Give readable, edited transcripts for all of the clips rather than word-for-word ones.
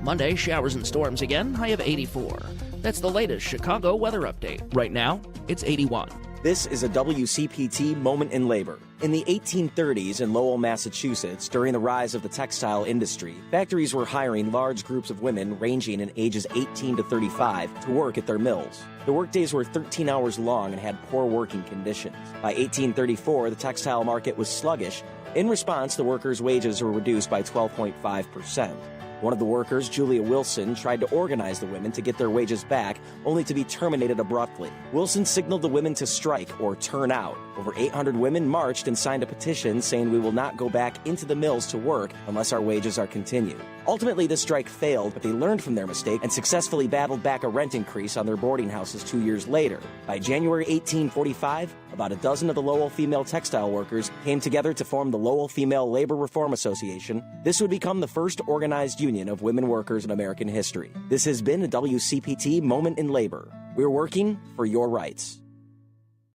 Monday, showers and storms again, high of 84. That's the latest Chicago weather update. Right now, it's 81. This is a WCPT moment in labor. In the 1830s in Lowell, Massachusetts, during the rise of the textile industry, factories were hiring large groups of women ranging in ages 18 to 35 to work at their mills. The workdays were 13 hours long and had poor working conditions. By 1834, the textile market was sluggish. In response, the workers' wages were reduced by 12.5%. One of the workers, Julia Wilson, tried to organize the women to get their wages back, only to be terminated abruptly. Wilson signaled the women to strike or turn out. Over 800 women marched and signed a petition saying we will not go back into the mills to work unless our wages are continued. Ultimately, the strike failed, but they learned from their mistake and successfully battled back a rent increase on their boarding houses 2 years later. By January 1845, about a dozen of the Lowell female textile workers came together to form the Lowell Female Labor Reform Association. This would become the first organized union of women workers in American history. This has been a WCPT Moment in Labor. We're working for your rights.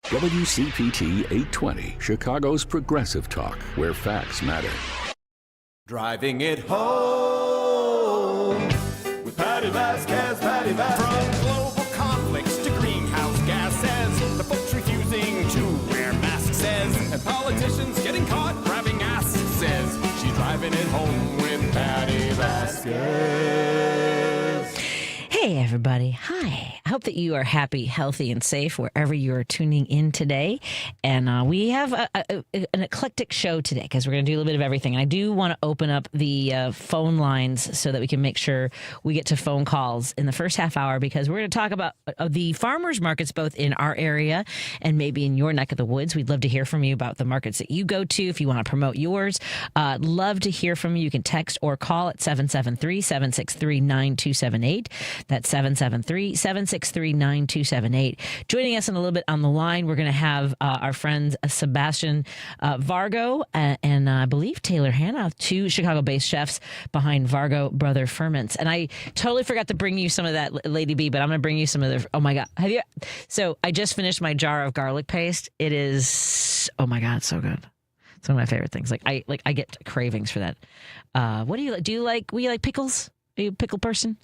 WCPT 820, Chicago's progressive talk, where facts matter. Driving it home with Patti Vasquez, Patti Vasquez. From global conflicts to greenhouse gases, the folks refusing to wear masks says, and politicians getting caught grabbing asses says, she's driving it home with Patti Vasquez. Hey, everybody. Hi. I hope that you are happy, healthy, and safe wherever you are tuning in today. And we have an eclectic show today because we're going to do a little bit of everything. And I do want to open up the phone lines so that we can make sure we get to phone calls in the first half hour, because we're going to talk about the farmers markets both in our area and maybe in your neck of the woods. We'd love to hear from you about the markets that you go to if you want to promote yours. Love to hear from you. You can text or call at 773-763-9278. That's 773-763-9278. Joining us in a little bit on the line, we're going to have our friends Sebastian Vargo and I believe Taylor Hanna, two Chicago-based chefs behind Vargo Brother Ferments. And I totally forgot to bring you some of that, Lady B, but I'm going to bring you some of the. Oh my God, have you? So I just finished my jar of garlic paste. It is, oh my God, so good. It's one of my favorite things. I get cravings for that. What do you like? Do you like pickles? Are you a pickle person?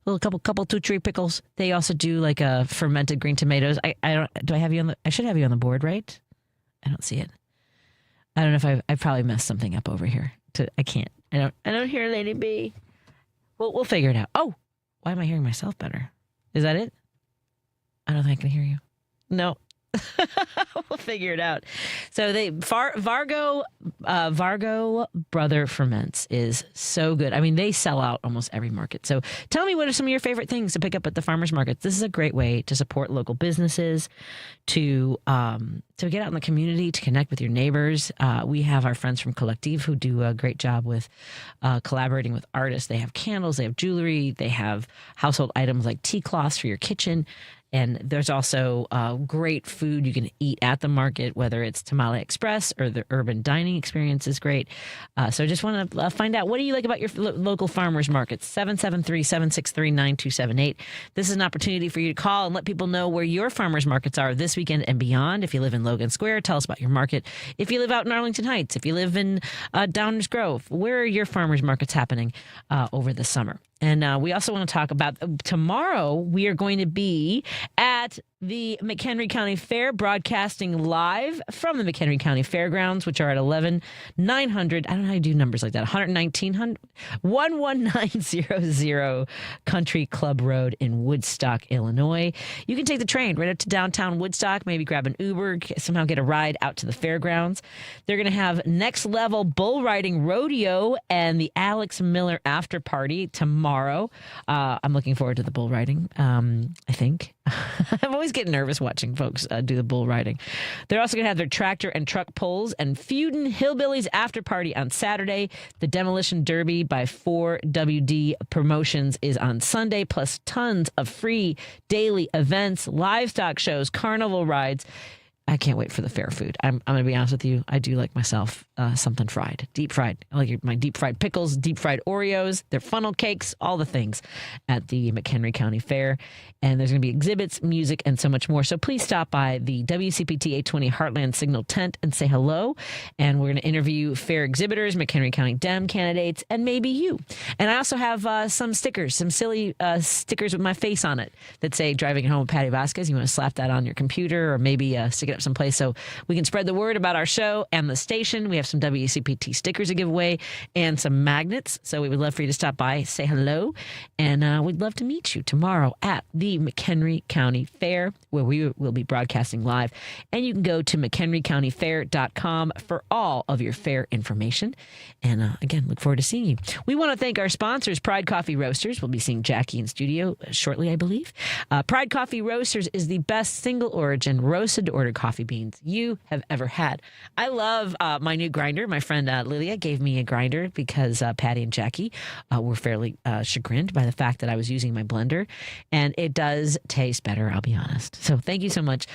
A little couple 2-3 pickles. They also do like fermented green tomatoes. I don't. Do I have you on the? I should have you on the board, right? I don't see it. I don't know if I probably messed something up over here. I can't. I don't hear Lady B. We'll figure it out. Oh, why am I hearing myself better? Is that it? I don't think I can hear you. No. We'll figure it out. So Vargo Brother Ferments is so good. I mean, they sell out almost every market. So tell me, what are some of your favorite things to pick up at the farmers markets? This is a great way to support local businesses, to get out in the community, to connect with your neighbors. We have our friends from Collective who do a great job with collaborating with artists. They have candles, they have jewelry, they have household items like tea cloths for your kitchen. And there's also great food you can eat at the market, whether it's Tamale Express or the urban dining experience is great. So I just want to find out, what do you like about your local farmers markets? 773-763-9278. This is an opportunity for you to call and let people know where your farmers markets are this weekend and beyond. If you live in Logan Square, tell us about your market. If you live out in Arlington Heights, if you live in Downers Grove, where are your farmers markets happening over the summer? And we also want to talk about tomorrow. We are going to be at the McHenry County Fair, broadcasting live from the McHenry County Fairgrounds, which are at 11900. I don't know how you do numbers like that. 11900 Country Club Road in Woodstock, Illinois. You can take the train right up to downtown Woodstock, maybe grab an Uber, somehow get a ride out to the fairgrounds. They're going to have Next Level Bull Riding Rodeo and the Alex Miller After Party tomorrow. I'm looking forward to the bull riding, I think. I'm always getting nervous watching folks do the bull riding. They're also going to have their tractor and truck pulls and Feudin' Hillbillies After Party on Saturday. The Demolition Derby by 4WD Promotions is on Sunday, plus tons of free daily events, livestock shows, carnival rides. I can't wait for the fair food. I'm going to be honest with you. I do like myself something fried, deep fried. I like my deep fried pickles, deep fried Oreos, their funnel cakes, all the things at the McHenry County Fair. And there's going to be exhibits, music, and so much more. So please stop by the WCPT 820 Heartland Signal tent and say hello. And we're going to interview fair exhibitors, McHenry County Dem candidates, and maybe you. And I also have some stickers, some silly stickers with my face on it that say driving it home with Patti Vasquez. You want to slap that on your computer or maybe stick it up someplace so we can spread the word about our show and the station. We have some WCPT stickers to give away and some magnets. So we would love for you to stop by, say hello, and we'd love to meet you tomorrow at the McHenry County Fair, where we will be broadcasting live. And you can go to McHenryCountyFair.com for all of your fair information. And again, look forward to seeing you. We want to thank our sponsors, Pride Coffee Roasters. We'll be seeing Jackie in studio shortly, I believe. Pride Coffee Roasters is the best single origin roasted to order coffee beans you have ever had. I love my new grinder. My friend Lilia gave me a grinder because Patty and Jackie were fairly chagrined by the fact that I was using my blender, and it does taste better, I'll be honest. So thank you so much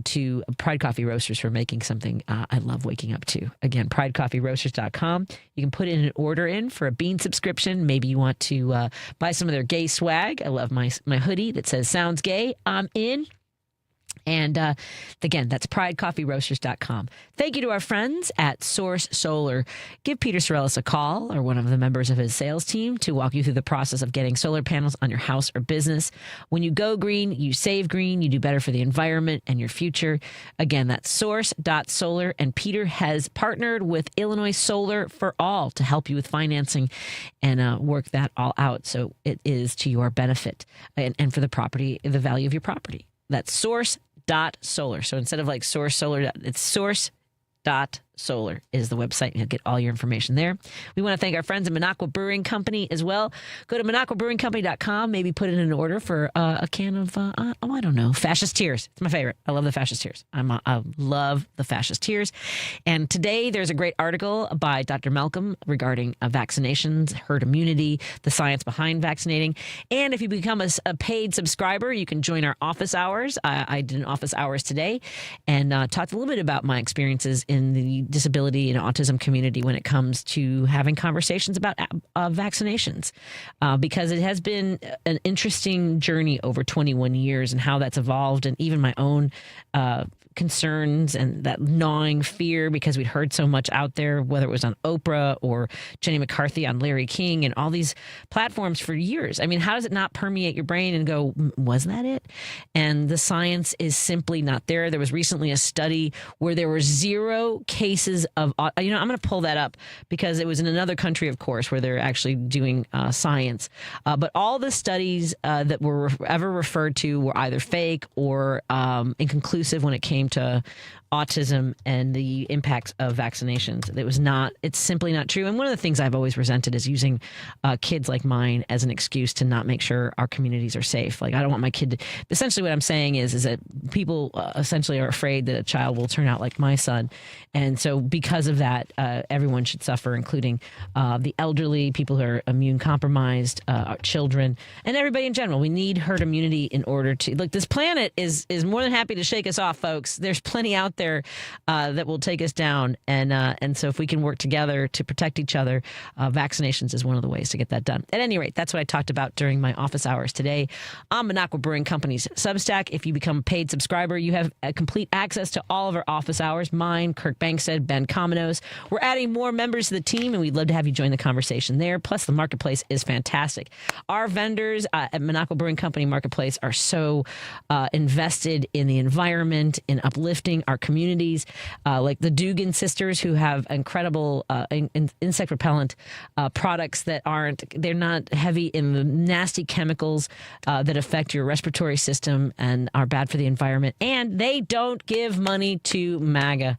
to Pride Coffee Roasters for making something I love waking up to. Again, pridecoffeeroasters.com. You can put in an order in for a bean subscription. Maybe you want to buy some of their gay swag. I love my hoodie that says "Sounds Gay." I'm in. And again, that's pridecoffeeroasters.com. Thank you to our friends at Source Solar. Give Peter Sorellis a call or one of the members of his sales team to walk you through the process of getting solar panels on your house or business. When you go green, you save green, you do better for the environment and your future. Again, that's source.solar. And Peter has partnered with Illinois Solar for All to help you with financing and work that all out so it is to your benefit and for the property, the value of your property. That's source.solar. So instead of like source solar, it's source.solar is the website. You'll get all your information there. We want to thank our friends at Minocqua Brewing Company as well. Go to MinocquaBrewingCompany.com. Maybe put in an order for a can of, I don't know, Fascist Tears. It's my favorite. I love the Fascist Tears. I love the Fascist Tears. And today there's a great article by Dr. Malcolm regarding vaccinations, herd immunity, the science behind vaccinating. And if you become a paid subscriber, you can join our office hours. I did an office hours today and talked a little bit about my experiences in the disability and autism community when it comes to having conversations about vaccinations, because it has been an interesting journey over 21 years and how that's evolved, and even my own concerns and that gnawing fear because we'd heard so much out there, whether it was on Oprah or Jenny McCarthy on Larry King and all these platforms for years. I mean, how does it not permeate your brain and go, was that it? And the science is simply not there. There was recently a study where there were 0 cases of, I'm going to pull that up because it was in another country, of course, where they're actually doing science. But all the studies that were ever referred to were either fake or inconclusive when it came to autism and the impacts of vaccinations. It's simply not true. And one of the things I've always resented is using kids like mine as an excuse to not make sure our communities are safe. Like, I don't want my kid to, essentially what I'm saying is that people essentially are afraid that a child will turn out like my son. And so because of that, everyone should suffer, including the elderly, people who are immune compromised, our children, and everybody in general. We need herd immunity in order to, like, this planet is more than happy to shake us off, folks. There's plenty out there that will take us down. And so if we can work together to protect each other, vaccinations is one of the ways to get that done. At any rate, that's what I talked about during my office hours today on Minocqua Brewing Company's Substack. If you become a paid subscriber, you have complete access to all of our office hours. Mine, Kirk Bankstead, Ben Cominos. We're adding more members to the team, and we'd love to have you join the conversation there. Plus, the marketplace is fantastic. Our vendors at Minocqua Brewing Company Marketplace are so invested in the environment, in uplifting our communities, like the Dugan sisters, who have incredible insect repellent products that they're not heavy in the nasty chemicals that affect your respiratory system and are bad for the environment. And they don't give money to MAGA.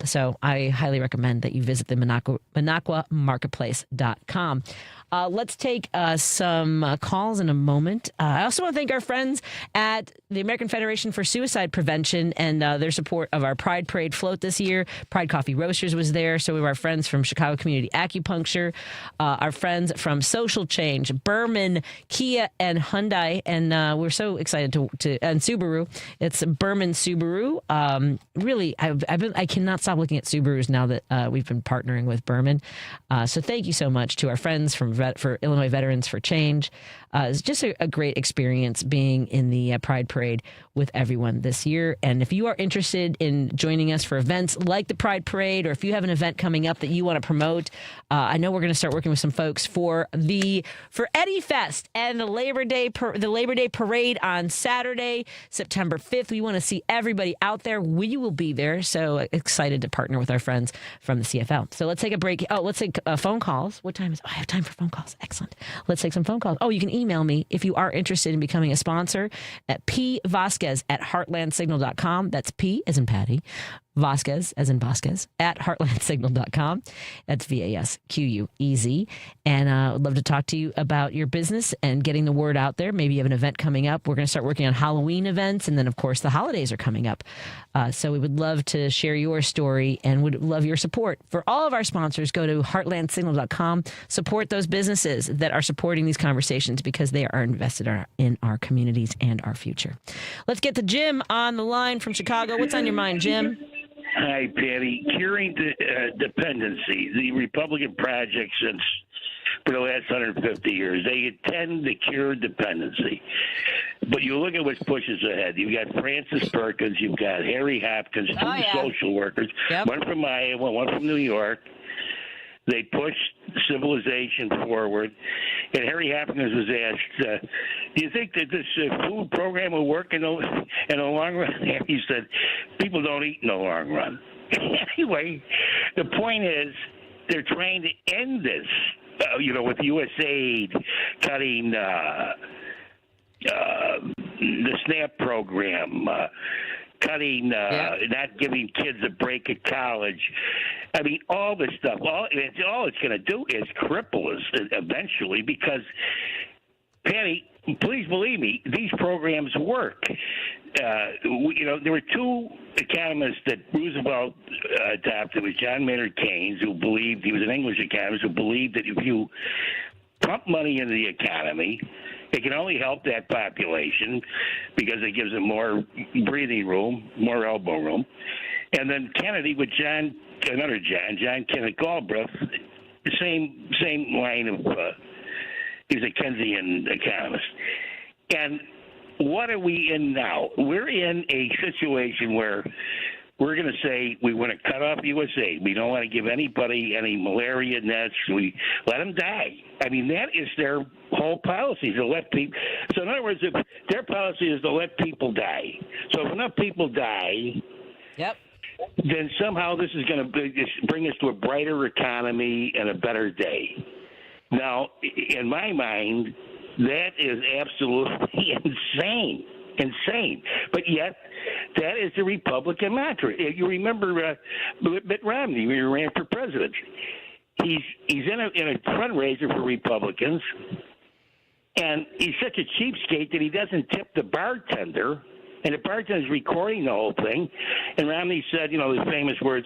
So I highly recommend that you visit the MinocquaMarketplace.com. Let's take some calls in a moment. I also want to thank our friends at the American Federation for Suicide Prevention and their support of our Pride Parade float this year. Pride Coffee Roasters was there. So we have our friends from Chicago Community Acupuncture, our friends from Social Change, Berman, Kia, and Hyundai. And we're so excited to and Subaru. It's Berman Subaru. Really, I cannot stop looking at Subarus now that we've been partnering with Berman. So thank you so much to our friends for Illinois Veterans for Change. It's just a great experience being in the Pride Parade with everyone this year. And if you are interested in joining us for events like the Pride Parade, or if you have an event coming up that you want to promote, I know we're going to start working with some folks for Eddie Fest and the Labor Day Parade on Saturday, September 5th. We want to see everybody out there. We will be there. So excited to partner with our friends from the CFL. So let's take a break. Oh, let's take phone calls. What time is it? Oh, I have time for phone calls. Excellent. Let's take some phone calls. Oh, you can email me if you are interested in becoming a sponsor at pvasquez@heartlandsignal.com. That's P as in Patty, Vasquez as in Vasquez at heartlandsignal.com. That's VASQUEZ. And I'd love to talk to you about your business and getting the word out there. Maybe you have an event coming up. We're going to start working on Halloween events. And then, of course, the holidays are coming up. So we would love to share your story and would love your support. For all of our sponsors, go to heartlandsignal.com. Support those businesses that are supporting these conversations because they are invested in our communities and our future. Let's get to Jim on the line from Chicago. What's on your mind, Jim? Hi, Patty. Curing dependency, the Republican project since for the last 150 years, they intend to cure dependency. But you look at what pushes ahead. You've got Francis Perkins, you've got Harry Hopkins, two social workers, one from Iowa, one from New York. They pushed civilization forward. And Harry Hopkins was asked, do you think that this food program will work in the long run? And he said, people don't eat in the long run. Anyway, the point is they're trying to end this, with USAID cutting the SNAP program, cutting, not giving kids a break at college. I mean, all this stuff. All it's going to do is cripple us eventually because, Patty, please believe me, these programs work. There were two economists that Roosevelt adopted. It was John Maynard Keynes, who believed, he was an English economist, who believed that if you pump money into the economy, it can only help that population because it gives them more breathing room, more elbow room. And then Kennedy with John Kenneth Galbraith, the same line of, he's a Keynesian economist. And what are we in now? We're in a situation where we're going to say we want to cut off USAID. We don't want to give anybody any malaria nets. We let them die. I mean, that is their whole policy, to let people. So in other words, if their policy is to let people die. So if enough people die, then somehow this is going to bring us to a brighter economy and a better day. Now, in my mind, that is absolutely insane. But yet, that is the Republican mantra. You remember Mitt Romney when he ran for president. He's in a fundraiser for Republicans, and he's such a cheapskate that he doesn't tip the bartender. And the bartender's recording the whole thing. And Romney said, the famous words,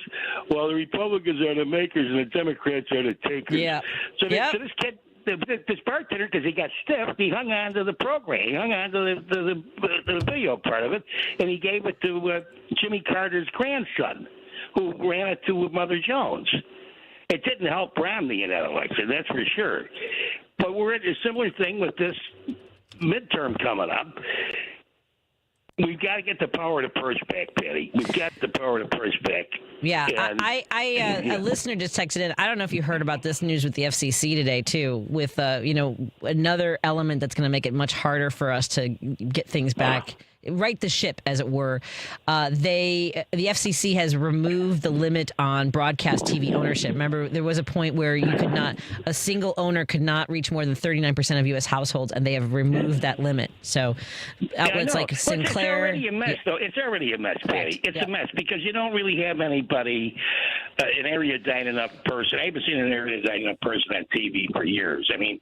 well, the Republicans are the makers and the Democrats are the takers. Yeah. So this kid, this bartender, because he got stiff, he hung on to the program. He hung on to the video part of it, and he gave it to Jimmy Carter's grandson, who ran it to Mother Jones. It didn't help Romney in that election, that's for sure. But we're at a similar thing with this midterm coming up. We've got to get the power to purse back, Patty. We've got the power to purse back. Yeah, and, a listener just texted in. I don't know if you heard about this news with the FCC today, too, with, another element that's going to make it much harder for us to get things back right the ship, as it were. The FCC has removed the limit on broadcast TV ownership. Remember, there was a point where a single owner could not reach more than 39% of U.S. households, and they have removed that limit. So outlets like Sinclair. It's already a mess, though. It's already a mess, Patty. It's a mess because you don't really have anybody, an erudite enough person. I haven't seen an erudite enough person on TV for years. I mean,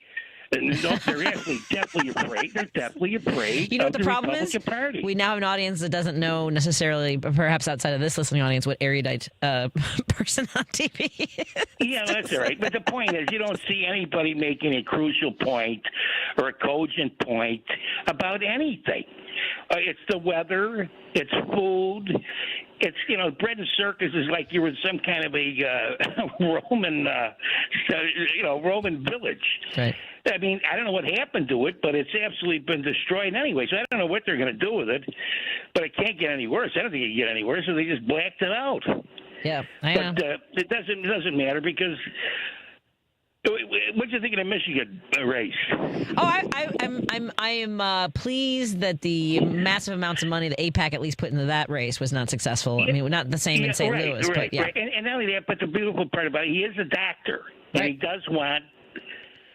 they're actually definitely afraid. They're definitely afraid. You know of what the problem is? Party. We now have an audience that doesn't know necessarily, perhaps outside of this listening audience, what erudite person on TV is. Yeah, that's all right. But the point is, you don't see anybody making a crucial point or a cogent point about anything. It's the weather. It's food. It's, bread and circus is like you're in some kind of a Roman village. Right. I mean, I don't know what happened to it, but it's absolutely been destroyed anyway. So I don't know what they're going to do with it, but it can't get any worse. I don't think it can get any worse, so they just blacked it out. Yeah, I know. But it doesn't matter because. What do you think of the Michigan race? Oh, I am pleased that the massive amounts of money that AIPAC at least put into that race was not successful. I mean, not the same in St. Louis, but yeah. Right. And not only that, but the beautiful part about it, he is a doctor, and he does want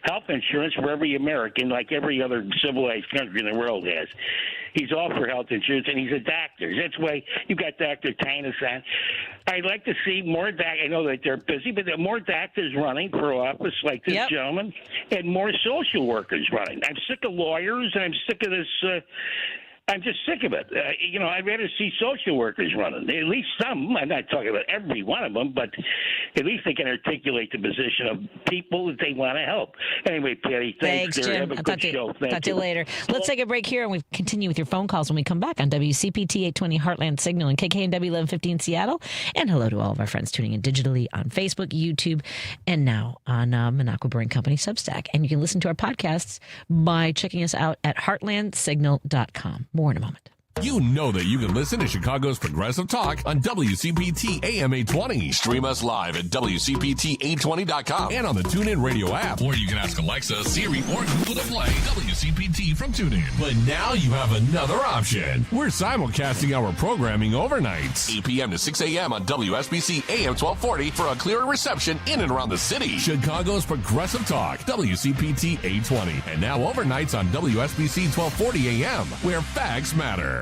health insurance for every American, like every other civilized country in the world has. He's all for health insurance, and he's a doctor. That's why you got Dr. Tinus on. I'd like to see more I know that they're busy, but there are more doctors running for office like this gentleman, and more social workers running. I'm sick of lawyers, and I'm sick of this. I'm just sick of it. I'd rather see social workers running. At least some. I'm not talking about every one of them, but at least they can articulate the position of people that they want to help. Anyway, Patty, thanks Jim. Have a good show. Talk to you later. Let's take a break here, and we continue with your phone calls when we come back on WCPT 820 Heartland Signal and KKNW 1115 Seattle. And hello to all of our friends tuning in digitally on Facebook, YouTube, and now on Minocqua Brewing Company Substack. And you can listen to our podcasts by checking us out at heartlandsignal.com. More in a moment. You know that you can listen to Chicago's Progressive Talk on WCPT AM 820. Stream us live at WCPT820.com and on the TuneIn Radio app. Or you can ask Alexa, Siri, or Google to play WCPT from TuneIn. But now you have another option. We're simulcasting our programming overnights. 8 p.m. to 6 a.m. on WSBC AM 1240 for a clearer reception in and around the city. Chicago's Progressive Talk, WCPT 820. And now overnights on WSBC 1240 AM, where facts matter.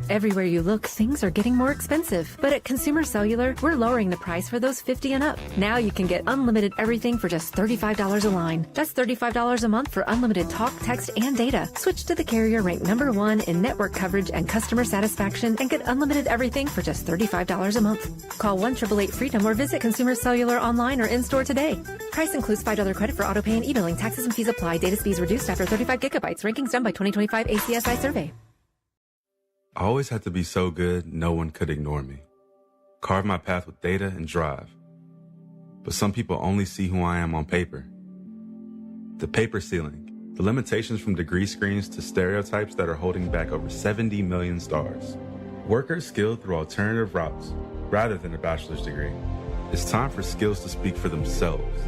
Everywhere you look, things are getting more expensive. But at Consumer Cellular, we're lowering the price for those 50 and up. Now you can get unlimited everything for just $35 a line. That's $35 a month for unlimited talk, text, and data. Switch to the carrier ranked #1 in network coverage and customer satisfaction and get unlimited everything for just $35 a month. Call 1-888-FREEDOM or visit Consumer Cellular online or in-store today. Price includes $5 credit for auto pay and e-billing. Taxes and fees apply. Data speeds reduced after 35 gigabytes. Rankings done by 2025 ACSI survey. I always had to be so good, no one could ignore me. Carve my path with data and drive. But some people only see who I am on paper. The paper ceiling, the limitations from degree screens to stereotypes that are holding back over 70 million stars. Workers skilled through alternative routes, rather than a bachelor's degree. It's time for skills to speak for themselves.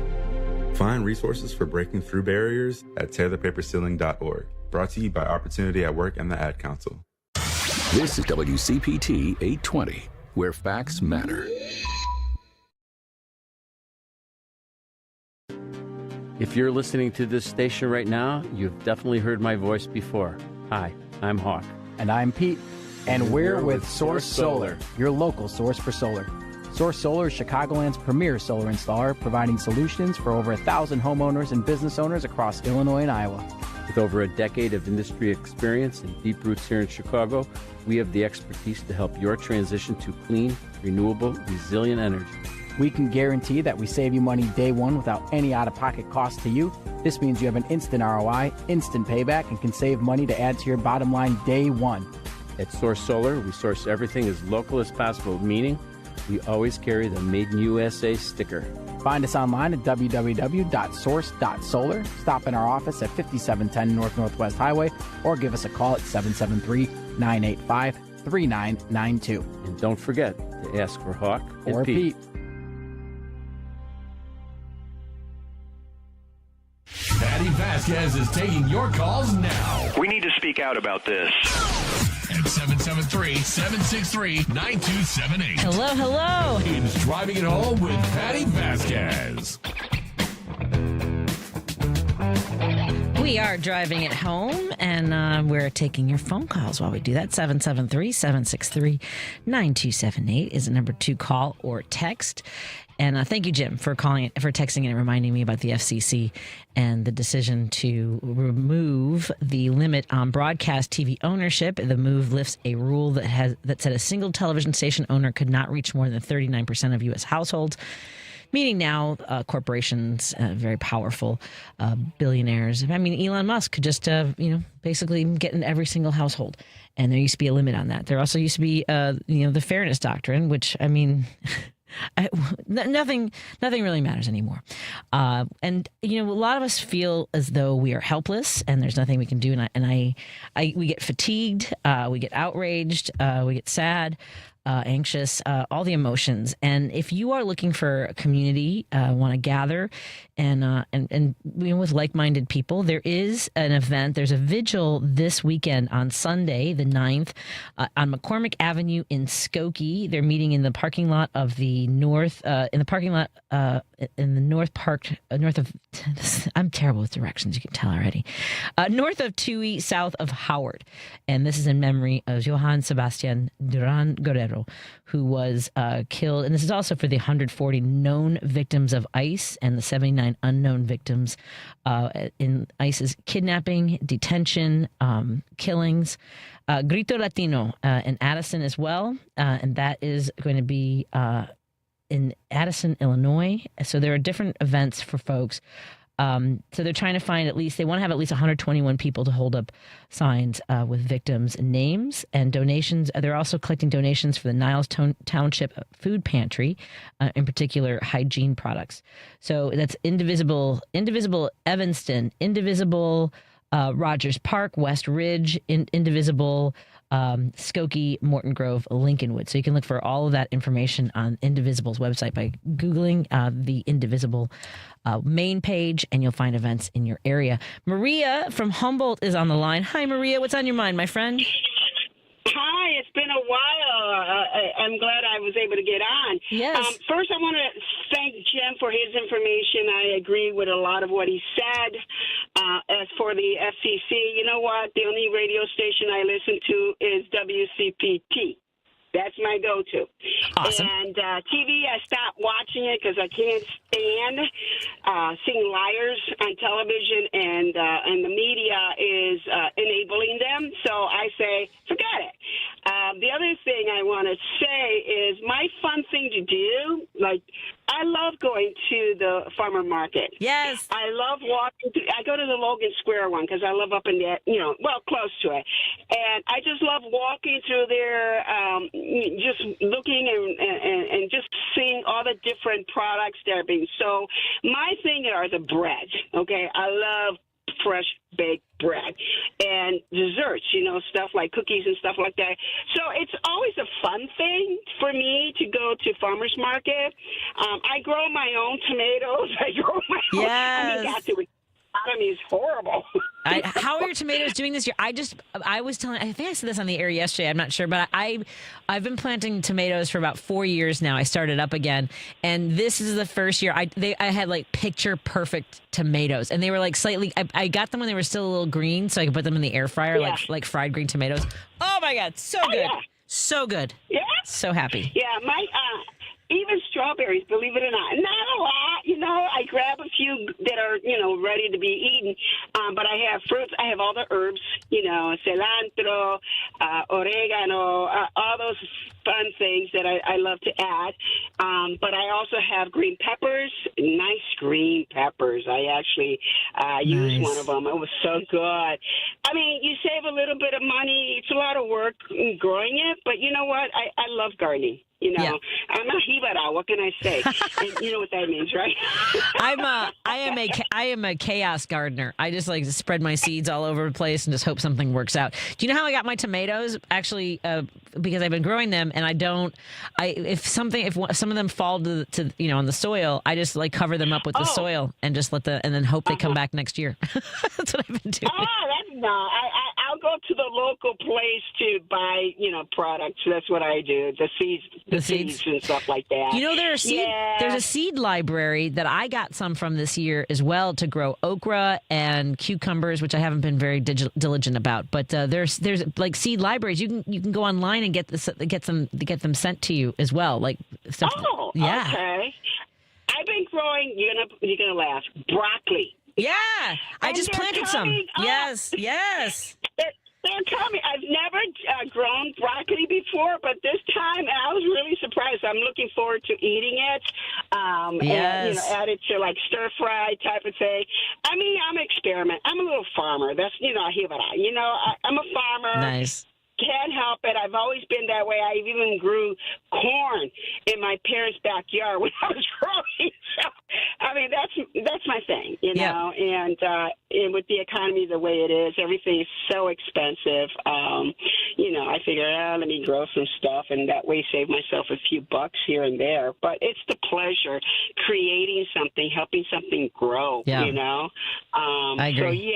Find resources for breaking through barriers at tearthepaperceiling.org. Brought to you by Opportunity at Work and the Ad Council. This is WCPT 820, where facts matter. If you're listening to this station right now, you've definitely heard my voice before. Hi, I'm Hawk. And I'm Pete. And we're with Source Solar, your local source for solar. Source Solar is Chicagoland's premier solar installer, providing solutions for over 1,000 homeowners and business owners across Illinois and Iowa. With over a decade of industry experience and deep roots here in Chicago, we have the expertise to help your transition to clean, renewable, resilient energy. We can guarantee that we save you money day one without any out-of-pocket cost to you. This means you have an instant ROI, instant payback, and can save money to add to your bottom line day one. At Source Solar, we source everything as local as possible, meaning we always carry the Made in USA sticker. Find us online at www.source.solar. Stop in our office at 5710 North Northwest Highway or give us a call at 773-985-3992. And don't forget to ask for Hawk or Pete. Patti Vasquez Vasquez is taking your calls now. We need to speak out about this. At 773-763-9278. Hello. It's Driving It Home with Patti Vasquez. We are driving it home, and we're taking your phone calls while we do that. 773-763-9278 is the number to call or text. And thank you, Jim, for texting and reminding me about the FCC and the decision to remove the limit on broadcast TV ownership. The move lifts a rule that said a single television station owner could not reach more than 39% of U.S. households. Meaning now corporations, very powerful billionaires. I mean, Elon Musk could just, basically get in every single household. And there used to be a limit on that. There also used to be, the fairness doctrine, which, I mean, nothing really matters anymore. And, a lot of us feel as though we are helpless and there's nothing we can do. And we get fatigued, we get outraged, we get sad. Anxious, all the emotions. And if you are looking for a community, want to gather and with like-minded people, there is an event. There's a vigil this weekend on Sunday, the 9th, on McCormick Avenue in Skokie. They're meeting in the parking lot of the north, in the North Park, north of, I'm terrible with directions, you can tell already, north of Tui, south of Howard. And this is in memory of Johann Sebastian Duran Guerrero, who was killed. And this is also for the 140 known victims of ICE and the 79 unknown victims in ICE's kidnapping, detention, killings. Grito Latino in Addison as well. And that is going to be in Addison, Illinois. So there are different events for folks. So they're trying to find they want to have at least 121 people to hold up signs with victims' names and donations. They're also collecting donations for the Niles Township Food Pantry, in particular hygiene products. So that's Indivisible Evanston, Indivisible Rogers Park, West Ridge, Indivisible Skokie, Morton Grove, Lincolnwood. So you can look for all of that information on Indivisible's website by Googling the Indivisible main page, and you'll find events in your area. Maria from Humboldt is on the line. Hi, Maria. What's on your mind, my friend? Hi, it's been a while. I'm glad I was able to get on. Yes. First, I want to thank Jim for his information. I agree with a lot of what he said. As for the FCC, you know what? The only radio station I listen to is WCPT. That's my go-to. Awesome. And TV, I stopped watching it because I can't stand seeing liars on television, and the media is enabling them. So I say, forget it. The other thing I want to say is my fun thing to do, I love going to the farmer market. Yes. I love walking through. I go to the Logan Square one because I live up in that, close to it. And I just love walking through there, just looking and just seeing all the different products that are being sold. My thing are the bread, okay? I love fresh baked bread and desserts, stuff like cookies and stuff like that. So it's always a fun thing for me to go to farmers market. I grow my own tomatoes. I grow my own. Yes. The economy is horrible. How are your tomatoes doing this year? I think I said this on the air yesterday. I'm not sure, but I've been planting tomatoes for about 4 years now. I started up again, and this is the first year I had picture perfect tomatoes, and they were slightly. I got them when they were still a little green, so I could put them in the air fryer, like fried green tomatoes. Oh my God, so good, so good. Yeah, so happy. Yeah, my. Even strawberries, believe it or not. Not a lot, I grab a few that are, ready to be eaten. But I have fruits. I have all the herbs, cilantro, oregano, all those fun things that I love to add. But I also have green peppers, nice green peppers. I actually used one of them. It was so good. I mean, you save a little bit of money. It's a lot of work growing it. But you know what? I love gardening. You know, Yeah. I'm a jibara. What can I say? And you know what that means, right? I am a chaos gardener. I just like to spread my seeds all over the place and just hope something works out. Do you know how I got my tomatoes? Actually, because I've been growing them, and if some of them fall to on the soil, I just like cover them up with the soil and just and then hope they come back next year. That's what I've been doing. I'll go to the local place to buy, products. That's what I do. The seeds and stuff like that. You know, there's a seed library that I got some from this year as well to grow okra and cucumbers, which I haven't been very diligent about. But there's like seed libraries. You can go online and get them sent to you as well. Like stuff. Oh, yeah. Okay. I've been growing. You're gonna laugh. Broccoli. Yeah, I just planted some. Yes. They're coming. I've never grown broccoli before, but this time I was really surprised. I'm looking forward to eating it. And, add it to like stir fry type of thing. I mean, I'm an experiment. I'm a little farmer. That's I'm a farmer. Nice. Can't help it. I've always been that way. I even grew corn in my parents' backyard when I was growing. So, I mean, that's my thing, know. And with the economy the way it is, everything is so expensive. I figure, let me grow some stuff, and that way save myself a few bucks here and there. But it's the pleasure creating something, helping something grow. Yeah. I agree.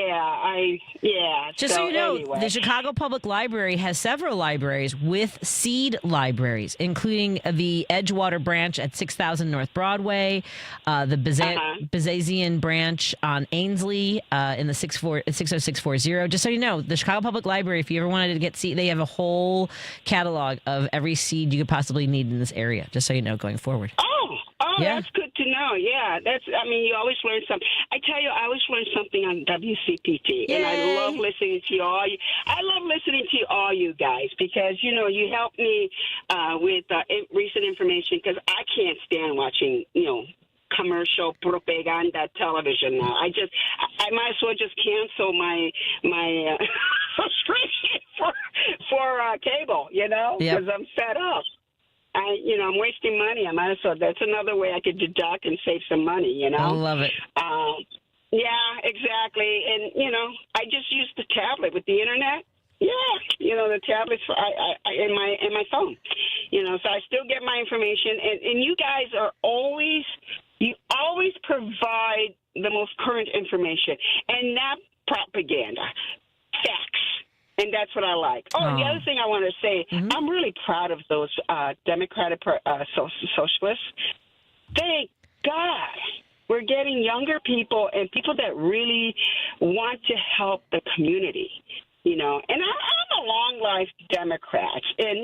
So Just so you know, anyway. the Chicago Public Library has several libraries with seed libraries, including the Edgewater branch at 6000 North Broadway, the Bazazian branch on Ainsley in the 60640. Just so you know, the Chicago Public Library, if you ever wanted to get seed, they have a whole catalog of every seed you could possibly need in this area, just so you know, going forward. Yeah. That's good to know. Yeah, you always learn something. I tell you, I always learn something on WCPT, and I love listening to you all. I love listening to all you guys because you help me with recent information because I can't stand watching commercial propaganda television now. I might as well just cancel my subscription for cable, because I'm fed up. I'm wasting money. I might as well. That's another way I could deduct and save some money, I love it. Yeah, exactly. And, I just use the tablet with the internet. Yeah, the tablets in my phone. So I still get my information. And you guys you always provide the most current information and not propaganda, facts. And that's what I like. The other thing I want to say, I'm really proud of those Democratic socialists. Thank God we're getting younger people and people that really want to help the community. And I'm a long life Democrat, and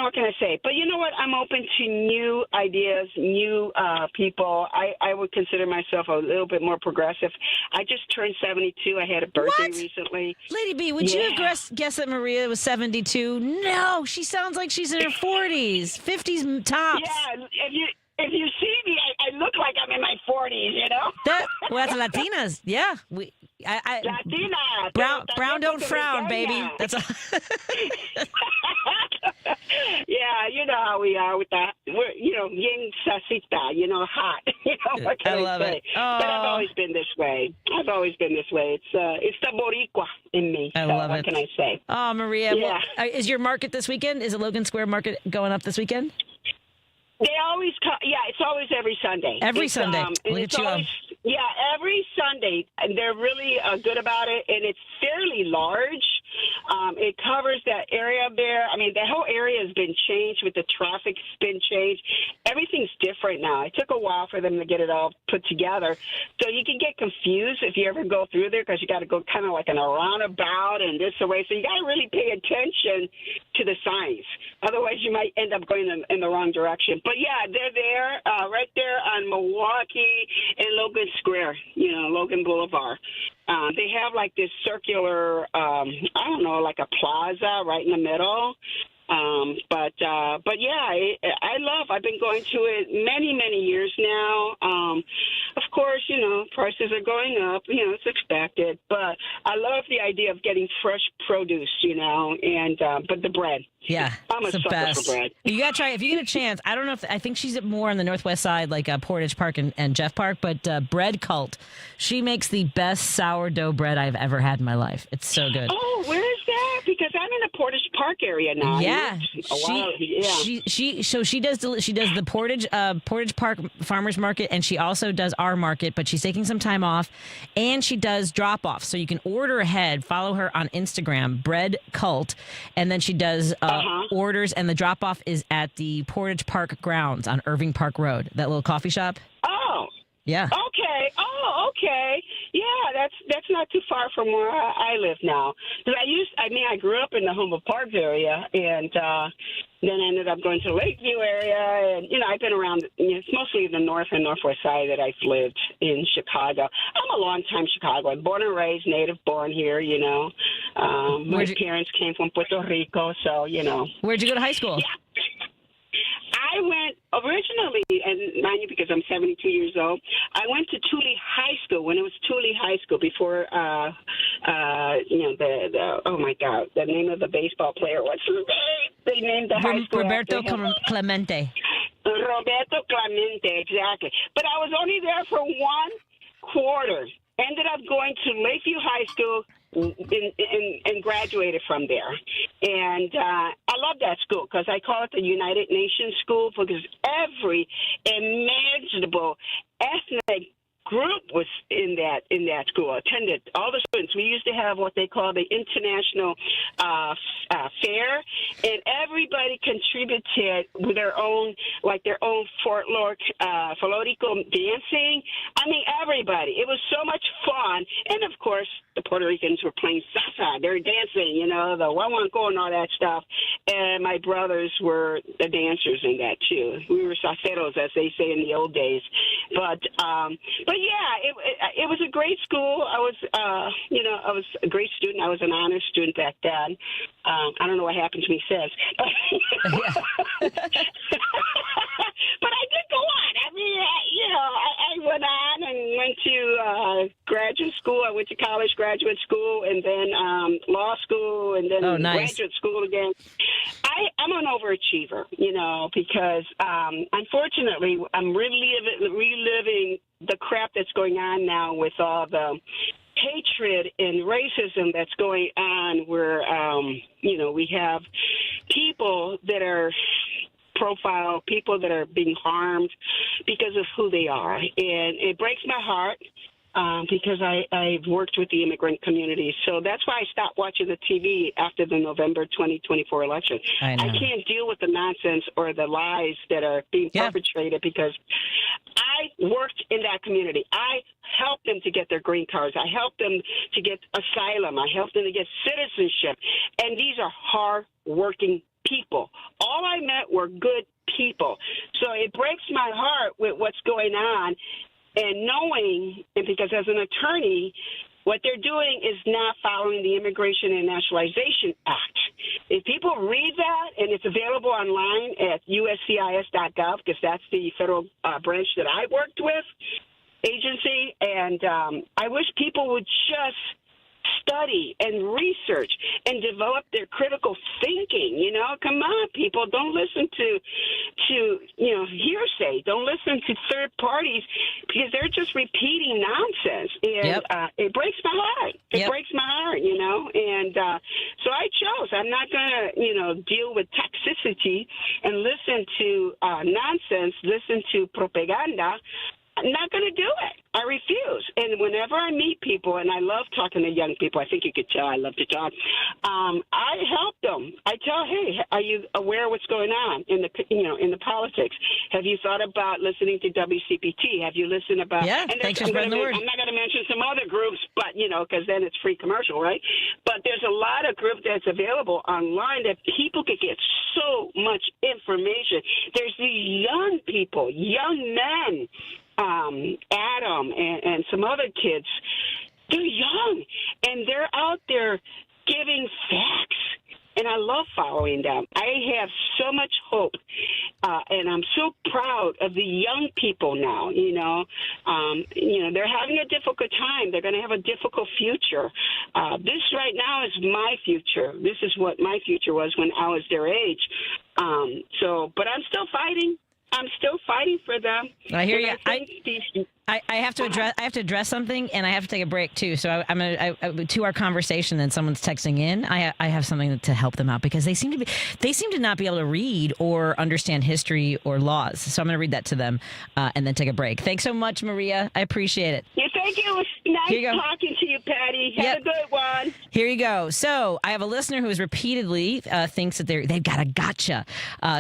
what can I say? But you know what? I'm open to new ideas, new people. I would consider myself a little bit more progressive. I just turned 72. I had a birthday recently. Lady B, would you have guessed that Maria was 72? No, she sounds like she's in her 40s, 50s tops. Yeah, if you see me, I look like I'm in my 40s, That's Latinas. Yeah. Latina. Brown don't frown, baby. That's all. Yeah, you know how we are with that. We're, yin sasita, hot. What can I say? it. Oh. But I've always been this way. It's the Boricua in me. I love it. What can I say? Oh, Maria. Yeah. Well, is your market this weekend? Is the Logan Square Market going up this weekend? They always come. Yeah, it's always every Sunday. Every Sunday. Look at you. Yeah, every Sunday, and they're really good about it, and it's fairly large. It covers that area there. I mean, the whole area has been changed with the traffic's been changed. Everything's different now. It took a while for them to get it all put together. So you can get confused if you ever go through there because you got to go kind of like in a roundabout and this away. So you got to really pay attention to the signs. Otherwise, you might end up going in the wrong direction. But, yeah, they're there, right there on Milwaukee and Logan Square, Logan Boulevard. They have like this circular, like a plaza right in the middle. But yeah, I've been going to it many years now. Of course, prices are going up, it's expected, but I love the idea of getting fresh produce, but the bread. Yeah, I'm a it's the sucker best. for bread. You gotta try it if you get a chance. I don't know I think she's more on the northwest side, like Portage Park and Jeff Park, but Bread Cult. She makes the best sourdough bread I've ever had in my life. It's so good. Oh, where is that? Because I'm in the Portage Park area now. Yeah, she does the Portage Park Farmers Market, and she also does our market, but she's taking some time off, and she does drop off, so you can order ahead. Follow her on Instagram, Bread Cult, and then she does orders, and the drop off is at the Portage Park grounds on Irving Park Road, that little coffee shop. Oh. Yeah. Okay. Oh, okay. Yeah, that's not too far from where I live now. Because I grew up in the Humboldt Park area, and then I ended up going to the Lakeview area, and I've been around. It's mostly the north and northwest side that I've lived in Chicago. I'm a long-time Chicagoan, born and raised, native born here. My parents came from Puerto Rico, so Where'd you go to high school? Yeah. I went originally, and mind you, because I'm 72 years old, I went to Tulane High School when it was Tulane High School before, oh my God, the name of the baseball player, what's his name? They named the high school Roberto Clemente. Roberto Clemente, exactly. But I was only there for 1 quarter. Ended up going to Lakeview High School and graduated from there. And I love that school because I call it the United Nations School because every imaginable ethnic group was in that school, attended all the students. We used to have what they call the international fair, and everybody contributed with their own folklorico dancing. I mean, everybody. It was so much fun. And, of course, the Puerto Ricans were playing salsa. They were dancing, the guaguancó and all that stuff. And my brothers were the dancers in that, too. We were salseros, as they say in the old days. But yeah, it was a great school. I was a great student. I was an honors student back then. I don't know what happened to me since. But I did go on. I mean, I went on and went to graduate school. I went to college, graduate school, and then law school, and then graduate school again. I'm an overachiever, because unfortunately I'm reliving the crap that's going on now with all the hatred and racism that's going on where, we have people that are profile, people that are being harmed because of who they are. And it breaks my heart because I've worked with the immigrant community. So that's why I stopped watching the TV after the November 2024 election. I can't deal with the nonsense or the lies that are being perpetrated because I worked in that community. I helped them to get their green cards. I helped them to get asylum. I helped them to get citizenship. And these are hard-working people. All I met were good people. So it breaks my heart with what's going on and knowing, and because as an attorney, what they're doing is not following the Immigration and Nationalization Act. If people read that, and it's available online at uscis.gov, because that's the federal branch that I worked with, agency, and I wish people would just study and research and develop their critical thinking. Come on, people, don't listen to hearsay. Don't listen to third parties because they're just repeating nonsense. And it breaks my heart. It breaks my heart, And so I chose. I'm not going to, deal with toxicity and listen to nonsense, listen to propaganda. I'm not going to do it. I refuse. And whenever I meet people, and I love talking to young people, I think you could tell I love to talk, I help them. I tell, hey, are you aware of what's going on in the politics? Have you thought about listening to WCPT? Have you listened about? Yeah, thanks for spreading the word. I'm not going to mention some other groups, but, because then it's free commercial, right? But there's a lot of groups that's available online that people could get so much information. There's these young people, young men, Adam and some other kids, they're young, and they're out there giving facts and I love following them. I have so much hope, and I'm so proud of the young people now. They're having a difficult time. They're going to have a difficult future. This right now is my future. This is what my future was when I was their age. But I'm still fighting. I'm still fighting for them. I hear you. I have to address something, and I have to take a break too. So I'm gonna to our conversation. And someone's texting in. I have something to help them out because they seem to not be able to read or understand history or laws. So I'm going to read that to them and then take a break. Thanks so much, Maria. I appreciate it. Yeah, thank you. It was nice talking to you, Patty. Have a good one. Here you go. So I have a listener who has repeatedly thinks that they've got a gotcha.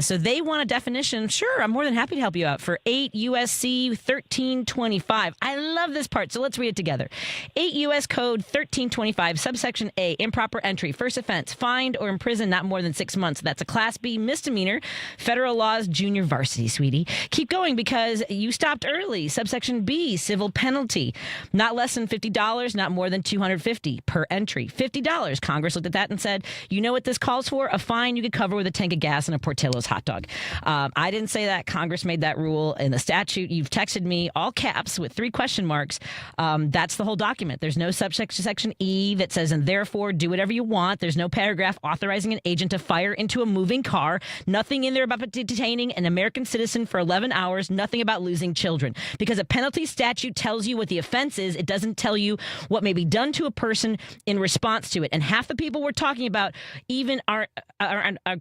So they want a definition. Sure, I'm more than happy to help you out for 8 USC 1325. I love this part, so let's read it together. 8 U.S. Code 1325, subsection A, improper entry. First offense, fined or imprisoned not more than 6 months. That's a Class B misdemeanor. Federal laws, junior varsity, sweetie. Keep going because you stopped early. Subsection B, civil penalty. Not less than $50, not more than $250 per entry. $50. Congress looked at that and said, you know what this calls for? A fine you could cover with a tank of gas and a Portillo's hot dog. I didn't say that. Congress made that rule in the statute. You've texted me all caps with 3 question marks. That's the whole document. There's no subsection E that says, and therefore do whatever you want. There's no paragraph authorizing an agent to fire into a moving car. Nothing in there about detaining an American citizen for 11 hours. Nothing about losing children. Because a penalty statute tells you what the offense is. It doesn't tell you what may be done to a person in response to it. And half the people we're talking about even are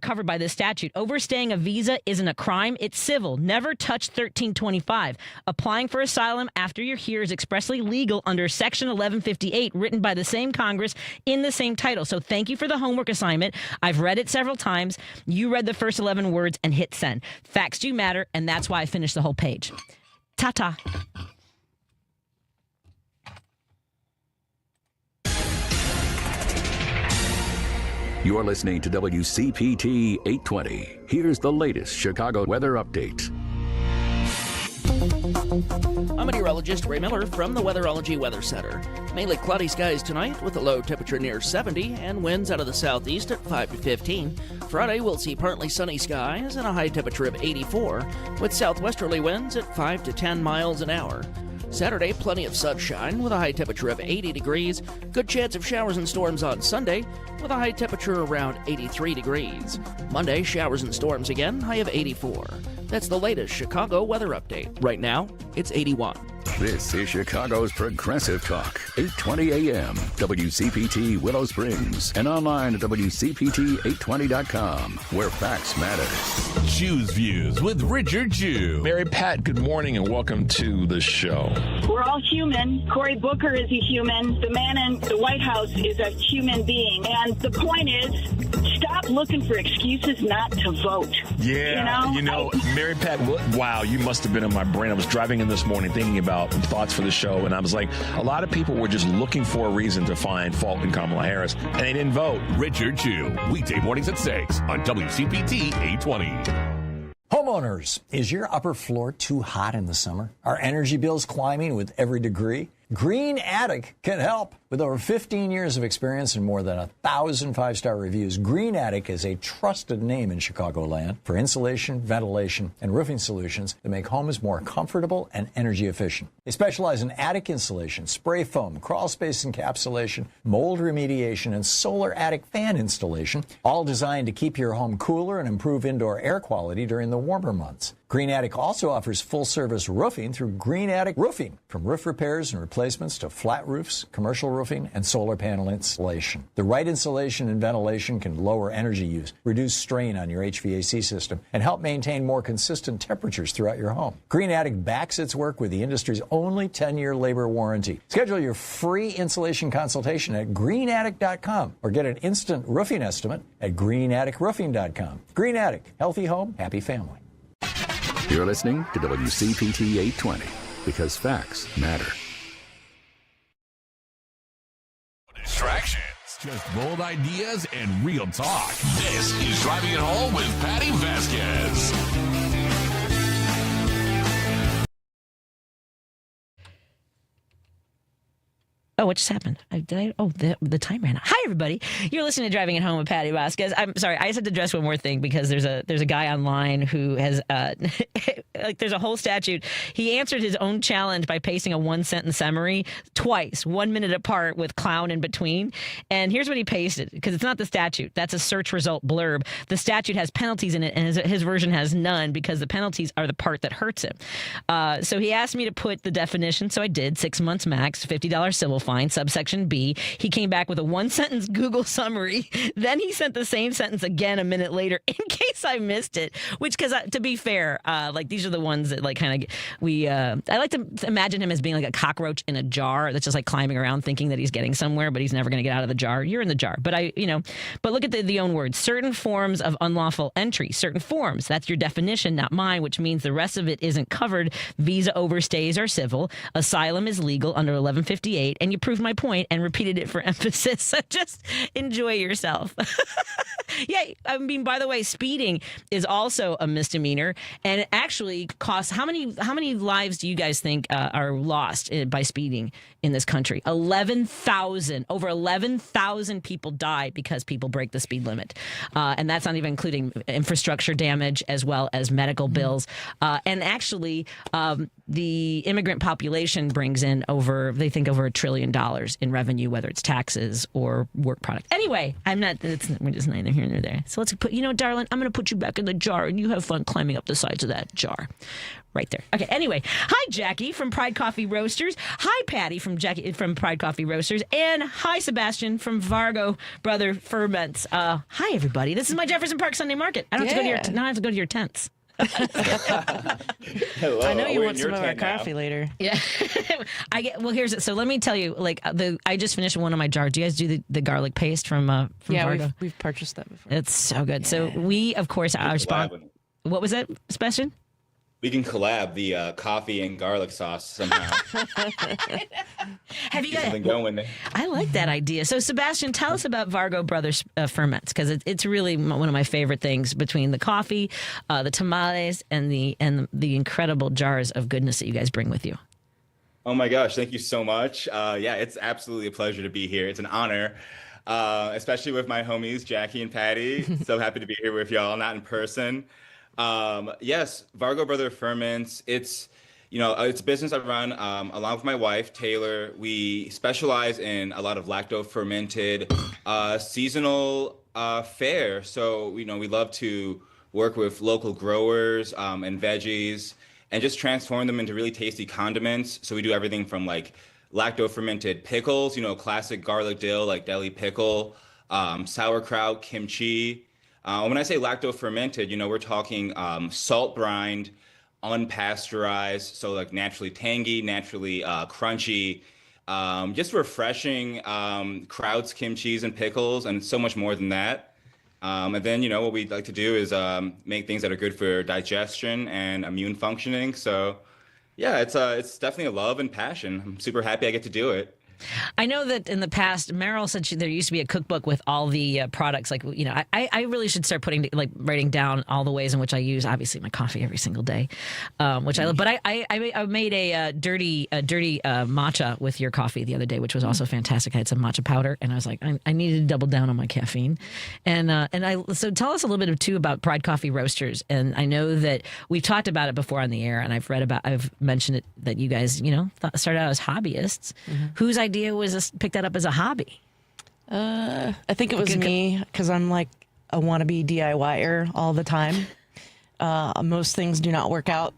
covered by this statute. Overstaying a visa isn't a crime. It's civil. Never touch 1325. Applying for asylum after you're here is expressly legal under Section 1158, written by the same Congress in the same title. So thank you for the homework assignment. I've read it several times. You read the first 11 words and hit send. Facts do matter, and that's why I finished the whole page. Ta-ta. You're listening to WCPT 820. Here's the latest Chicago weather update. I'm meteorologist Ray Miller from the Weatherology Weather Center. Mainly cloudy skies tonight with a low temperature near 70 and winds out of the southeast at 5 to 15. Friday we'll see partly sunny skies and a high temperature of 84 with southwesterly winds at 5 to 10 miles an hour. Saturday, plenty of sunshine with a high temperature of 80 degrees. Good chance of showers and storms on Sunday with a high temperature around 83 degrees. Monday, showers and storms again, high of 84. That's the latest Chicago weather update. Right now, it's 81. This is Chicago's Progressive Talk, 820 AM, WCPT Willow Springs, and online at WCPT820.com, where facts matter. Jew's Views with Richard Jew. Mary Pat, good morning and welcome to the show. We're all human. Cory Booker is a human. The man in the White House is a human being. And the point is, stop looking for excuses not to vote. Yeah, Mary Pat, wow, you must have been in my brain. I was driving in this morning thinking about thoughts for the show, and I was like, a lot of people were just looking for a reason to find fault in Kamala Harris, and they didn't vote. Richard Jew, weekday mornings at 6 on WCPT 820. Homeowners, is your upper floor too hot in the summer? Are energy bills climbing with every degree? Green Attic can help. With over 15 years of experience and more than 1,000 five-star reviews, Green Attic is a trusted name in Chicagoland for insulation, ventilation, and roofing solutions that make homes more comfortable and energy efficient. They specialize in attic insulation, spray foam, crawl space encapsulation, mold remediation, and solar attic fan installation, all designed to keep your home cooler and improve indoor air quality during the warmer months. Green Attic also offers full-service roofing through Green Attic Roofing, from roof repairs and replacements to flat roofs, commercial roofing, and solar panel installation. The right insulation and ventilation can lower energy use, reduce strain on your HVAC system, and help maintain more consistent temperatures throughout your home. Green Attic backs its work with the industry's only 10-year labor warranty. Schedule your free insulation consultation at greenattic.com or get an instant roofing estimate at greenatticroofing.com. Green Attic, healthy home, happy family. You're listening to WCPT 820, because facts matter. Distractions, just bold ideas and real talk. This is Driving It Home with Patti Vasquez. Oh, what just happened? The time ran out. Hi, everybody. You're listening to Driving It Home with Patti Vasquez. I'm sorry. I just had to address one more thing because there's a guy online who has there's a whole statute. He answered his own challenge by pasting a 1-sentence summary twice, 1 minute apart with clown in between. And here's what he pasted, because it's not the statute. That's a search result blurb. The statute has penalties in it, and his version has none because the penalties are the part that hurts him. So he asked me to put the definition, so I did. 6 months max, $50 civil fine, subsection B. He came back with a 1-sentence Google summary. Then he sent the same sentence again a minute later in case I missed it, which, because to be fair, these are the ones that I like to imagine him as being like a cockroach in a jar that's just like climbing around thinking that he's getting somewhere, but he's never going to get out of the jar. You're in the jar. But but look at the own words. Certain forms of unlawful entry, certain forms. That's your definition, not mine, which means the rest of it isn't covered. Visa overstays are civil. Asylum is legal under 1158. And you proved my point and repeated it for emphasis. So just enjoy yourself. Yeah, I mean, by the way, speeding is also a misdemeanor, and it actually costs. How many lives do you guys think are lost by speeding in this country? 11,000. Over 11,000 people die because people break the speed limit, and that's not even including infrastructure damage as well as medical bills. And actually, the immigrant population brings in over $1 trillion in revenue, whether it's taxes or work product. Anyway, we're just neither here nor there. So let's put, darling, I'm going to put you back in the jar and you have fun climbing up the sides of that jar. Right there. Okay, anyway. Hi, Jackie from Pride Coffee Roasters. Hi, Patty from Pride Coffee Roasters. And hi, Sebastian from Vargo Brother Ferments. Hi, everybody. This is my Jefferson Park Sunday Market. I don't have to go to now I have to go to your tents. Hello, I know you want some of our coffee later. Yeah. Here's it. So let me tell you, I just finished one of my jars. Do you guys do the garlic paste from Vargo? We've purchased that before. It's so good. Yeah. So we, of course, our sponsor. What was that, Sebastian? We can collab the coffee and garlic sauce somehow. Have you got something going there? I like that idea. So, Sebastian, tell us about Vargo Brother Ferments, because it's really one of my favorite things between the coffee, the tamales, and the incredible jars of goodness that you guys bring with you. Oh my gosh, thank you so much. Yeah, it's absolutely a pleasure to be here. It's an honor, especially with my homies Jackie and Patty. So happy to be here with y'all, not in person. Yes, Vargo Brother Ferments. It's a business I run along with my wife, Taylor. We specialize in a lot of lacto-fermented seasonal fare. So, we love to work with local growers and veggies and just transform them into really tasty condiments. So we do everything from like lacto-fermented pickles, classic garlic dill, like deli pickle, sauerkraut, kimchi. When I say lacto-fermented, we're talking salt brined, unpasteurized, so like naturally tangy, naturally crunchy, just refreshing krauts, kimchis, and pickles, and so much more than that. And then, what we like to do is make things that are good for digestion and immune functioning. So, yeah, it's definitely a love and passion. I'm super happy I get to do it. I know that in the past, Meryl said there used to be a cookbook with all the products. Like, I really should start writing down all the ways in which I use, obviously, my coffee every single day, which I love. But I made a dirty matcha with your coffee the other day, which was also fantastic. I had some matcha powder, and I was like, I needed to double down on my caffeine. So tell us a little bit too about Pride Coffee Roasters. And I know that we've talked about it before on the air, and I've mentioned it that you guys, started out as hobbyists. Mm-hmm. Whose idea was to pick that up as a hobby? I think it was me, because I'm like a wannabe DIYer all the time. Most things do not work out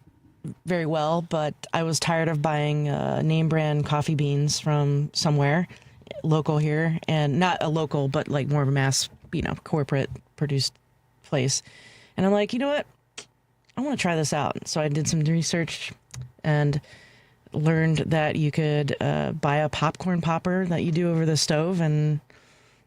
very well, but I was tired of buying name brand coffee beans from somewhere local here, and not a local, but like more of a mass, corporate produced place. And I'm like, you know what? I want to try this out. So I did some research and learned that you could buy a popcorn popper that you do over the stove, and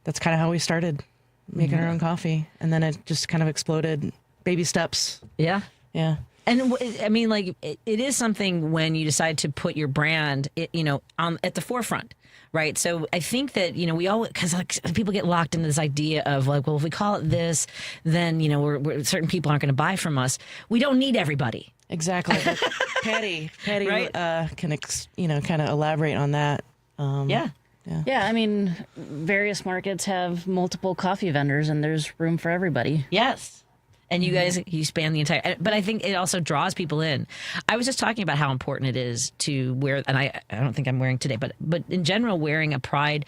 that's kind of how we started making our own coffee. And then it just kind of exploded, baby steps. Yeah. Yeah. And I mean, like, it is something when you decide to put your brand, at the forefront, right? So I think that, we all, because people get locked into this idea of like, well, if we call it this, then, certain people aren't going to buy from us. We don't need everybody. Exactly. Patty right? Can kind of elaborate on that. Yeah. Yeah, I mean, various markets have multiple coffee vendors, and there's room for everybody. Yes. And you guys, you span the entire, but I think it also draws people in. I was just talking about how important it is to wear, and I don't think I'm wearing today, but in general, wearing a pride,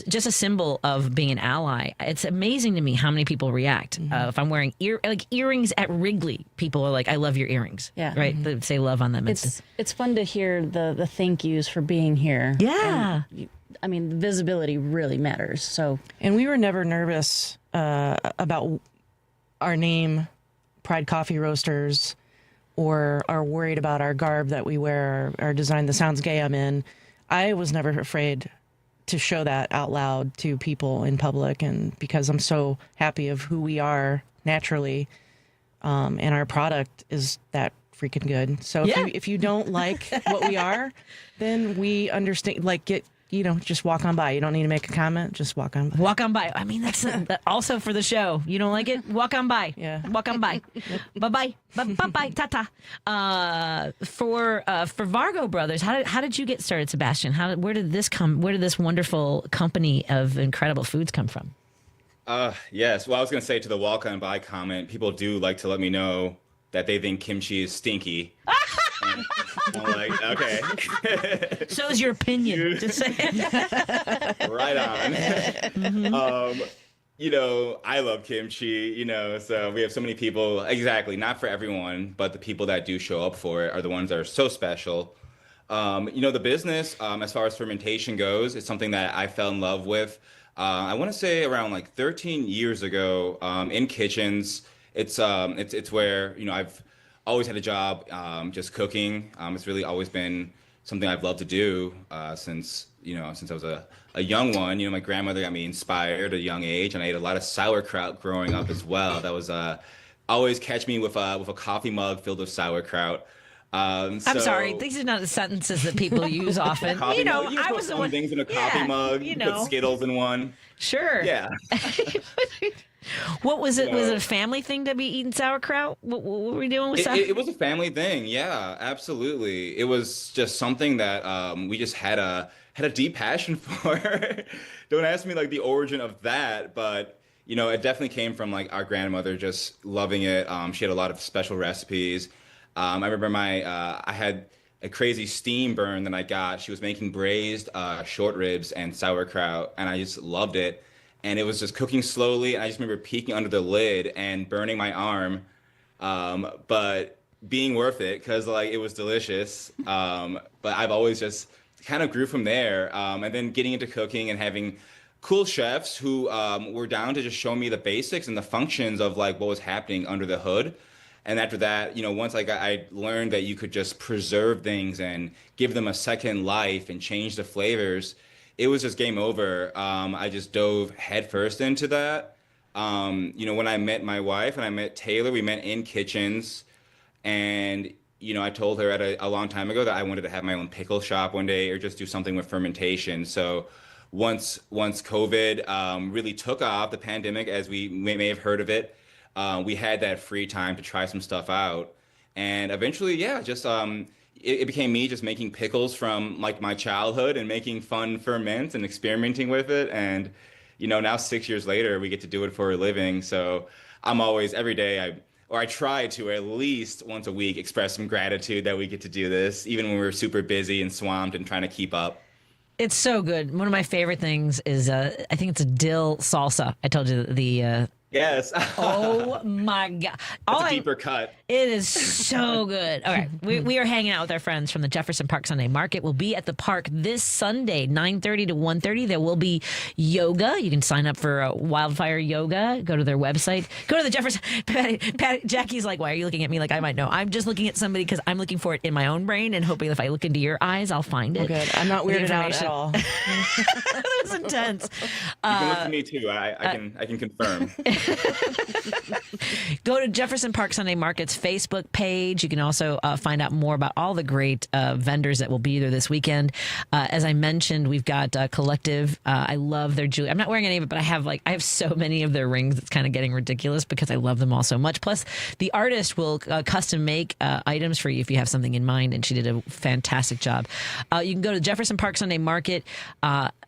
just a symbol of being an ally. It's amazing to me how many people react. If I'm wearing earrings at Wrigley, people are like, I love your earrings. Yeah. Right? They say love on them. It's fun to hear the thank yous for being here. Yeah. I mean, the visibility really matters. So, and we were never nervous about our name, Pride Coffee Roasters, or are worried about our garb that we wear, our design, the Sounds Gay I'm in. I was never afraid to show that out loud to people in public, and because I'm so happy of who we are naturally, and our product is that freaking good. So if you don't like what we are, then we understand, just walk on by. You don't need to make a comment. Just walk on by. Walk on by. I mean, that's also for the show. You don't like it? Walk on by. Yeah. Walk on by. Bye-bye. Bye-bye. Ta-ta. For Vargo Brothers, how did you get started, Sebastian? Where did this come? Where did this wonderful company of incredible foods come from? Yes. Well, I was going to say, to the walk on by comment, people do like to let me know that they think kimchi is stinky. And I'm like, okay. So is your opinion. Just say it. Right on. I love kimchi, so we have so many people. Exactly. Not for everyone, but the people that do show up for it are the ones that are so special. The business, as far as fermentation goes, is something that I fell in love with. I want to say around 13 years ago, in kitchens. It's where, I've always had a job just cooking. It's really always been something I've loved to do since I was a young one. My grandmother got me inspired at a young age, and I ate a lot of sauerkraut growing up as well. That was always catch me with a coffee mug filled with sauerkraut. I'm sorry, these are not the sentences that people use often. I was the one things in a coffee mug. Put Skittles in one. Sure. Yeah. What was it? Was it a family thing to be eating sauerkraut? What were we doing with sauerkraut? It was a family thing. Yeah, absolutely. It was just something that we just had a deep passion for. Don't ask me the origin of that, but it definitely came from our grandmother just loving it. She had a lot of special recipes. I remember I had a crazy steam burn that I got. She was making braised short ribs and sauerkraut, and I just loved it. And it was just cooking slowly, and I just remember peeking under the lid and burning my arm, but being worth it because it was delicious. But I've always just kind of grew from there, and then getting into cooking and having cool chefs who were down to just show me the basics and the functions of what was happening under the hood. And after that, once I learned that you could just preserve things and give them a second life and change the flavors, it was just game over. I just dove headfirst into that. When I met my wife and I met Taylor, we met in kitchens. And, I told her a long time ago that I wanted to have my own pickle shop one day or just do something with fermentation. So once COVID really took off, the pandemic, as we may have heard of it, we had that free time to try some stuff out. And eventually, it became me just making pickles from my childhood and making fun ferments and experimenting with it. And, now 6 years later, we get to do it for a living. So I'm always, every day, I try to at least once a week express some gratitude that we get to do this, even when we're super busy and swamped and trying to keep up. It's so good. One of my favorite things is, I think it's a dill salsa. I told you the Yes. Oh my God. That's a deeper cut. It is so good. All right. We are hanging out with our friends from the Jefferson Park Sunday Market. We'll be at the park this Sunday, 9:30 to 1:30. There will be yoga. You can sign up for wildfire yoga. Go to their website. Go to the Jefferson. Patty, Jackie's like, why are you looking at me like I might know? I'm just looking at somebody because I'm looking for it in my own brain and hoping if I look into your eyes, I'll find it. Good. I'm not weirded out at all. That was intense. You can look at me too. I can confirm. Go to Jefferson Park Sunday Market's Facebook page. You can also find out more about all the great vendors that will be there this weekend. As I mentioned, we've got Collective. I love their jewelry. I'm not wearing any of it, but I have so many of their rings. It's kind of getting ridiculous because I love them all so much. Plus, the artist will custom make items for you if you have something in mind, and she did a fantastic job. You can go to Jefferson Park Sunday Market,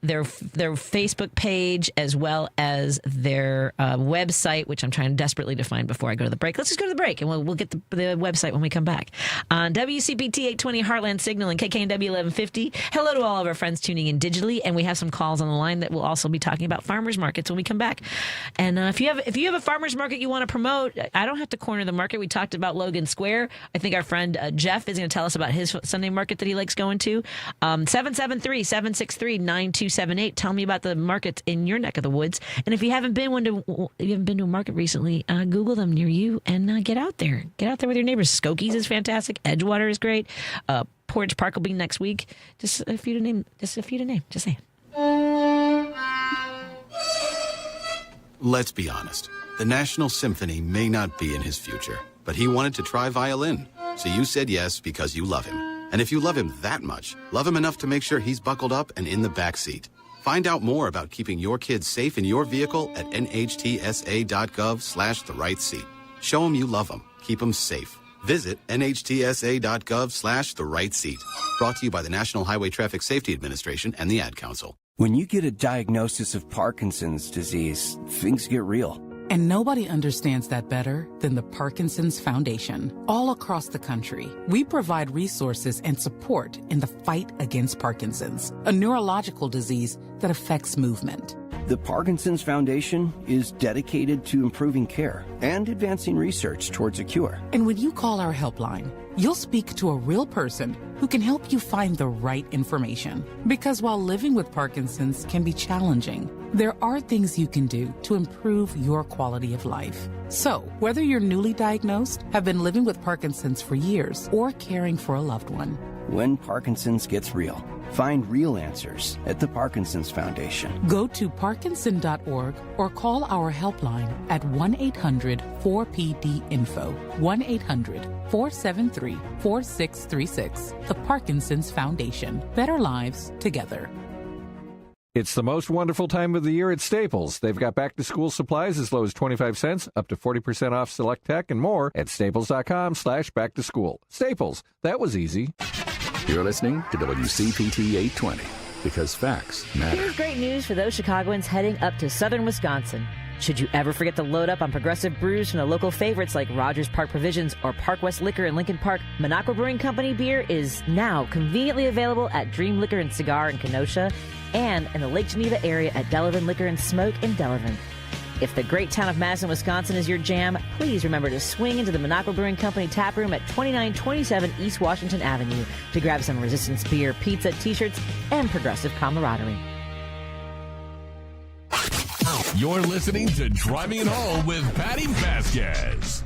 their Facebook page, as well as their website, which I'm trying desperately to find before I go to the break. Let's just go to the break, and we'll get the website when we come back. On WCPT 820 Heartland Signal and KKNW 1150. Hello to all of our friends tuning in digitally, and we have some calls on the line that we'll also be talking about farmers markets when we come back. And if you have a farmers market you want to promote, I don't have to corner the market. We talked about Logan Square. I think our friend Jeff is going to tell us about his Sunday market that he likes going to. 773-763-9278. Tell me about the markets in your neck of the woods. And if you haven't been to a market recently, Google them near you and get out there. Get out there with your neighbors. Skokies is fantastic. Edgewater is great. Portage Park will be next week. Just a few to name. Just saying. Let's be honest. The National Symphony may not be in his future, but he wanted to try violin. So you said yes because you love him. And if you love him that much, love him enough to make sure he's buckled up and in the back seat. Find out more about keeping your kids safe in your vehicle at nhtsa.gov/the-right-seat. Show him you love him. Keep him safe. Visit nhtsa.gov/the-right-seat. Brought to you by the National Highway Traffic Safety Administration and the Ad Council. When you get a diagnosis of Parkinson's disease, things get real. And nobody understands that better than the Parkinson's Foundation. All across the country, we provide resources and support in the fight against Parkinson's, a neurological disease that affects movement. The Parkinson's Foundation is dedicated to improving care and advancing research towards a cure. And when you call our helpline, you'll speak to a real person who can help you find the right information. Because while living with Parkinson's can be challenging, there are things you can do to improve your quality of life. So, whether you're newly diagnosed, have been living with Parkinson's for years, or caring for a loved one, when Parkinson's gets real, find real answers at the Parkinson's Foundation. Go to parkinson.org or call our helpline at 1-800-4PD-INFO, 1-800-473-4636. The Parkinson's Foundation. Better lives together. It's the most wonderful time of the year at Staples. They've got back-to-school supplies as low as 25 cents, up to 40% off select tech, and more at staples.com/back-to-school. Staples, that was easy. You're listening to WCPT 820, because facts matter. Here's great news for those Chicagoans heading up to southern Wisconsin. Should you ever forget to load up on progressive brews from the local favorites like Rogers Park Provisions or Park West Liquor in Lincoln Park, Minocqua Brewing Company beer is now conveniently available at Dream Liquor and Cigar in Kenosha and in the Lake Geneva area at Delavan Liquor and Smoke in Delavan. If the great town of Madison, Wisconsin is your jam, please remember to swing into the Minocqua Brewing Company tap room at 2927 East Washington Avenue to grab some Resistance beer, pizza, t-shirts, and progressive camaraderie. You're listening to Driving It Home with Patti Vasquez.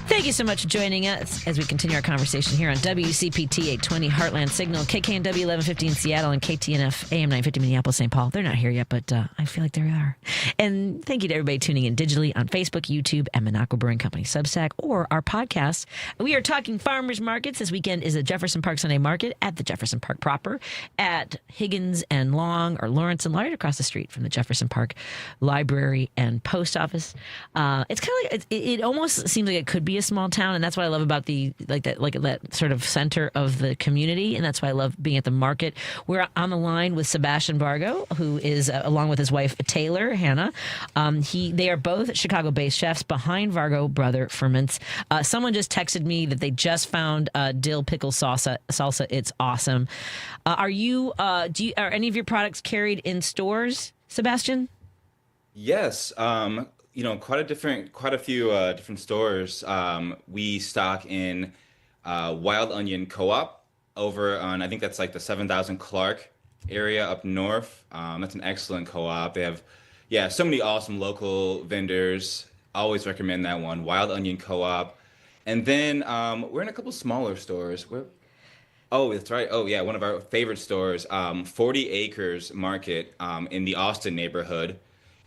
Thank you so much for joining us as we continue our conversation here on WCPT 820 Heartland Signal, KKNW 1150 in Seattle, and KTNF AM 950 Minneapolis, St. Paul. They're not here yet, but I feel like they are. And thank you to everybody tuning in digitally on Facebook, YouTube, and Minocqua Brewing Company Substack, or our podcast. We are talking farmers markets. This weekend is the Jefferson Park Sunday Market at the Jefferson Park proper, at Higgins and Long, or Lawrence and Lloyd, across the street from the Jefferson Park Library and Post Office. It's kind of like it almost seems like it could be a small town, and that's what I love about that sort of center of the community, and that's why I love being at the market. We're on the line with Sebastian Vargo, who is along with his wife Taylor Hannah. They are both Chicago-based chefs behind Vargo Brother Ferments. Someone just texted me that they just found dill pickle salsa. It's awesome. Are any of your products carried in stores, Sebastian? Yes. Quite a few different stores. We stock in Wild Onion Co-op over on, I think that's like the 7000 Clark area up north. That's an excellent co-op. They have, so many awesome local vendors. Always recommend that one, Wild Onion Co-op. And then we're in a couple smaller stores. Oh, that's right. Oh, yeah, one of our favorite stores, 40 Acres Market in the Austin neighborhood,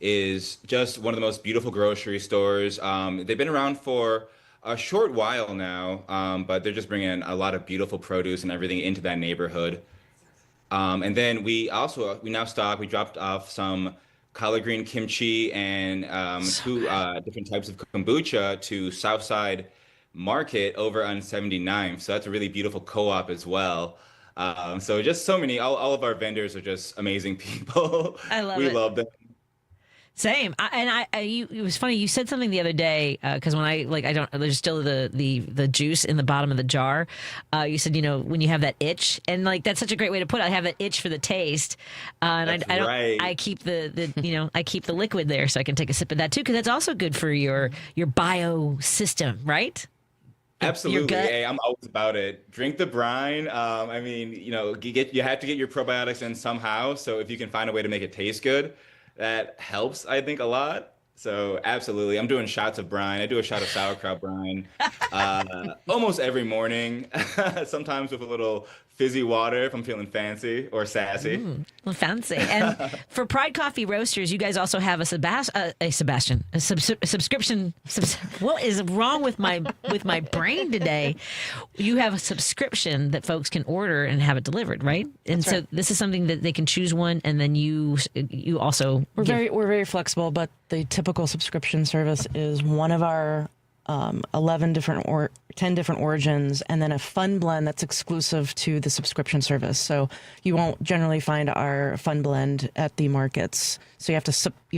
is just one of the most beautiful grocery stores. They've been around for a short while now, but they're just bringing a lot of beautiful produce and everything into that neighborhood. And then we dropped off some collard green kimchi and two different types of kombucha to Southside Market over on 79th. So that's a really beautiful co-op as well. So just so many, all of our vendors are just amazing people. I love we it. love them. Same. It was funny. You said something the other day because when there's still the juice in the bottom of the jar. You said, when you have that itch, and like that's such a great way to put it. I have that itch for the taste, and I keep I keep the liquid there so I can take a sip of that too because that's also good for your bio system, right? Absolutely. Hey, I'm always about it. Drink the brine. I mean, you have to get your probiotics in somehow. So if you can find a way to make it taste good, that helps, I think, a lot. So absolutely. I'm doing shots of brine. I do a shot of sauerkraut brine almost every morning, sometimes with a little fizzy water if I'm feeling fancy or sassy. Fancy. And for Pride Coffee Roasters, you guys also have a subscription. What is wrong with my brain today? You have a subscription that folks can order and have it delivered, right? And That's right. This is something that they can choose one, and then you also we're very flexible, but the typical subscription service is one of our 11 different or 10 different origins, and then a fun blend that's exclusive to the subscription service. So you won't generally find our fun blend at the markets. So you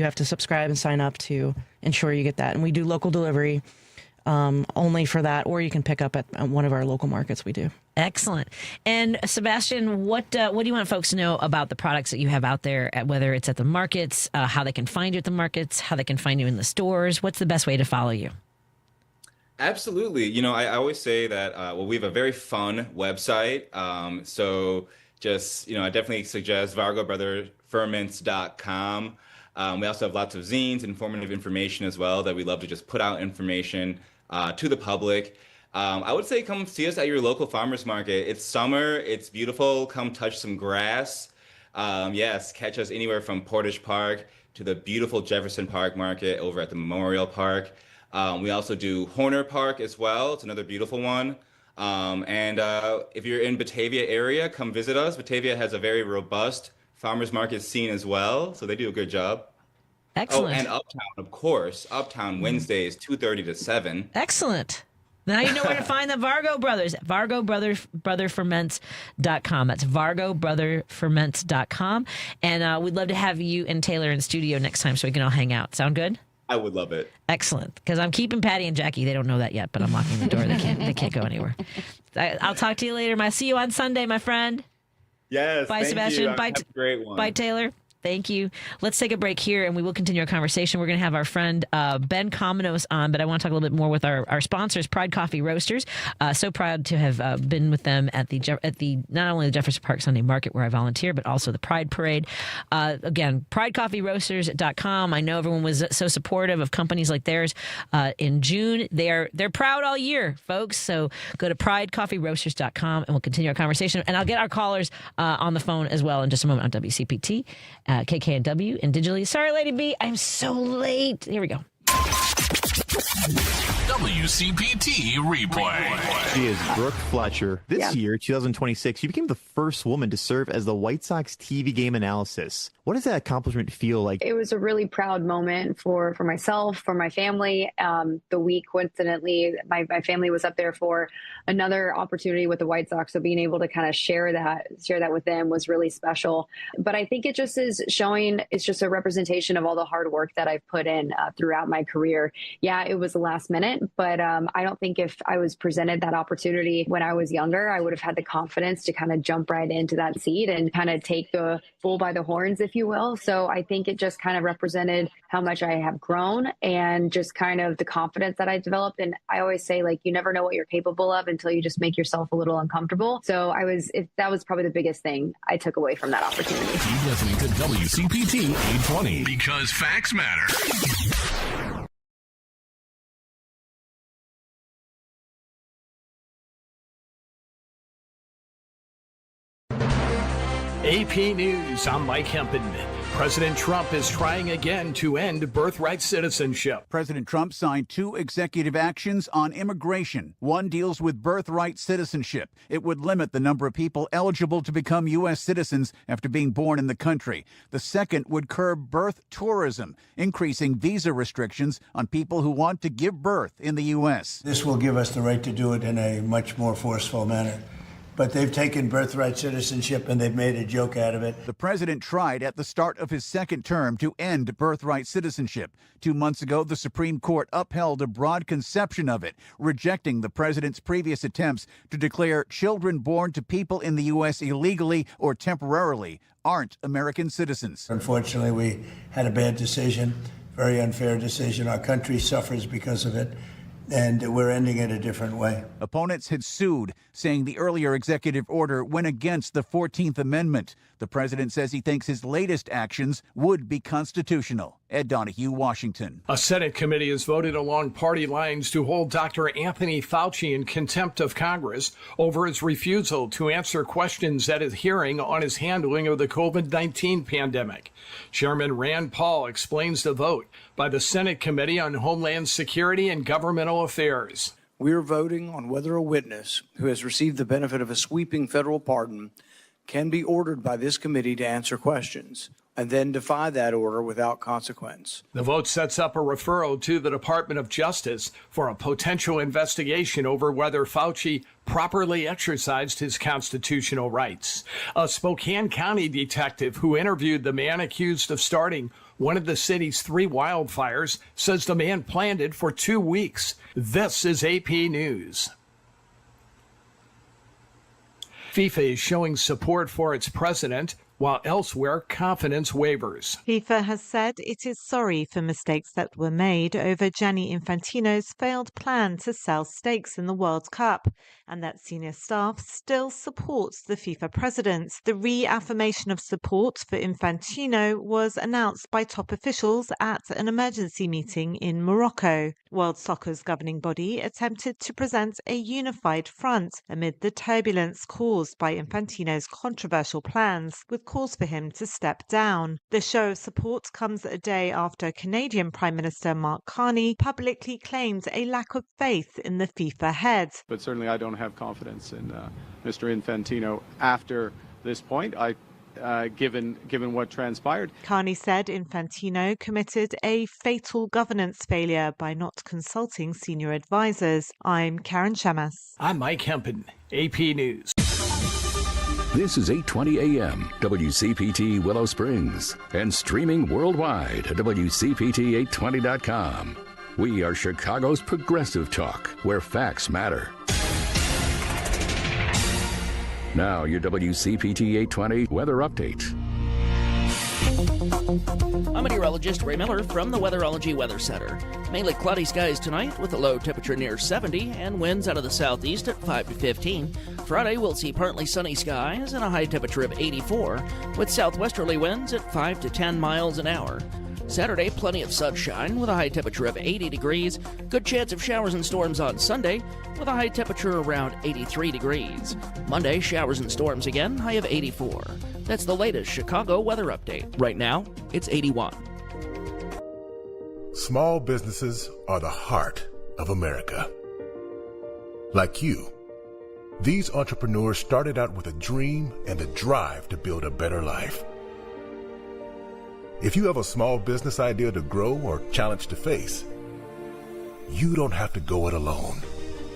have to subscribe and sign up to ensure you get that. And we do local delivery only for that, or you can pick up at one of our local markets. We do. Excellent. And Sebastian, what do you want folks to know about the products that you have out there, whether it's at the markets, how they can find you at the markets, how they can find you in the stores? What's the best way to follow you? Absolutely. I always say that, we have a very fun website. So just, I definitely suggest VargoBrotherFerments.com. We also have lots of zines, informative information as well that we love to just put out information to the public. I would say come see us at your local farmers market. It's summer. It's beautiful. Come touch some grass. Yes, catch us anywhere from Portage Park to the beautiful Jefferson Park Market over at the Memorial Park. We also do Horner Park as well. It's another beautiful one. And if you're in Batavia area, come visit us. Batavia has a very robust farmers market scene as well, so they do a good job. Excellent. Oh, and Uptown, of course. Uptown Wednesdays, 2:30 to 7. Excellent. Now you know where to find the Vargo Brothers at VargoBrotherFerments.com. That's VargoBrotherFerments.com. And we'd love to have you and Taylor in studio next time so we can all hang out. Sound good? I would love it. Excellent. Because I'm keeping Patty and Jackie. They don't know that yet, but I'm locking the door. They can't go anywhere. I'll talk to you later. See you on Sunday, my friend. Yes. Bye, thank Sebastian. You. Bye, have a great one. Bye, Taylor. Thank you. Let's take a break here, and we will continue our conversation. We're going to have our friend Ben Cominos on, but I want to talk a little bit more with our sponsors, Pride Coffee Roasters. So proud to have been with them at the not only the Jefferson Park Sunday Market where I volunteer, but also the Pride Parade. Again, PrideCoffeeRoasters.com. I know everyone was so supportive of companies like theirs in June. They're proud all year, folks. So go to PrideCoffeeRoasters.com, and we'll continue our conversation. And I'll get our callers on the phone as well in just a moment on WCPT. KKNW and digitally. Sorry, Lady B, I'm so late. Here we go. WCPT replay. She is Brooke Fletcher. This year, 2026, you became the first woman to serve as the White Sox TV game analysis. What does that accomplishment feel like? It was a really proud moment for myself, for my family. The week, coincidentally, my family was up there for another opportunity with the White Sox. So being able to kind of share that with them was really special. But I think it just is showing, it's just a representation of all the hard work that I've put in throughout my career. Yeah, it was the last minute, but I don't think if I was presented that opportunity when I was younger, I would have had the confidence to kind of jump right into that seat and kind of take the bull by the horns, if you will. So I think it just kind of represented how much I have grown and just kind of the confidence that I developed. And I always say, like, you never know what you're capable of until you just make yourself a little uncomfortable. So that was probably the biggest thing I took away from that opportunity. Keep listening to WCPT 820 because facts matter. AP AP News, I'm Mike Hempen. President Trump is trying again to end birthright citizenship. President Trump signed 2 executive actions on immigration. One deals with birthright citizenship. It would limit the number of people eligible to become U.S. citizens after being born in the country. The second would curb birth tourism, increasing visa restrictions on people who want to give birth in the U.S. This will give us the right to do it in a much more forceful manner. But they've taken birthright citizenship and they've made a joke out of it. The president tried at the start of his second term to end birthright citizenship. 2 months ago, the Supreme Court upheld a broad conception of it, rejecting the president's previous attempts to declare children born to people in the U.S. illegally or temporarily aren't American citizens. Unfortunately, we had a bad decision, very unfair decision. Our country suffers because of it. And we're ending it a different way. Opponents had sued, saying the earlier executive order went against the 14th Amendment. The president says he thinks his latest actions would be constitutional. Ed Donahue, Washington. A Senate committee has voted along party lines to hold Dr. Anthony Fauci in contempt of Congress over his refusal to answer questions at a hearing on his handling of the COVID-19 pandemic. Chairman Rand Paul explains the vote by the Senate Committee on Homeland Security and Governmental Affairs. We're voting on whether a witness who has received the benefit of a sweeping federal pardon can be ordered by this committee to answer questions and then defy that order without consequence. The vote sets up a referral to the Department of Justice for a potential investigation over whether Fauci properly exercised his constitutional rights. A Spokane County detective who interviewed the man accused of starting one of the city's 3 wildfires says the man planned it for 2 weeks. This is AP News. FIFA is showing support for its president, while elsewhere confidence wavers. FIFA has said it is sorry for mistakes that were made over Gianni Infantino's failed plan to sell stakes in the World Cup, and that senior staff still supports the FIFA president. The reaffirmation of support for Infantino was announced by top officials at an emergency meeting in Morocco. World Soccer's governing body attempted to present a unified front amid the turbulence caused by Infantino's controversial plans, with calls for him to step down. The show of support comes a day after Canadian Prime Minister Mark Carney publicly claimed a lack of faith in the FIFA head. But certainly I don't have confidence in Mr. Infantino after this point. Given what transpired. Carney said Infantino committed a fatal governance failure by not consulting senior advisors. I'm Karen Shamas. I'm Mike Hempen, AP News. This is 820 AM, WCPT Willow Springs, and streaming worldwide at WCPT820.com. We are Chicago's progressive talk, where facts matter. Now, your WCPT 820 weather update. I'm meteorologist Ray Miller from the Weatherology Weather Center. Mainly cloudy skies tonight with a low temperature near 70 and winds out of the southeast at 5 to 15. Friday, we'll see partly sunny skies and a high temperature of 84 with southwesterly winds at 5 to 10 miles an hour. Saturday, plenty of sunshine with a high temperature of 80 degrees. Good chance of showers and storms on Sunday with a high temperature around 83 degrees. Monday, showers and storms again, high of 84. That's the latest Chicago weather update. Right now, it's 81. Small businesses are the heart of America. Like you, these entrepreneurs started out with a dream and a drive to build a better life. If you have a small business idea to grow or challenge to face, you don't have to go it alone.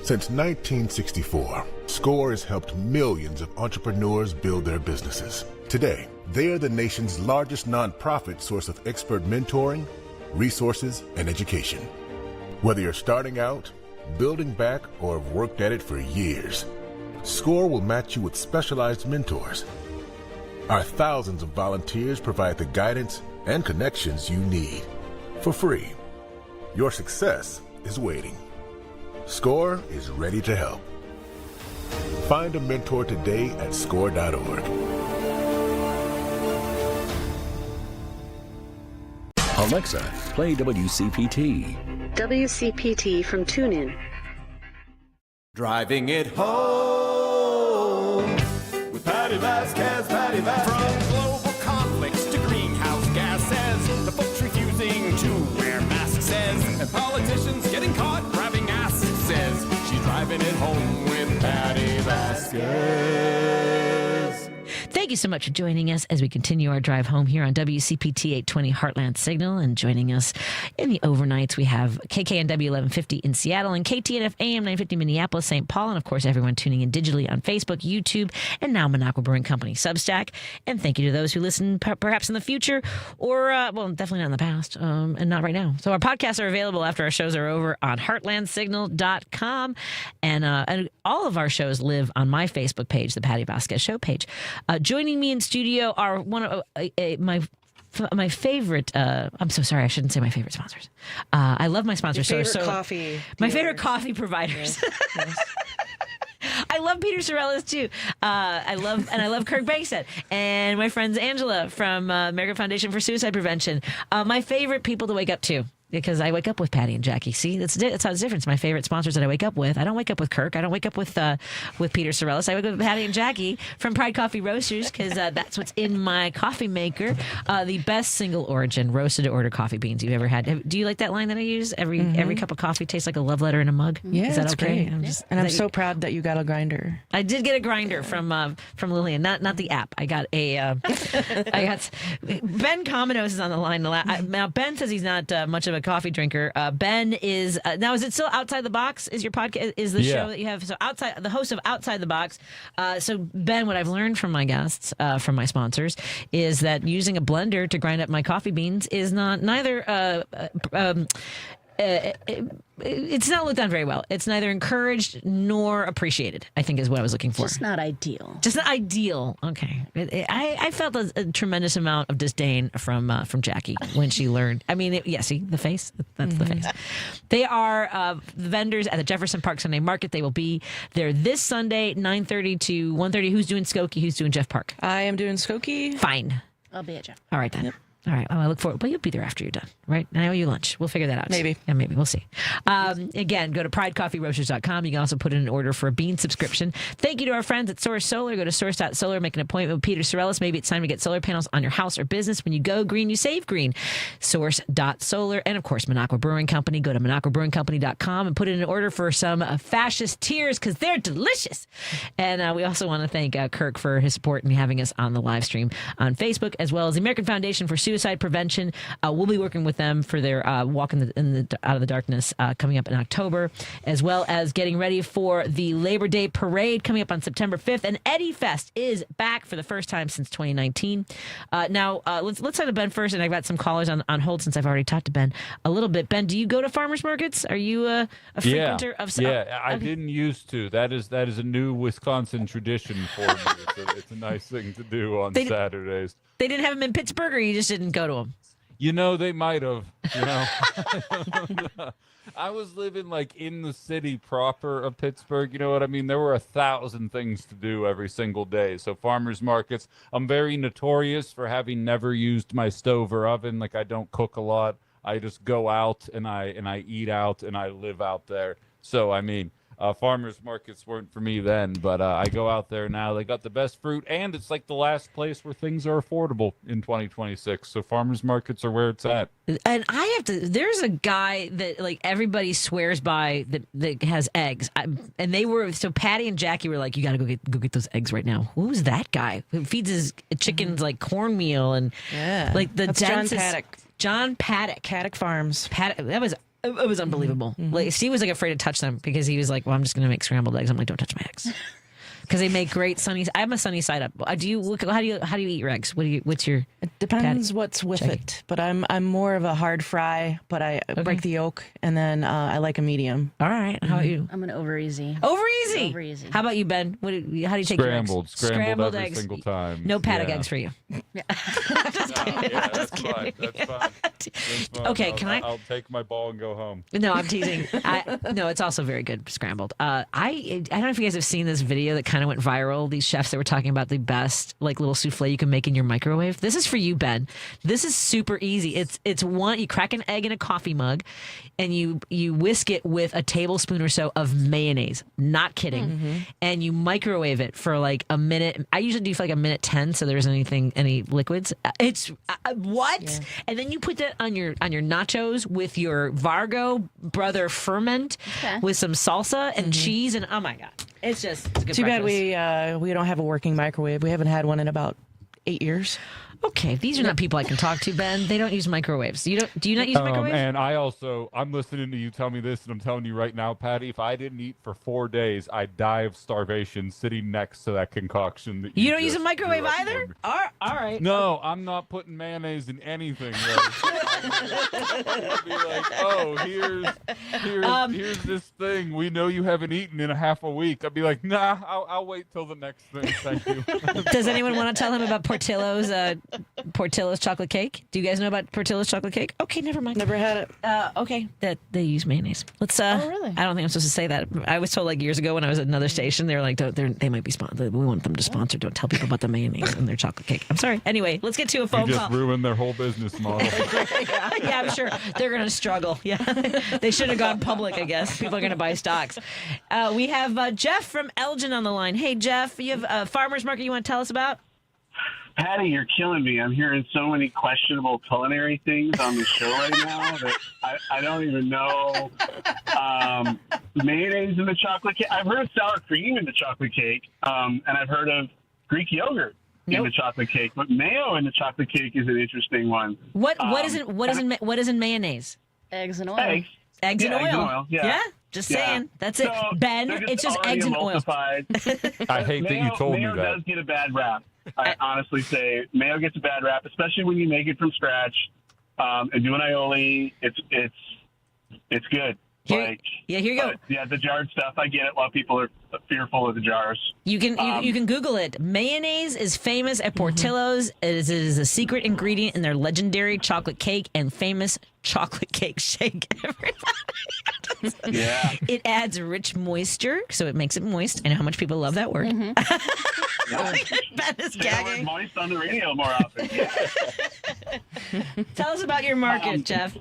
Since 1964, SCORE has helped millions of entrepreneurs build their businesses. Today, they are the nation's largest nonprofit source of expert mentoring, resources, and education. Whether you're starting out, building back, or have worked at it for years, SCORE will match you with specialized mentors. Our thousands of volunteers provide the guidance and connections you need for free. Your success is waiting. SCORE is ready to help. Find a mentor today at SCORE.org. Alexa, play WCPT. WCPT from TuneIn. Driving it home with Patti Vasquez, Patti Vasquez. Vasquez. Thank you so much for joining us as we continue our drive home here on WCPT 820 Heartland Signal. And joining us in the overnights, we have KKNW 1150 in Seattle and KTNF AM 950 Minneapolis, St. Paul. And of course, everyone tuning in digitally on Facebook, YouTube, and now Minocqua Brewing Company Substack. And thank you to those who listen perhaps in the future or, well, definitely not in the past and not right now. So our podcasts are available after our shows are over on heartlandsignal.com. And all of our shows live on my Facebook page, the Patti Vasquez Show page. Joining me in studio are one of my favorite. I'm so sorry, I shouldn't say my favorite sponsors. I love my sponsors. Your favorite coffee. My favorite coffee providers. Yes. I love Peter Sorellis too. I love Kirk Bankstead and my friends Angela from American Foundation for Suicide Prevention. My favorite people to wake up to. Because I wake up with Patty and Jackie. See, that's how it's different. It's my favorite sponsors that I wake up with. I don't wake up with Kirk. I don't wake up with Peter Sorellis. I wake up with Patty and Jackie from Pride Coffee Roasters because that's what's in my coffee maker. The best single origin roasted to order coffee beans you've ever had. Do you like that line that I use? Every cup of coffee tastes like a love letter in a mug. Yeah, is that that's okay? Great. I'm so proud that you got a grinder. I did get a grinder from Lillian, not the app. I got Ben Cominos is on the line. Now Ben says he's not much of a coffee drinker. Ben is now. Is it still Outside the Box? Is your podcast? Is the show that you have? So the host of Outside the Box. So Ben, what I've learned from my guests, from my sponsors, is that using a blender to grind up my coffee beans is neither. It's not looked on very well. It's neither encouraged nor appreciated, I think is what I was looking for. Just not ideal. Just not ideal. Okay. I felt a tremendous amount of disdain from Jackie when she learned. I mean, see, the face? That's the face. They are vendors at the Jefferson Park Sunday Market. They will be there this Sunday, 9:30 to 1:30. Who's doing Skokie? Who's doing Jeff Park? I am doing Skokie. Fine. I'll be at Jeff. All right, then. Yep. All right. Well, I look forward. But you'll be there after you're done, right? And I owe you lunch. We'll figure that out. Maybe. Yeah, maybe. We'll see. Again, go to pridecoffeeroasters.com. You can also put in an order for a bean subscription. Thank you to our friends at Source Solar. Go to source.solar. Make an appointment with Peter Sorellis. Maybe it's time to get solar panels on your house or business. When you go green, you save green. Source.solar. And, of course, Minocqua Brewing Company. Go to minocquabrewingcompany.com and put in an order for some fascist tears because they're delicious. And we also want to thank Kirk for his support and having us on the live stream on Facebook, as well as the American Foundation for Suicide Prevention. We'll be working with them for their Walk out of the Darkness coming up in October, as well as getting ready for the Labor Day Parade coming up on September 5th. And Eddie Fest is back for the first time since 2019. Now, let's talk to Ben first, and I've got some callers on hold since I've already talked to Ben a little bit. Ben, do you go to farmers markets? Are you a frequenter of? Yeah, I didn't used to. That is a new Wisconsin tradition for me. It's a nice thing to do on Saturdays. They didn't have them in Pittsburgh, or you just didn't go to them? They might have. I was living in the city proper of Pittsburgh. You know what I mean? There were 1,000 things to do every single day. So farmers markets, I'm very notorious for having never used my stove or oven. I don't cook a lot. I just go out and I eat out and I live out there. So farmers markets weren't for me then, but I go out there now. They got the best fruit, and it's the last place where things are affordable in 2026. So farmers markets are where it's at. And I have to. There's a guy that everybody swears by that has eggs, and they were so Patty and Jackie were like, "You got to go get those eggs right now." Who's that guy who feeds his chickens cornmeal and That's densest, John Paddock. John Paddock, Paddock Farms. That was. It was unbelievable. Steve was afraid to touch them because he was like, "Well, I'm just going to make scrambled eggs." I'm like, "Don't touch my eggs," because they make great sunny. I'm a sunny side up. How do you eat your eggs? What's your? It depends what's with it, but I'm more of a hard fry. But I break the yolk, and then I like a medium. All right. How about you? I'm an over easy. Over easy. How about you, Ben? How do you take your eggs? Scrambled every eggs. single time. No Paddock eggs for you. Yeah. Just kidding. That's fine. That's fine. Okay, I'll take my ball and go home. No, I'm teasing. No, it's also very good scrambled. I don't know if you guys have seen this video that kind of went viral. These chefs that were talking about the best little souffle you can make in your microwave. This is for you, Ben. This is super easy. It's one. You crack an egg in a coffee mug, and you whisk it with a tablespoon or so of mayonnaise. Not kidding. And you microwave it for a minute. I usually do for a minute 10, so there isn't any liquids. It's what? Yeah. And then you put that on your nachos with your Vargo Brother Ferment with some salsa and cheese, and oh my god. It's just it's a good too bad breakfast. we don't have a working microwave. We haven't had one in about 8 years. Okay, these are not people I can talk to, Ben. They don't use microwaves. Do you not use microwaves? And I'm listening to you tell me this, and I'm telling you right now, Patty, if I didn't eat for 4 days, I'd die of starvation sitting next to that concoction. That you don't use a microwave either? All right. No, I'm not putting mayonnaise in anything. I'd be like, oh, here's this thing we know you haven't eaten in a half a week. I'd be like, nah, I'll wait till the next thing. Thank you. Does anyone want to tell him about Portillo's chocolate cake? Do you guys know about Portillo's chocolate cake? Okay, never mind. Never had it. Okay, that they use mayonnaise. Let's. Oh, really? I don't think I'm supposed to say that. I was told like years ago when I was at another station, they were like, they might be sponsored. We want them to sponsor. Don't tell people about the mayonnaise in their chocolate cake. I'm sorry. Anyway, let's get to a phone You call. just ruined their whole business model. Yeah, I'm sure they're going to struggle. Yeah, they should have gone public. I guess people are going to buy stocks. We have Jeff from Elgin on the line. Hey, Jeff, you have a farmer's market you want to tell us about? Patty, you're killing me. I'm hearing so many questionable culinary things on the show right now that I don't even know. Mayonnaise in the chocolate cake. I've heard of sour cream in the chocolate cake, and I've heard of Greek yogurt in the chocolate cake, but mayo in the chocolate cake is an interesting one. What is in mayonnaise? Eggs and oil. Eggs and oil. Yeah. Just saying. That's it. Ben, it's just eggs and oil. I hate that you told me that. Mayo does get a bad rap. I honestly say mayo gets a bad rap, especially when you make it from scratch and do an aioli. It's good. Here you go. Yeah, the jarred stuff, I get it. While people are fearful of the jars, you can Google it. Mayonnaise is famous at Portillo's. It is a secret ingredient in their legendary chocolate cake and famous chocolate cake shake. Yeah, it adds rich moisture, so it makes it moist. I know how much people love that word. Ben is gagging. Moist on the radio more often. Yeah. Tell us about your market, Jeff.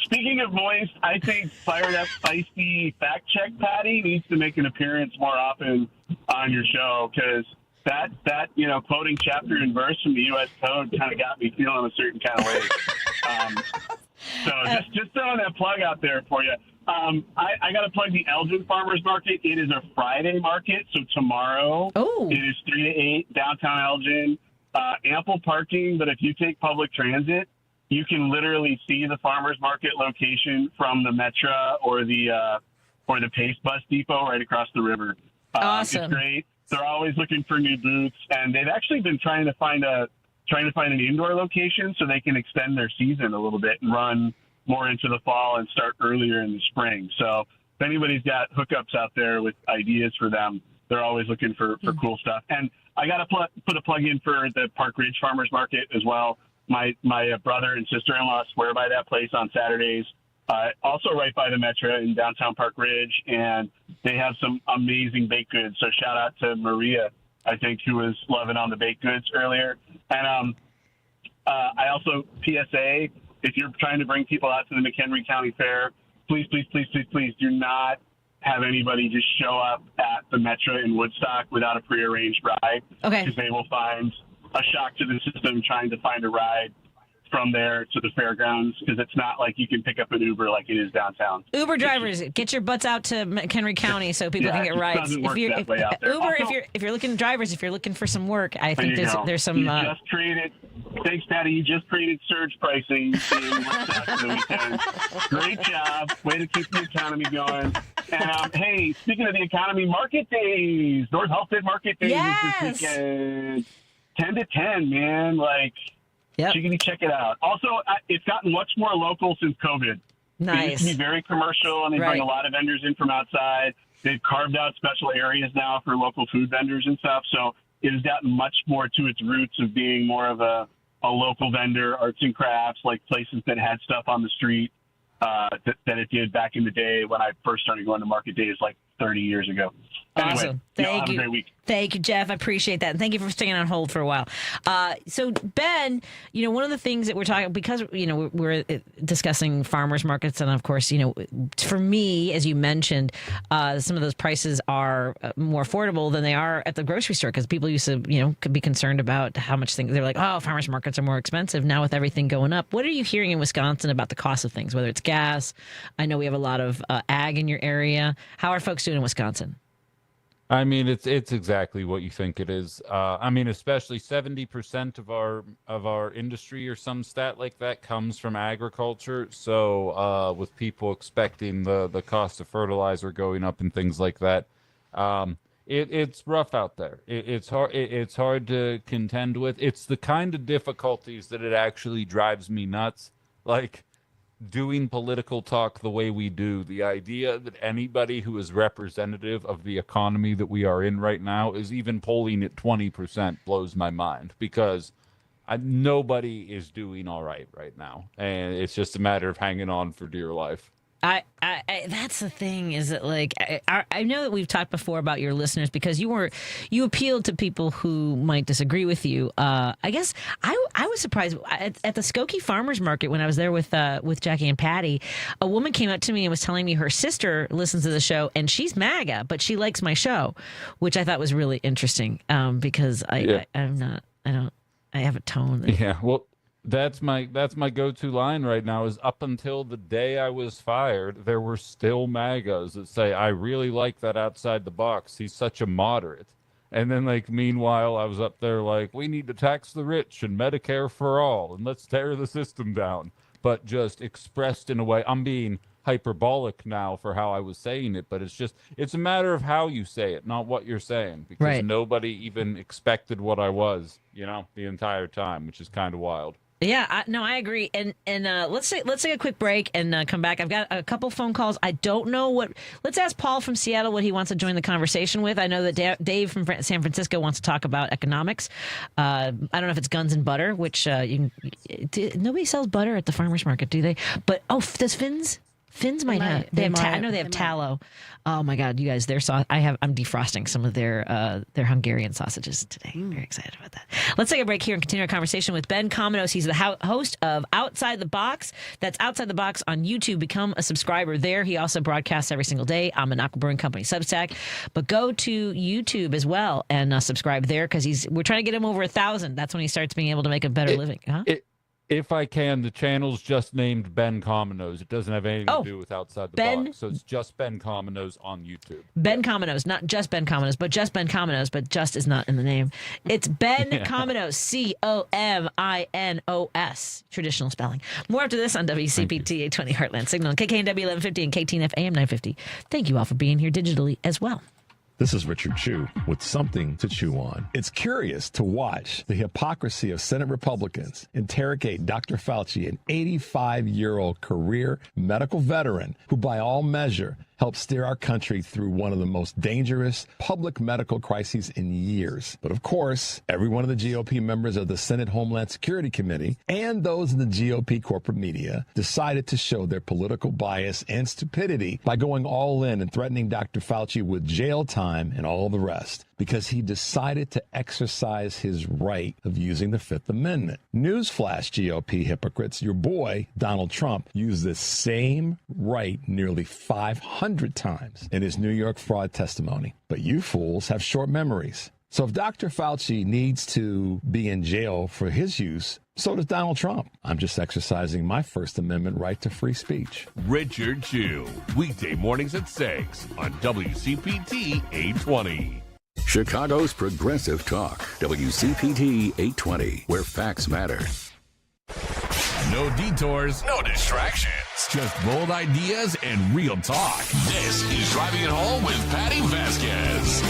Speaking of moist, I think Fired Up Feisty Fact Check Patty needs to make an appearance more often on your show, because that quoting chapter and verse from the U.S. Code kind of got me feeling a certain kind of way. So just throwing that plug out there for you. I got to plug the Elgin Farmers Market. It is a Friday market, so tomorrow it is 3 to 8 downtown Elgin. Ample parking, but if you take public transit, you can literally see the farmers market location from the Metra or the Pace Bus Depot right across the river. Awesome. It's great. They're always looking for new booths, and they've actually been trying to find an indoor location so they can extend their season a little bit and run more into the fall and start earlier in the spring. So if anybody's got hookups out there with ideas for them, they're always looking for cool stuff. And I got to put a plug in for the Park Ridge Farmers Market as well. My brother and sister-in-law swear by that place on Saturdays. Also right by the Metra in downtown Park Ridge, and they have some amazing baked goods. So shout out to Maria, I think, who was loving on the baked goods earlier. And I also, PSA, if you're trying to bring people out to the McHenry County Fair, please do not have anybody just show up at the Metra in Woodstock without a prearranged ride. Okay. Because they will find a shock to the system trying to find a ride from there to the fairgrounds, because it's not like you can pick up an Uber like it is downtown. Uber drivers, get your butts out to McHenry County so people can get rides. Uber, if you're looking drivers, if you're looking for some work, I think there's some. Thanks, Patty. You just created surge pricing in Woodstock for the weekend. Great job. Way to keep the economy going. And hey, speaking of the economy, market days, North Halstead Market Days is this weekend. 10 to 10, man. Check it out. Also, it's gotten much more local since COVID. Nice. It used to be very commercial, and they bring a lot of vendors in from outside. They've carved out special areas now for local food vendors and stuff. So it has gotten much more to its roots of being more of a local vendor, arts and crafts, like places that had stuff on the street that it did back in the day when I first started going to market days like 30 years ago. Anyway, awesome. Thank you. Have a great week. Thank you, Jeff. I appreciate that. And thank you for staying on hold for a while. So, Ben, one of the things that we're talking, because, we're discussing farmers markets. And of course, for me, as you mentioned, some of those prices are more affordable than they are at the grocery store, because people used to, could be concerned about how much things, they're like, oh, farmers markets are more expensive now with everything going up. What are you hearing in Wisconsin about the cost of things, whether it's gas? I know we have a lot of ag in your area. How are folks doing in Wisconsin? I mean, it's exactly what you think it is. I mean, especially 70% of our industry or some stat like that comes from agriculture. So with people expecting the cost of fertilizer going up and things like that, it's rough out there. It's hard. It's hard to contend with. It's the kind of difficulties that it actually drives me nuts. Like, doing political talk the way we do, the idea that anybody who is representative of the economy that we are in right now is even polling at 20% blows my mind, because nobody is doing all right right now, and it's just a matter of hanging on for dear life. I that's the thing, is that, like, I know that we've talked before about your listeners, because you appealed to people who might disagree with you. I guess I was surprised at the Skokie Farmers Market when I was there with Jackie and Patty. A woman came up to me and was telling me her sister listens to the show and she's MAGA, but she likes my show, which I thought was really interesting, because I have a tone. Yeah, well, that's my go-to line right now. Is up until the day I was fired, there were still MAGAs that say, I really like that outside the box. He's such a moderate. And then, like, meanwhile, I was up there like, we need to tax the rich and Medicare for all, and let's tear the system down. But just expressed in a way, I'm being hyperbolic now for how I was saying it, but it's a matter of how you say it, not what you're saying, because nobody even expected what I was, the entire time, which is kind of wild. Yeah, I agree. And let's take a quick break and come back. I've got a couple phone calls. I don't know let's ask Paul from Seattle what he wants to join the conversation with. I know that Dave from San Francisco wants to talk about economics. I don't know if it's guns and butter, which nobody sells butter at the farmer's market, do they? But, does Finn's? Finn's might have. I know they have tallow. Oh my God, you guys! I'm defrosting some of their Hungarian sausages today. Very excited about that. Let's take a break here and continue our conversation with Ben Cominos. He's the host of Outside the Box. That's Outside the Box on YouTube. Become a subscriber there. He also broadcasts every single day. I'm an Aqua Brewing Company Substack, but go to YouTube as well and subscribe there, because we're trying to get him over 1,000. That's when he starts being able to make a better living. Huh? If I can, the channel's just named Ben Cominos. It doesn't have anything to do with Outside the Box. So it's just Ben Cominos on YouTube. Ben Cominos, not just Ben Cominos, but just Ben Cominos, but just is not in the name. It's Ben Cominos, Cominos. Traditional spelling. More after this on WCPT 820 Heartland Signal, KKNW 1150 and KTNF AM 950. Thank you all for being here digitally as well. This is Richard Chew with something to chew on. It's curious to watch the hypocrisy of Senate Republicans interrogate Dr. Fauci, an 85-year-old career medical veteran who, by all measure, helped steer our country through one of the most dangerous public medical crises in years. But of course, every one of the GOP members of the Senate Homeland Security Committee and those in the GOP corporate media decided to show their political bias and stupidity by going all in and threatening Dr. Fauci with jail time and all the rest, because he decided to exercise his right of using the Fifth Amendment. Newsflash, GOP hypocrites, your boy, Donald Trump, used the same right nearly 500 times in his New York fraud testimony. But you fools have short memories. So if Dr. Fauci needs to be in jail for his use, so does Donald Trump. I'm just exercising my First Amendment right to free speech. Richard Chew, weekday mornings at 6 on WCPT 820. Chicago's Progressive Talk, WCPT 820, where facts matter. No detours, no distractions, just bold ideas and real talk. This is Driving It Home with Patti Vasquez.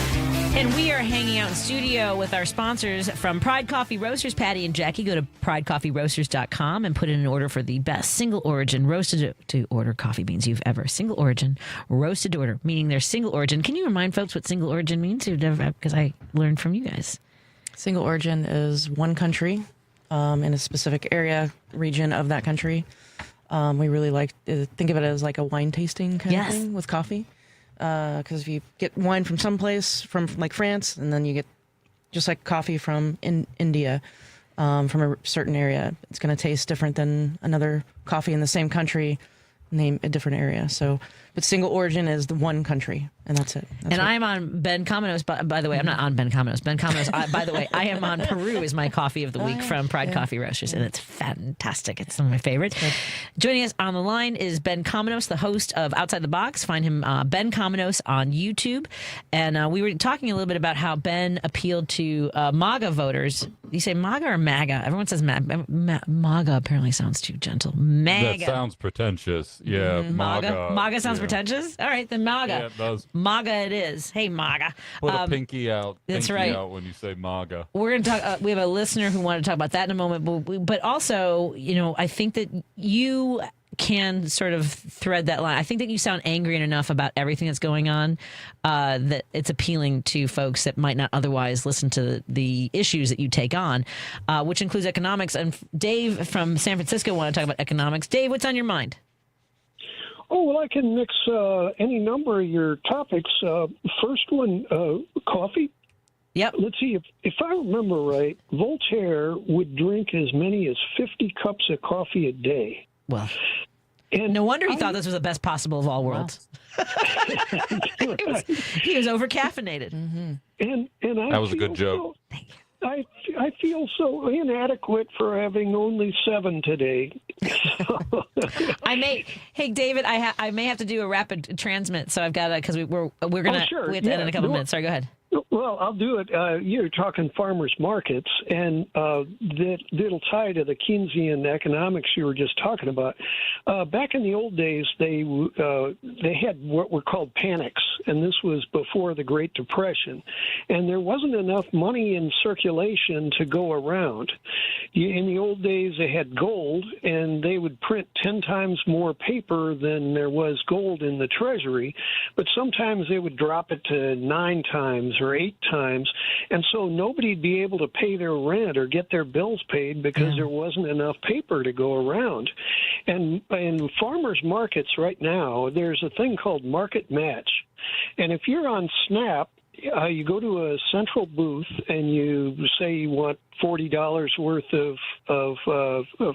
And we are hanging out in studio with our sponsors from Pride Coffee Roasters, Patty and Jackie. Go to pridecoffeeroasters.com and put in an order for the best single origin roasted to order coffee beans you've ever. Single origin roasted to order, meaning they're single origin. Can you remind folks what single origin means? Because I learned from you guys. Single origin is one country in a specific area, region of that country. We really like to think of it as like a wine tasting kind of thing with coffee. Because if you get wine from someplace, from like France, and then you get just like coffee from India, from a certain area, it's going to taste different than another coffee in the same country name a different area. So, but single origin is the one country, and that's it. That's I'm on Ben Cominos. By the way, I'm not on Ben Cominos. Ben Cominos, by the way, I am on Peru is my coffee of the week from Pride Coffee Roasters, and it's fantastic. It's one of my favorites. Joining us on the line is Ben Cominos, the host of Outside the Box. Find him, Ben Cominos, on YouTube. And we were talking a little bit about how Ben appealed to MAGA voters. You say MAGA or MAGA? Everyone says MAGA apparently sounds too gentle. MAGA. That sounds pretentious. Yeah, MAGA. MAGA sounds pretentious? All right, then MAGA. Yeah, it does. MAGA it is. Hey, MAGA. Put a pinky out. That's pinky right. out when you say MAGA. We're going to talk. We have a listener who wanted to talk about that in a moment. But also, I think that you can sort of thread that line. I think that you sound angry enough about everything that's going on that it's appealing to folks that might not otherwise listen to the issues that you take on, which includes economics. And Dave from San Francisco wanted to talk about economics. Dave, what's on your mind? Oh, well, I can mix any number of your topics. First one, coffee. Yep. Let's see, if I remember right, Voltaire would drink as many as 50 cups of coffee a day. Well, and no wonder he thought this was the best possible of all worlds. he was over caffeinated. And that was a good joke. I feel so inadequate for having only 7 today. Hey David, I may have to do a rapid transmit, so I've got to, because we're gonna we have to end in a couple minutes. Sorry, go ahead. Well, I'll do it. You're talking farmers markets, and that'll tie to the Keynesian economics you were just talking about. Back in the old days, they had what were called panics, and this was before the Great Depression, and there wasn't enough money in circulation to go around. In the old days, they had gold, and they would print 10 times more paper than there was gold in the treasury, but sometimes they would drop it to 9 times or 8 times, and so nobody'd be able to pay their rent or get their bills paid because there wasn't enough paper to go around. And in farmers markets right now, there's a thing called Market Match, and if you're on Snap, you go to a central booth and you say you want $40 worth of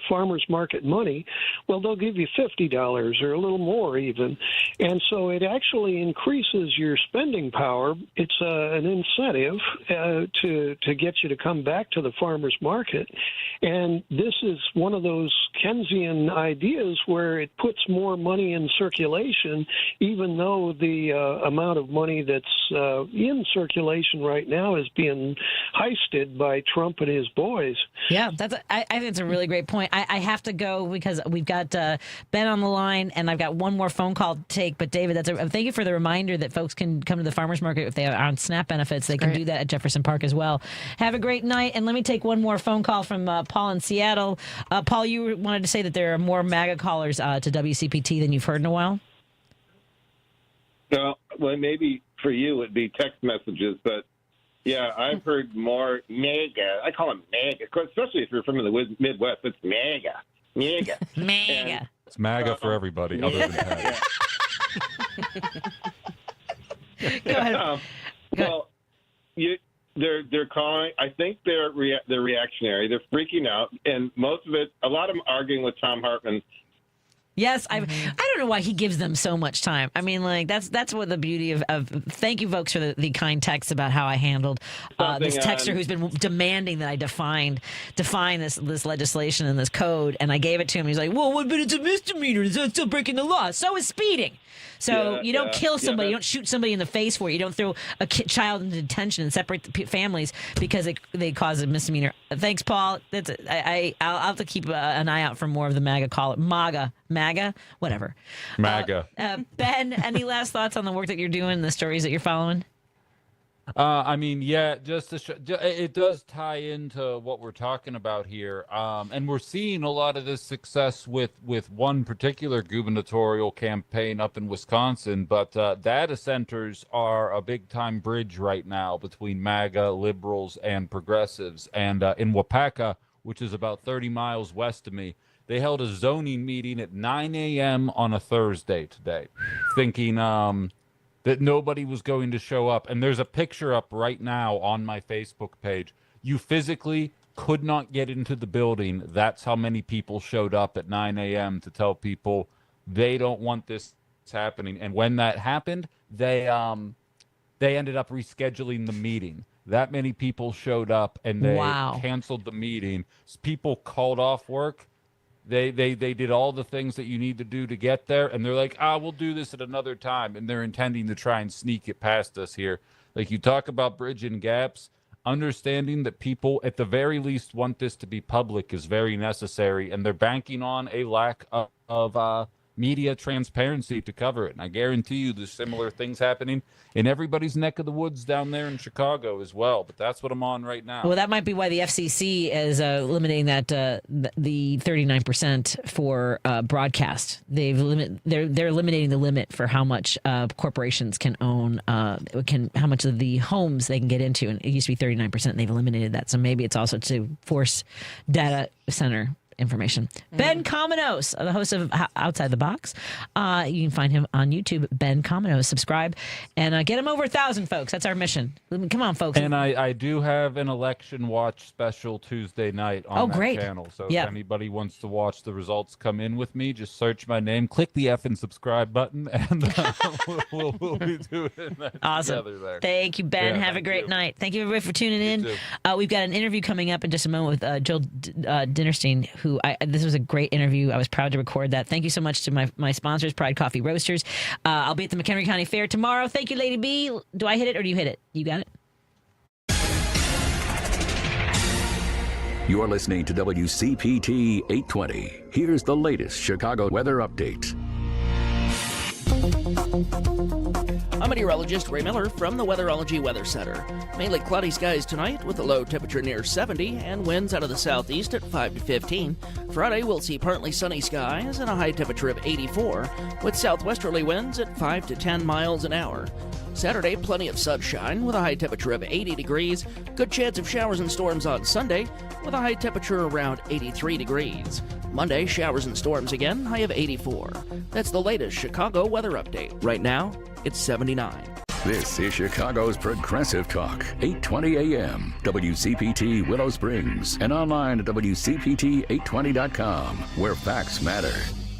farmers market money. Well, they'll give you $50 or a little more even. And so it actually increases your spending power. It's an incentive to get you to come back to the farmers market. And this is one of those Keynesian ideas where it puts more money in circulation, even though the amount of money that's in circulation right now is being heisted by Trump and his boys. Yeah, I think it's a really great point. I have to go because we've got Ben on the line, and I've got one more phone call to take. But David, thank you for the reminder that folks can come to the farmers market if they are on SNAP benefits. They can do that at Jefferson Park as well. Have a great night, and let me take one more phone call from Paul in Seattle. Paul, you wanted to say that there are more MAGA callers to WCPT than you've heard in a while? Well, maybe for you it'd be text messages, but yeah, I've heard more MAGA. I call them MAGA, especially if you're from the Midwest. It's MAGA. MAGA. It's MAGA for everybody other than Pat. Go ahead. Well, they're calling. I think they're reactionary. They're freaking out, and most of it, a lot of them arguing with Tom Hartman. Yes, I don't know why he gives them so much time. I mean, like that's what the beauty of thank you, folks, for the kind text about how I handled this texter who's been demanding that I define this legislation and this code, and I gave it to him. He's like, well, but it's a misdemeanor. It's still breaking the law. So is speeding. So you don't kill somebody. You don't shoot somebody in the face for it. You don't throw a child into detention and separate the families because they cause a misdemeanor. Thanks, Paul. I'll have to keep an eye out for more of the MAGA call it MAGA, whatever. MAGA. Ben, any last thoughts on the work that you're doing, the stories that you're following? I mean, yeah, just it does tie into what we're talking about here, and we're seeing a lot of this success with one particular gubernatorial campaign up in Wisconsin. But data centers are a big-time bridge right now between MAGA, liberals, and progressives. And in Wapaka, which is about 30 miles west of me, they held a zoning meeting at 9 a.m. on a Thursday today, thinking that nobody was going to show up. And there's a picture up right now on my Facebook page. You physically could not get into the building. That's how many people showed up at 9 a.m. to tell people They don't want this happening. And when that happened, they ended up rescheduling the meeting. That many people showed up, and they canceled the meeting. People called off work. They did all the things that you need to do to get there, and they're like, we'll do this at another time, and they're intending to try and sneak it past us here. Like, you talk about bridging gaps, understanding that people at the very least want this to be public is very necessary, and they're banking on a lack of media transparency to cover it. And I guarantee you there's similar things happening in everybody's neck of the woods down there in Chicago as well. But that's what I'm on right now. Well, that might be why the FCC is limiting that the 39% for broadcast. They're eliminating the limit for how much corporations can own, how much of the homes they can get into. And it used to be 39%, and they've eliminated that. So maybe it's also to force data center information. Ben Cominos, the host of Outside the Box. You can find him on YouTube, Ben Cominos. Subscribe and get him over 1,000, folks. That's our mission. Come on, folks. And I do have an election watch special Tuesday night on that channel. So if anybody wants to watch the results come in with me, just search my name, click the F and subscribe button, and we'll be doing that together there. Thank you, Ben. Have a great night. Thank you, everybody, for tuning in. We've got an interview coming up in just a moment with Joel Dinerstein, who this was a great interview. I was proud to record that. Thank you so much to my sponsors, Pride Coffee Roasters. I'll be at the McHenry County Fair tomorrow. Thank you, Lady B. Do I hit it or do you hit it? You got it? You're listening to WCPT 820. Here's the latest Chicago weather update. I'm meteorologist Ray Miller from the Weatherology Weather Center. Mainly cloudy skies tonight with a low temperature near 70 and winds out of the southeast at 5 to 15. Friday, we'll see partly sunny skies and a high temperature of 84 with southwesterly winds at 5 to 10 miles an hour. Saturday, plenty of sunshine with a high temperature of 80 degrees. Good chance of showers and storms on Sunday with a high temperature around 83 degrees. Monday, showers and storms again, high of 84. That's the latest Chicago weather update. Right now, it's 79. This is Chicago's Progressive Talk, 820 AM, WCPT Willow Springs, and online at WCPT820.com, where facts matter.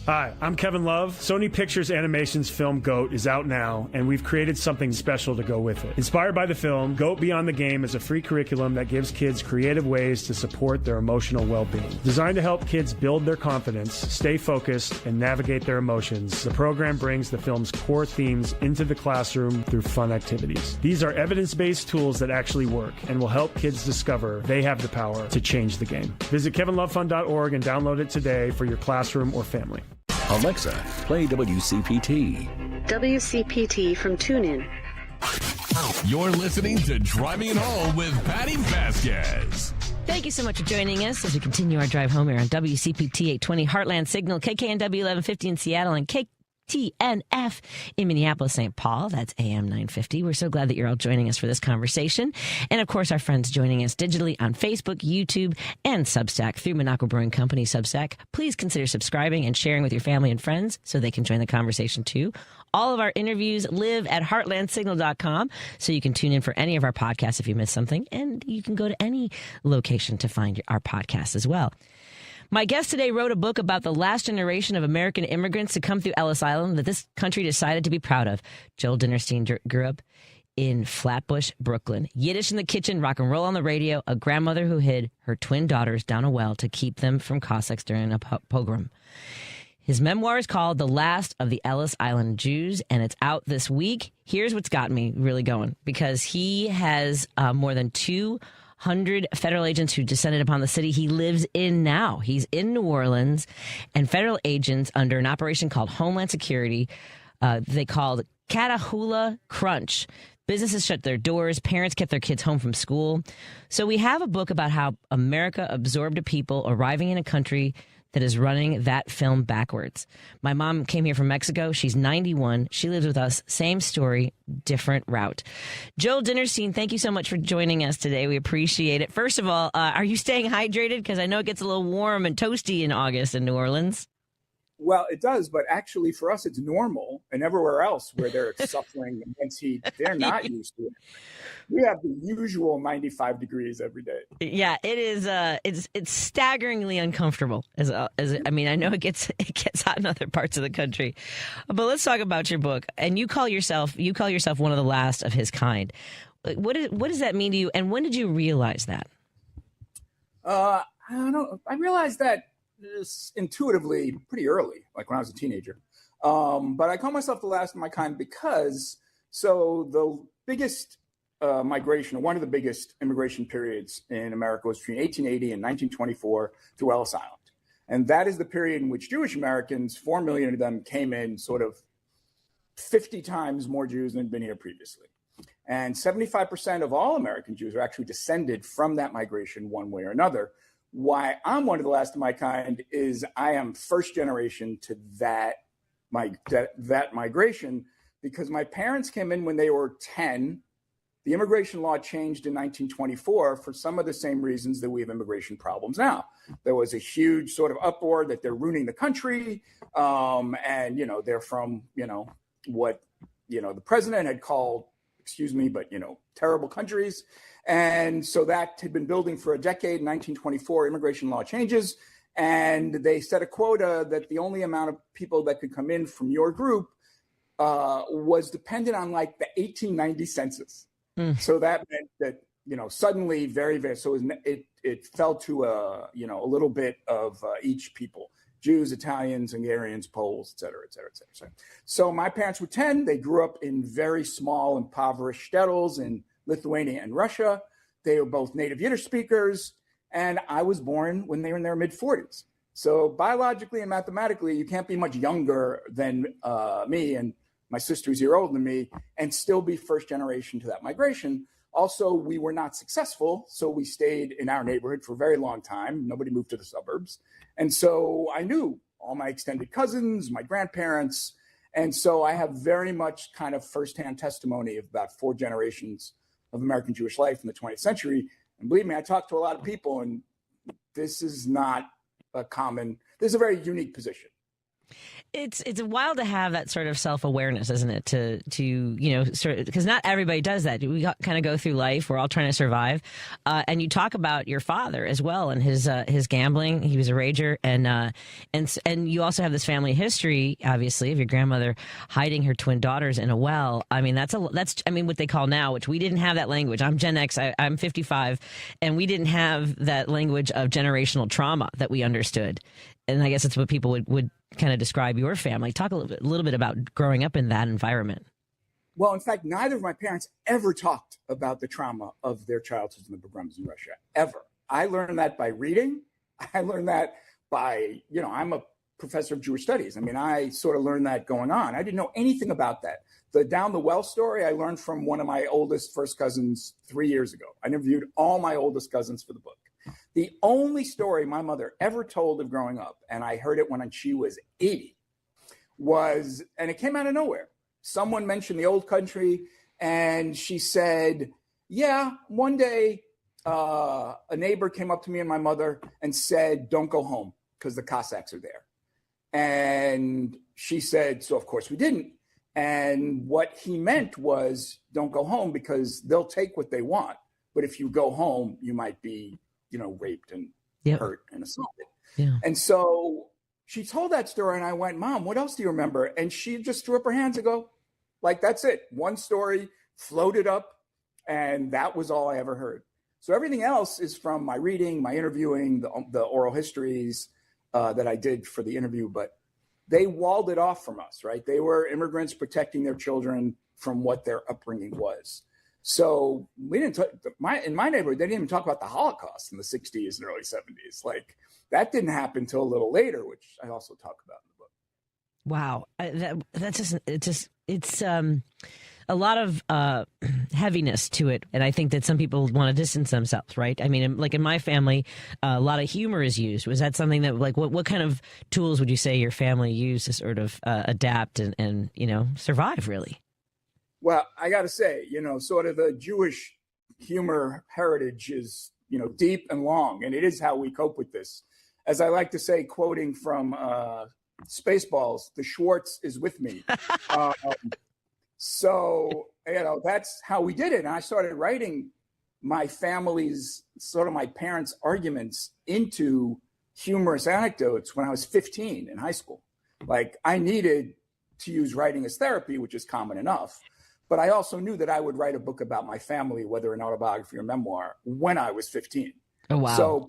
Hi, I'm Kevin Love. Sony Pictures Animation's film GOAT is out now, and we've created something special to go with it. Inspired by the film, GOAT Beyond the Game is a free curriculum that gives kids creative ways to support their emotional well-being. Designed to help kids build their confidence, stay focused, and navigate their emotions, the program brings the film's core themes into the classroom through fun activities. These are evidence-based tools that actually work and will help kids discover they have the power to change the game. Visit kevinlovefund.org and download it today for your classroom or family. Alexa, play WCPT. WCPT from TuneIn. You're listening to Driving It Home with Patti Vasquez. Thank you so much for joining us as we continue our drive home here on WCPT 820 Heartland Signal, KKNW 1150 in Seattle, and TNF in Minneapolis, St. Paul. That's AM 950. We're so glad that you're all joining us for this conversation. And of course, our friends joining us digitally on Facebook, YouTube, and Substack through Monaco Brewing Company Substack. Please consider subscribing and sharing with your family and friends so they can join the conversation too. All of our interviews live at heartlandsignal.com, so you can tune in for any of our podcasts if you missed something, and you can go to any location to find our podcast as well. My guest today wrote a book about the last generation of American immigrants to come through Ellis Island that this country decided to be proud of. Joel Dinerstein grew up in Flatbush, Brooklyn. Yiddish in the kitchen, rock and roll on the radio, a grandmother who hid her twin daughters down a well to keep them from Cossacks during a pogrom. His memoir is called The Last of the Ellis Island Jews, and it's out this week. Here's what's got me really going, because he has more than 200 federal agents who descended upon the city he lives in now. He's in New Orleans, and federal agents under an operation called Homeland Security, they called Catahoula Crunch. Businesses shut their doors. Parents kept their kids home from school. So we have a book about how America absorbed a people arriving in a country that is running that film backwards. My mom came here from Mexico. She's 91. She lives with us. Same story, different route. Joel Dinerstein, thank you so much for joining us today. We appreciate it. First of all, are you staying hydrated? Because I know it gets a little warm and toasty in August in New Orleans. Well, it does, but actually for us, it's normal. And everywhere else where they're suffering intense heat, they're not used to it. We have the usual 95 degrees every day. Yeah, it is. It's staggeringly uncomfortable. I mean, I know it gets hot in other parts of the country, but let's talk about your book. And you call yourself one of the last of his kind. What does that mean to you? And when did you realize that? I don't know. I realized that intuitively pretty early, like when I was a teenager. But I call myself the last of my kind because the biggest migration, or one of the biggest immigration periods in America, was between 1880 and 1924 to Ellis Island. And that is the period in which Jewish Americans, 4 million of them, came in, sort of 50 times more Jews than had been here previously. And 75% of all American Jews are actually descended from that migration one way or another. Why I'm one of the last of my kind is I am first generation to that migration, because my parents came in when they were 10. The immigration law changed in 1924 for some of the same reasons that we have immigration problems now. There was a huge sort of uproar that they're ruining the country. And, they're from, what, the president had called, terrible countries. And so that had been building for a decade. In 1924, immigration law changes. And they set a quota that the only amount of people that could come in from your group was dependent on like the 1890 census. So that meant that, suddenly so it fell to a little bit of each people: Jews, Italians, Hungarians, Poles, et cetera, et cetera, et cetera. So my parents were 10. They grew up in very small, impoverished shtetls in Lithuania and Russia. They were both native Yiddish speakers. And I was born when they were in their mid-40s. So biologically and mathematically, you can't be much younger than me, and my sister's a year older than me, and still be first generation to that migration. Also, we were not successful, so we stayed in our neighborhood for a very long time. Nobody moved to the suburbs. And so I knew all my extended cousins, my grandparents. And so I have very much kind of firsthand testimony of about 4 generations of American Jewish life in the 20th century. And believe me, I talk to a lot of people, and this is not this is a very unique position. It's wild to have that sort of self-awareness, isn't it? Because not everybody does that. We kind of go through life. We're all trying to survive. And you talk about your father as well and his gambling. He was a rager, and you also have this family history, obviously, of your grandmother hiding her twin daughters in a well. I mean, that's what they call now, which we didn't have that language. I'm Gen X. I'm 55, and we didn't have that language of generational trauma that we understood. And I guess it's what people would kind of describe your family. Talk a little bit about growing up in that environment. Well, in fact, neither of my parents ever talked about the trauma of their childhoods in the pogroms in Russia, ever. I learned that by reading. I learned that by, I'm a professor of Jewish studies. I mean, I sort of learned that going on. I didn't know anything about that. The down the well story I learned from one of my oldest first cousins 3 years ago. I interviewed all my oldest cousins for the book. The only story my mother ever told of growing up, and I heard it when she was 80, and it came out of nowhere. Someone mentioned the old country, and she said, yeah, one day a neighbor came up to me and my mother and said, don't go home because the Cossacks are there. And she said, so of course we didn't. And what he meant was, don't go home because they'll take what they want. But if you go home, you might be raped and hurt and assaulted. Yeah. And so she told that story, and I went, Mom, what else do you remember? And she just threw up her hands and go, like, that's it. One story floated up, and that was all I ever heard. So everything else is from my reading, my interviewing, the oral histories that I did for the interview, but they walled it off from us, right? They were immigrants protecting their children from what their upbringing was. So we didn't in my neighborhood, they didn't even talk about the Holocaust in the 60s and early 70s. Like, that didn't happen until a little later, which I also talk about in the book. Wow. It's a lot of heaviness to it. And I think that some people want to distance themselves, right? I mean, like in my family, a lot of humor is used. Was that something that, like, what kind of tools would you say your family used to sort of adapt and survive, really? Well, I got to say, sort of the Jewish humor heritage is, deep and long, and it is how we cope with this. As I like to say, quoting from Spaceballs, the Schwartz is with me. So, that's how we did it. And I started writing my family's, sort of my parents' arguments into humorous anecdotes when I was 15 in high school. Like, I needed to use writing as therapy, which is common enough. But I also knew that I would write a book about my family, whether an autobiography or memoir, when I was 15. Oh, wow. So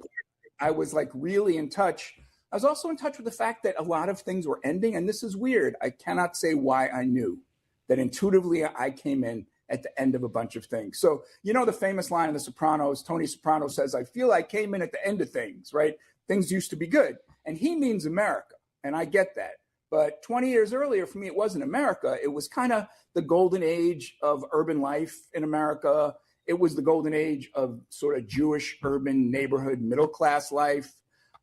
I was like really in touch. I was also in touch with the fact that a lot of things were ending. And this is weird. I cannot say why I knew that intuitively I came in at the end of a bunch of things. So, the famous line in The Sopranos, Tony Soprano says, I feel I came in at the end of things, right? Things used to be good. And he means America. And I get that. But 20 years earlier, for me, it wasn't America. It was kind of the golden age of urban life in America. It was the golden age of sort of Jewish urban neighborhood middle-class life.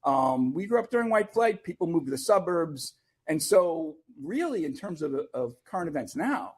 We grew up during white flight. People moved to the suburbs. And so really, in terms of current events now,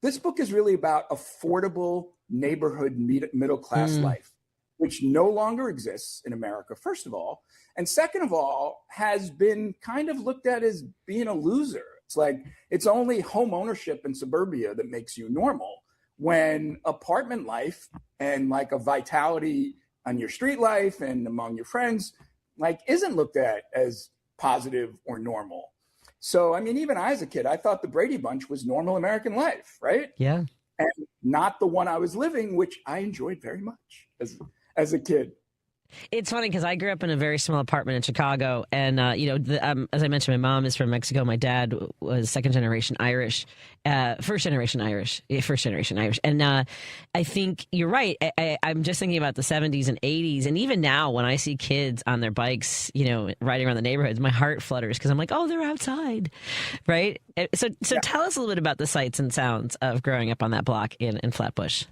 this book is really about affordable neighborhood middle-class life, which no longer exists in America, first of all. And second of all, has been kind of looked at as being a loser. It's like, it's only home ownership in suburbia that makes you normal, when apartment life and like a vitality on your street life and among your friends, like, isn't looked at as positive or normal. So, I mean, even I, as a kid, I thought the Brady Bunch was normal American life, right? Yeah. And not the one I was living, which I enjoyed very much as a kid. It's funny because I grew up in a very small apartment in Chicago, and as I mentioned, my mom is from Mexico. My dad was first generation Irish, and I think you're right. I'm just thinking about the 70s and 80s, and even now when I see kids on their bikes, riding around the neighborhoods, my heart flutters because I'm like, oh, they're outside, right? So tell us a little bit about the sights and sounds of growing up on that block in Flatbush.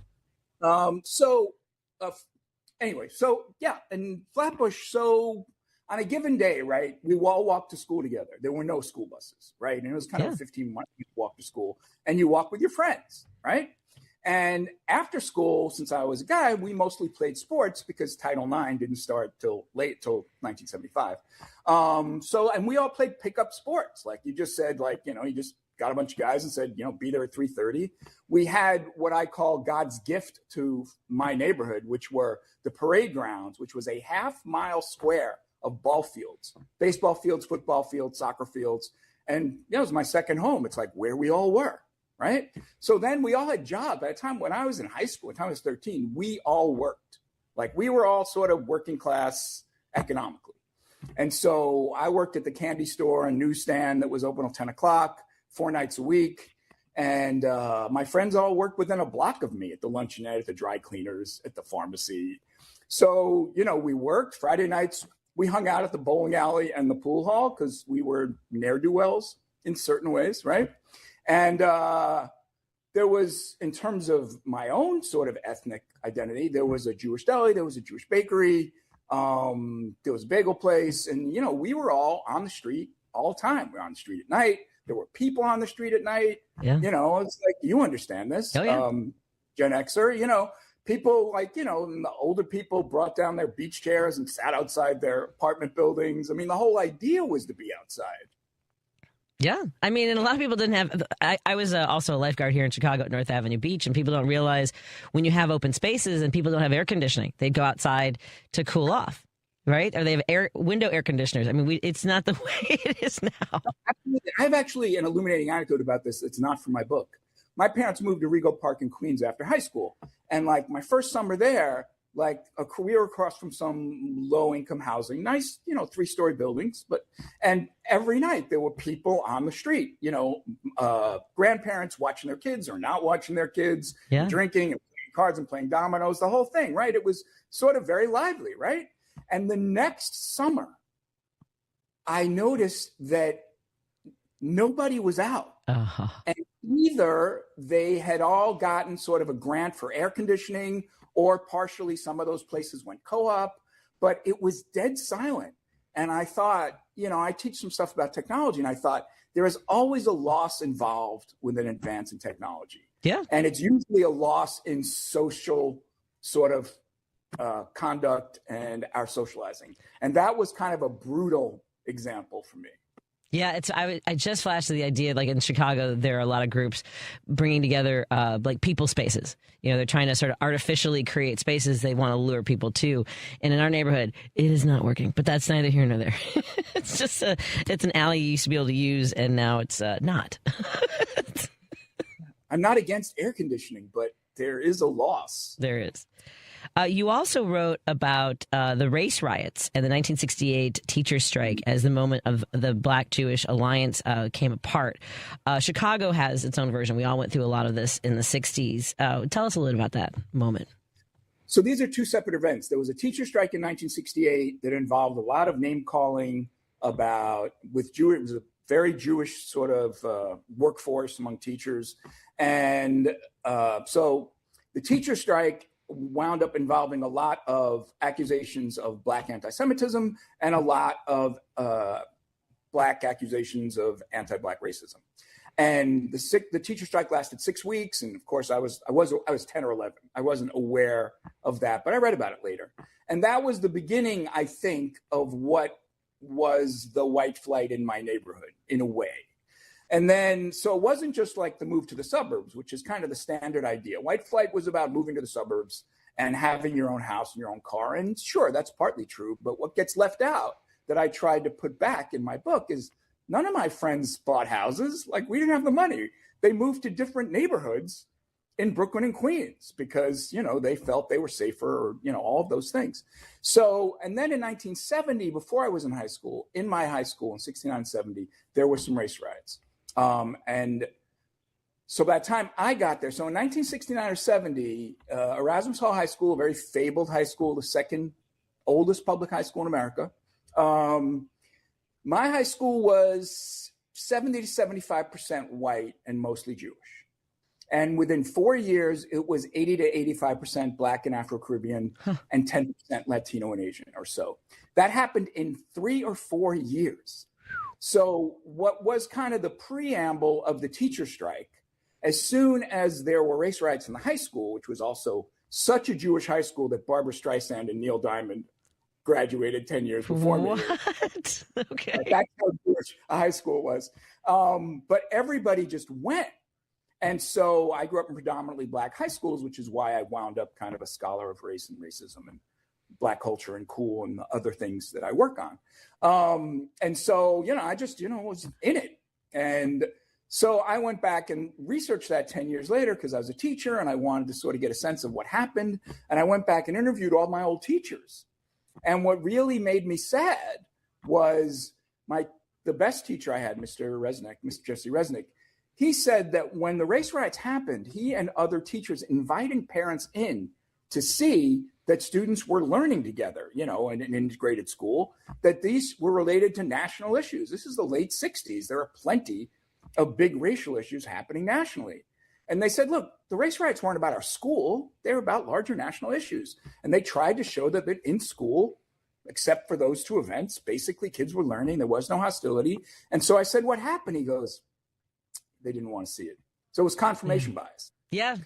Anyway, so yeah, in Flatbush, so on a given day, right, we all walked to school together. There were no school buses, right? And it was kind of a 15-minute walk to school. And you walk with your friends, right? And after school, since I was a guy, we mostly played sports because Title IX didn't start till 1975. And we all played pickup sports. Like you just said, you just got a bunch of guys and said, be there at 3:30. We had what I call God's gift to my neighborhood, which were the parade grounds, which was a half-mile square of ball fields, baseball fields, football fields, soccer fields. And it was my second home. It's like where we all were, right? So then we all had jobs. By the time when I was in high school, by the time I was 13, we all worked. Like we were all sort of working class economically. And so I worked at the candy store and newsstand that was open till 10 o'clock. 4 nights a week. And my friends all worked within a block of me at the luncheonette, at the dry cleaners, at the pharmacy. So, we worked. Friday nights, we hung out at the bowling alley and the pool hall because we were ne'er-do-wells in certain ways, right? And there was, in terms of my own sort of ethnic identity, there was a Jewish deli, there was a Jewish bakery, there was a bagel place. And, we were all on the street all the time. We were on the street at night. There were people on the street at night. Yeah. It's like, you understand this. Oh, yeah. Gen Xer, people the older people brought down their beach chairs and sat outside their apartment buildings. I mean, the whole idea was to be outside. Yeah. I mean, and a lot of people didn't have, I was also a lifeguard here in Chicago at North Avenue Beach, and people don't realize when you have open spaces and people don't have air conditioning, they go outside to cool off. Right? Or they have window air conditioners. I mean, it's not the way it is now. I have actually an illuminating anecdote about this. It's not from my book. My parents moved to Rego Park in Queens after high school. And my first summer there, a career across from some low income housing, nice, 3-story buildings. And every night there were people on the street, grandparents watching their kids or not watching their kids, drinking and playing cards and playing dominoes, the whole thing, right? It was sort of very lively, right? And the next summer, I noticed that nobody was out. Uh-huh. And either they had all gotten sort of a grant for air conditioning, or partially some of those places went co-op, but it was dead silent. And I thought, I teach some stuff about technology, and I thought there is always a loss involved with an advance in technology. Yeah. And it's usually a loss in social sort of conduct and our socializing. And that was kind of a brutal example for me. Yeah, I just flashed the idea, like in Chicago, there are a lot of groups bringing together like people spaces. You know, they're trying to sort of artificially create spaces they want to lure people to. And in our neighborhood, it is not working. But that's neither here nor there. It's just it's an alley you used to be able to use, and now it's not. I'm not against air conditioning, but there is a loss. There is. You also wrote about the race riots and the 1968 teacher strike as the moment of the Black-Jewish alliance came apart. Chicago has its own version. We all went through a lot of this in the 60s. Tell us a little about that moment. So these are two separate events. There was a teacher strike in 1968 that involved a lot of name-calling with Jewish. It was a very Jewish sort of workforce among teachers. And so the teacher strike wound up involving a lot of accusations of Black anti-Semitism and a lot of Black accusations of anti-Black racism. And the teacher strike lasted 6 weeks. And of course, I was 10 or 11. I wasn't aware of that, but I read about it later. And that was the beginning, I think, of what was the white flight in my neighborhood, in a way. And then, so it wasn't just like the move to the suburbs, which is kind of the standard idea. White flight was about moving to the suburbs and having your own house and your own car. And sure, that's partly true. But what gets left out that I tried to put back in my book is none of my friends bought houses. Like, we didn't have the money. They moved to different neighborhoods in Brooklyn and Queens because, you know, they felt they were safer, or, you know, all of those things. So, and then in 1970, before I was in high school, in my high school in 69, 70, there were some race riots. And so by the time I got there, so in 1969 or 70, Erasmus Hall High School, a very fabled high school, the second oldest public high school in America. My high school was 70 to 75% white and mostly Jewish. And within 4 years, it was 80 to 85% Black and Afro-Caribbean and 10% Latino and Asian or so. That happened in 3 or 4 years. So what was kind of the preamble of the teacher strike, as soon as there were race riots in the high school, which was also such a Jewish high school that Barbara Streisand and Neil Diamond graduated 10 years before me. What? Okay. That's how Jewish a high school was. But everybody just went. And so I grew up in predominantly Black high schools, which is why I wound up kind of a scholar of race and racism and Black culture and cool and the other things that I work on. And so, you know, I just, you know, was in it. And so I went back and researched that 10 years later because I was a teacher and I wanted to sort of get a sense of what happened. And I went back and interviewed all my old teachers. And what really made me sad was the best teacher I had, Mr. Jesse Resnick. He said that when the race riots happened, he and other teachers inviting parents in to see that students were learning together, you know, in an integrated school, that these were related to national issues. This is the late 60s. There are plenty of big racial issues happening nationally. And they said, look, the race riots weren't about our school. They were about larger national issues. And they tried to show that in school, except for those two events, basically kids were learning. There was no hostility. And so I said, what happened? He goes, they didn't want to see it. So it was confirmation bias. Yeah.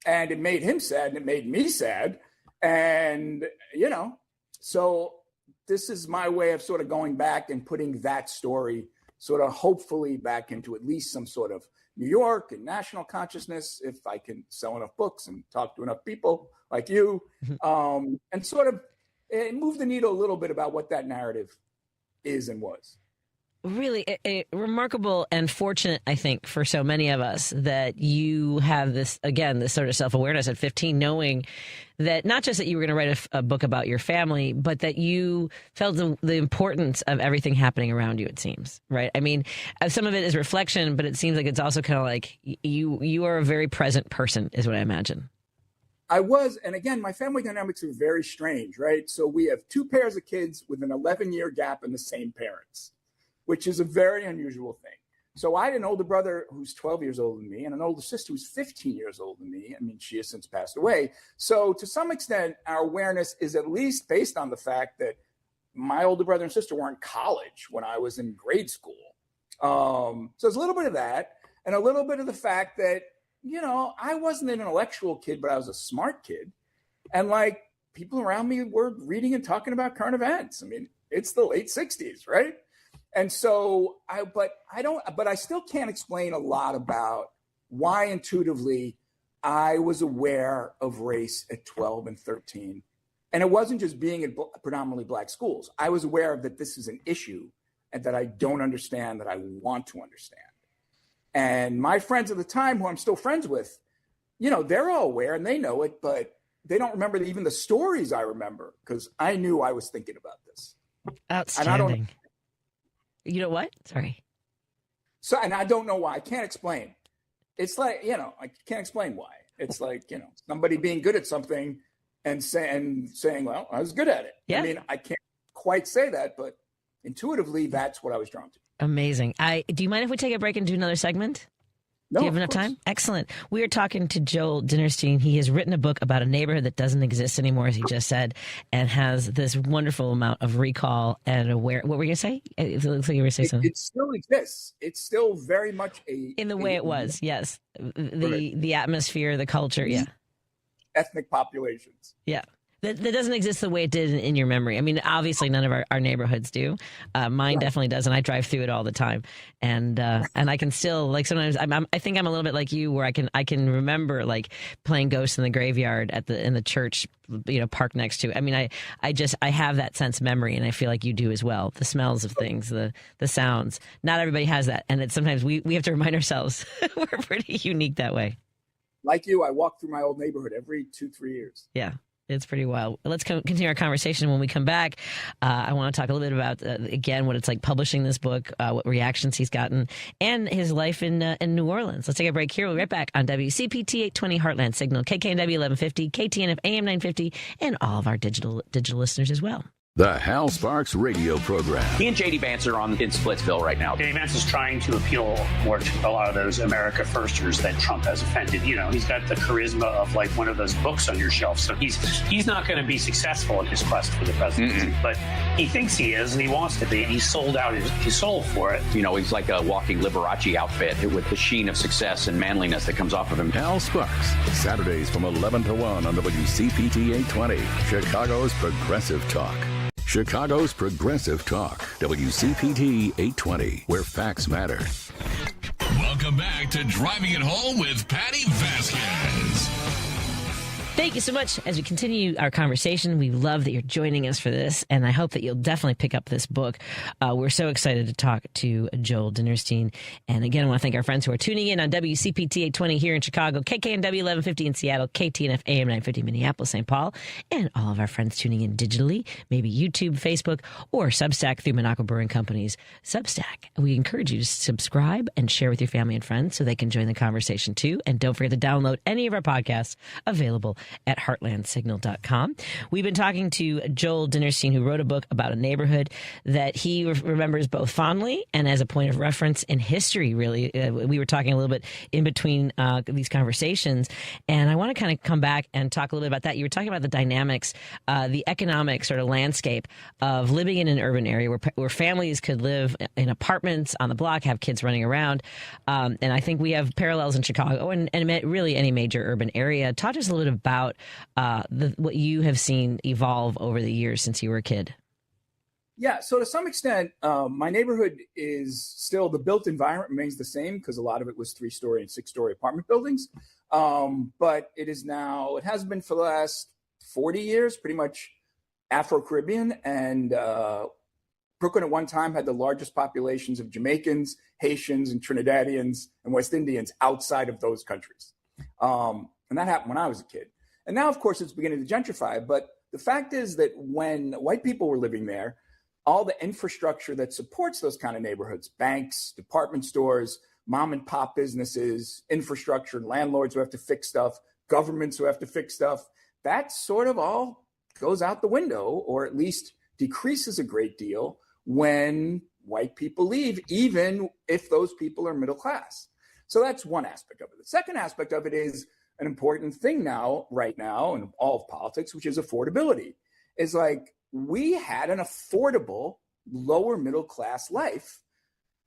And it made him sad and it made me sad. And, you know, so this is my way of sort of going back and putting that story sort of hopefully back into at least some sort of New York and national consciousness, if I can sell enough books and talk to enough people like you, and sort of move the needle a little bit about what that narrative is and was. Really remarkable and fortunate, I think, for so many of us that you have this, again, this sort of self-awareness at 15, knowing that not just that you were going to write a book about your family, but that you felt the importance of everything happening around you, it seems, right? I mean, some of it is reflection, but it seems like it's also kind of like you are a very present person, is what I imagine. I was, and again, my family dynamics are very strange, right? So we have 2 pairs of kids with an 11-year gap in the same parents, which is a very unusual thing. So I had an older brother who's 12 years older than me and an older sister who's 15 years older than me. I mean, she has since passed away. So to some extent, our awareness is at least based on the fact that my older brother and sister were in college when I was in grade school. So there's a little bit of that and a little bit of the fact that, you know, I wasn't an intellectual kid, but I was a smart kid. And like people around me were reading and talking about current events. I mean, it's the late 60s, right? And so I still can't explain a lot about why intuitively I was aware of race at 12 and 13. And it wasn't just being in predominantly Black schools. I was aware of that this is an issue and that I don't understand, that I want to understand. And my friends at the time, who I'm still friends with, they're all aware and they know it, but they don't remember even the stories I remember because I knew I was thinking about this. Outstanding. You know what? Sorry. So, and I don't know why. I can't explain. It's like, I can't explain why. It's like, somebody being good at something and saying, well, I was good at it. Yeah. I mean, I can't quite say that, but intuitively, that's what I was drawn to. Amazing. Do you mind if we take a break and do another segment? No, do you have enough time? Excellent. We are talking to Joel Dinerstein. He has written a book about a neighborhood that doesn't exist anymore, as he just said, and has this wonderful amount of recall and aware. What were you going to say? It looks like you were going to say something. It still exists. It's still very much in the way it was. Yes, the atmosphere, the culture. Yeah, ethnic populations. Yeah. That doesn't exist the way it did in your memory. I mean, obviously, none of our neighborhoods do. Mine definitely does, and I drive through it all the time. And I can still, like, sometimes I think I'm a little bit like you, where I can remember like playing Ghosts in the Graveyard in the church, park next to it. I mean, I have that sense memory, and I feel like you do as well. The smells of things, the sounds. Not everybody has that, and sometimes we have to remind ourselves we're pretty unique that way. Like you, I walk through my old neighborhood every 2-3 years. Yeah. It's pretty wild. Let's continue our conversation when we come back. I want to talk a little bit about, again, what it's like publishing this book, what reactions he's gotten, and his life in New Orleans. Let's take a break here. We'll be right back on WCPT 820 Heartland Signal, KKNW 1150, KTNF AM 950, and all of our digital listeners as well. The Hal Sparks radio program. He and J.D. Vance are in Splitsville right now. J.D. Vance is trying to appeal more to a lot of those America Firsters that Trump has offended. He's got the charisma of like one of those books on your shelf. So he's not going to be successful in his quest for the presidency, but he thinks he is, and he wants to be, and he's sold out his soul for it. He's like a walking Liberace outfit with the sheen of success and manliness that comes off of him. Hal Sparks, Saturdays from 11 to 1 on WCPT 820, Chicago's Progressive Talk. Chicago's Progressive Talk, WCPT 820, where facts matter. Welcome back to Driving It Home with Patti Vasquez. Thank you so much. As we continue our conversation, we love that you're joining us for this, and I hope that you'll definitely pick up this book. We're so excited to talk to Joel Dinerstein. And again, I want to thank our friends who are tuning in on WCPT 820 here in Chicago, KKNW 1150 in Seattle, KTNF AM 950 Minneapolis, St. Paul, and all of our friends tuning in digitally, maybe YouTube, Facebook, or Substack through Monaco Brewing Company's Substack. We encourage you to subscribe and share with your family and friends so they can join the conversation too. And don't forget to download any of our podcasts available at heartlandsignal.com. We've been talking to Joel Dinerstein, who wrote a book about a neighborhood that he remembers both fondly and as a point of reference in history, really. We were talking a little bit in between these conversations, and I want to kind of come back and talk a little bit about that. You were talking about the dynamics, the economic sort of landscape of living in an urban area where families could live in apartments on the block, have kids running around. And I think we have parallels in Chicago and really any major urban area. Talk to us a little bit about what you have seen evolve over the years since you were a kid. Yeah, so to some extent, my neighborhood is still, the built environment remains the same because a lot of it was 3-story and 6-story apartment buildings. But it has been for the last 40 years, pretty much Afro-Caribbean. And Brooklyn at one time had the largest populations of Jamaicans, Haitians, and Trinidadians and West Indians outside of those countries. And that happened when I was a kid. And now, of course, it's beginning to gentrify. But the fact is that when white people were living there, all the infrastructure that supports those kind of neighborhoods, banks, department stores, mom and pop businesses, infrastructure, landlords who have to fix stuff, governments who have to fix stuff, that sort of all goes out the window, or at least decreases a great deal when white people leave, even if those people are middle class. So that's one aspect of it. The second aspect of it is an important thing right now in all of politics, which is affordability. Is like, we had an affordable lower middle class life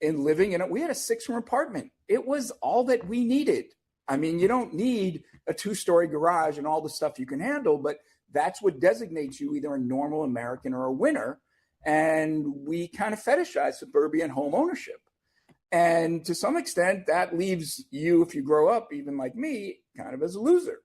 in living in it. We had a 6-room apartment. It was all that we needed. I mean, you don't need a 2-story garage and all the stuff you can handle, but that's what designates you either a normal American or a winner. and we kind of fetishize suburban home ownership. And to some extent, that leaves you, if you grow up, even like me, kind of as a loser.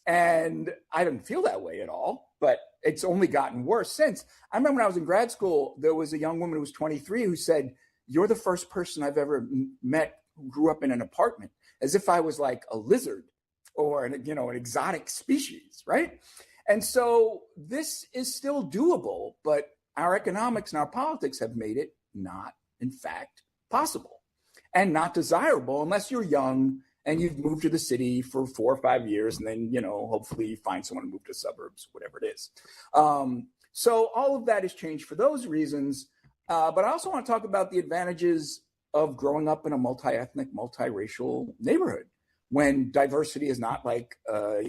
And I didn't feel that way at all, but it's only gotten worse since. I remember when I was in grad school, there was a young woman who was 23 who said, "You're the first person I've ever met who grew up in an apartment," as if I was like a lizard or an exotic species, right? And so this is still doable, but our economics and our politics have made it not, in fact, possible and not desirable unless you're young and you've moved to the city for 4 or 5 years, and then, hopefully you find someone to move to suburbs, whatever it is. So all of that has changed for those reasons. But I also want to talk about the advantages of growing up in a multi-ethnic, multiracial neighborhood when diversity is not like, a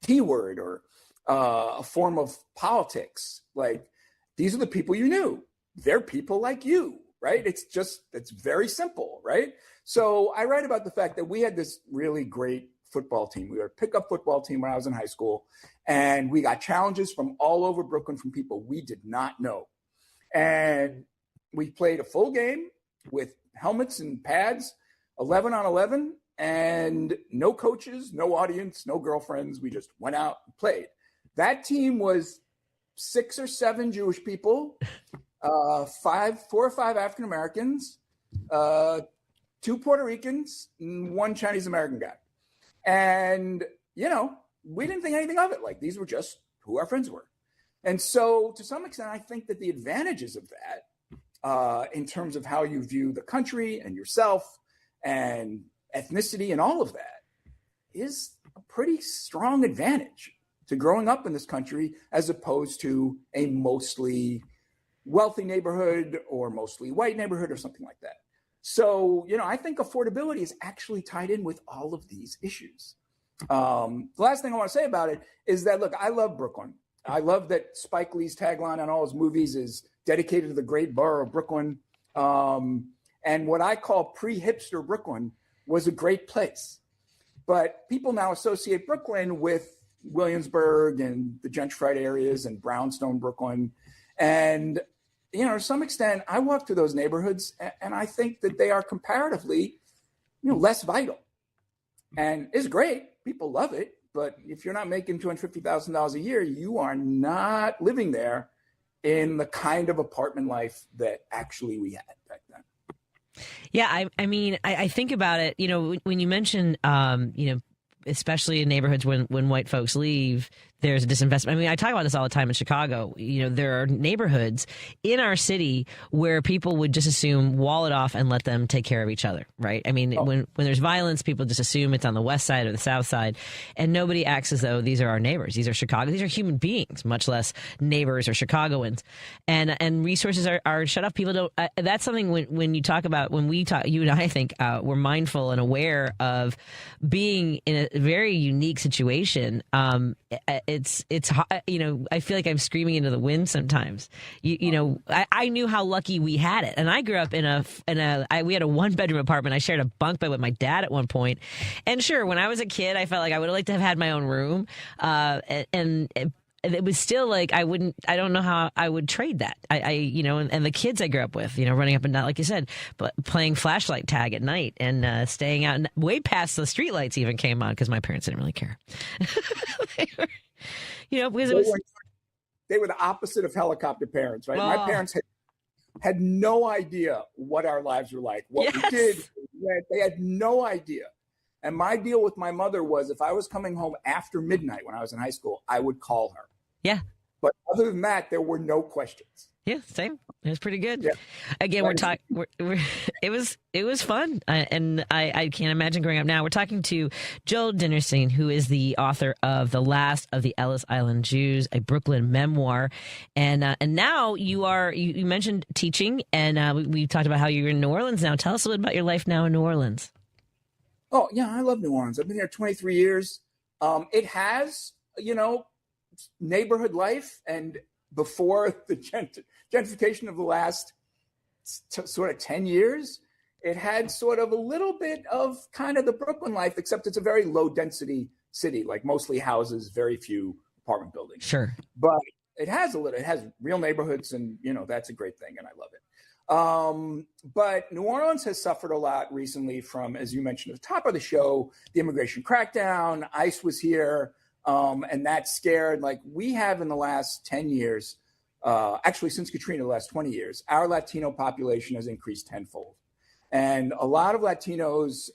T word or a form of politics. Like, these are the people you knew. They're people like you, right? It's very simple, right? So I write about the fact that we had this really great football team. We were a pickup football team when I was in high school, and we got challenges from all over Brooklyn from people we did not know. And we played a full game with helmets and pads, 11 on 11, and no coaches, no audience, no girlfriends. We just went out and played. That team was 6 or 7 Jewish people, 4 or 5 African Americans, 2 Puerto Ricans, and 1 Chinese American guy. And, we didn't think anything of it. Like, these were just who our friends were. And so to some extent, I think that the advantages of that, in terms of how you view the country and yourself and ethnicity and all of that, is a pretty strong advantage to growing up in this country as opposed to a mostly wealthy neighborhood or mostly white neighborhood or something like that. So, I think affordability is actually tied in with all of these issues. The last thing I want to say about it is that, look, I love Brooklyn. I love that Spike Lee's tagline on all his movies is dedicated to the great borough of Brooklyn. And what I call pre-hipster Brooklyn was a great place. But people now associate Brooklyn with Williamsburg and the gentrified areas and brownstone Brooklyn. And, to some extent, I walk through those neighborhoods and I think that they are comparatively, less vital. And it's great. People love it. But if you're not making $250,000 a year, you are not living there in the kind of apartment life that actually we had back then. Yeah, I think about it, when you mention, especially in neighborhoods when white folks leave, there's a disinvestment. I talk about this all the time in Chicago. There are neighborhoods in our city where people would just assume wall it off and let them take care of each other, right? When there's violence, people just assume it's on the west side or the south side, and nobody acts as though these are our neighbors. These are Chicago. These are human beings, much less neighbors or Chicagoans. And resources are shut off. People don't. That's something when you talk about, when we talk, you and I think we're mindful and aware of being in a very unique situation. It's I feel like I'm screaming into the wind sometimes. I knew how lucky we had it, and I grew up we had a 1-bedroom apartment. I shared a bunk bed with my dad at one point, and sure, when I was a kid, I felt like I would have liked to have had my own room, and it was still like I don't know how I would trade that. And the kids I grew up with, running up and down, like you said, but playing flashlight tag at night and staying out way past the streetlights even came on because my parents didn't really care. Because they were the opposite of helicopter parents, right? My parents had no idea what our lives were like, what we did. They had no idea. And my deal with my mother was if I was coming home after midnight when I was in high school, I would call her. Yeah. But other than that, there were no questions. Yeah, same. It was pretty good. Yeah. Again, we're talking. It was fun, and I can't imagine growing up now. We're talking to Joel Dinerstein, who is the author of The Last of the Ellis Island Jews, a Brooklyn memoir, and now you mentioned teaching, and we talked about how you're in New Orleans now. Tell us a little bit about your life now in New Orleans. Oh yeah, I love New Orleans. I've been here 23 years. It has neighborhood life, and before the gentrification of the last sort of 10 years, it had sort of a little bit of kind of the Brooklyn life, except it's a very low density city, like mostly houses, very few apartment buildings. Sure. But it has a little. It has real neighborhoods, and that's a great thing, and I love it. But New Orleans has suffered a lot recently from, as you mentioned at the top of the show, the immigration crackdown. ICE was here, and that scared. Like we have in the last 10 years, actually since Katrina, the last 20 years, our Latino population has increased tenfold. And a lot of Latinos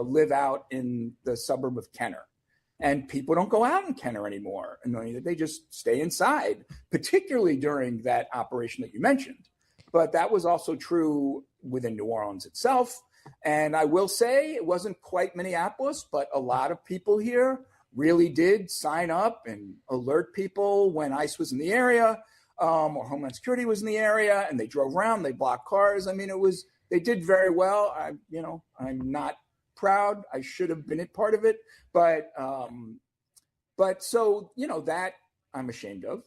live out in the suburb of Kenner. And people don't go out in Kenner anymore. And they just stay inside, particularly during that operation that you mentioned. But that was also true within New Orleans itself. And I will say it wasn't quite Minneapolis, but a lot of people here really did sign up and alert people when ICE was in the area or Homeland Security was in the area, and they drove around, they blocked cars. I mean, they did very well. I'm not proud. I should have been a part of it. But so, that I'm ashamed of.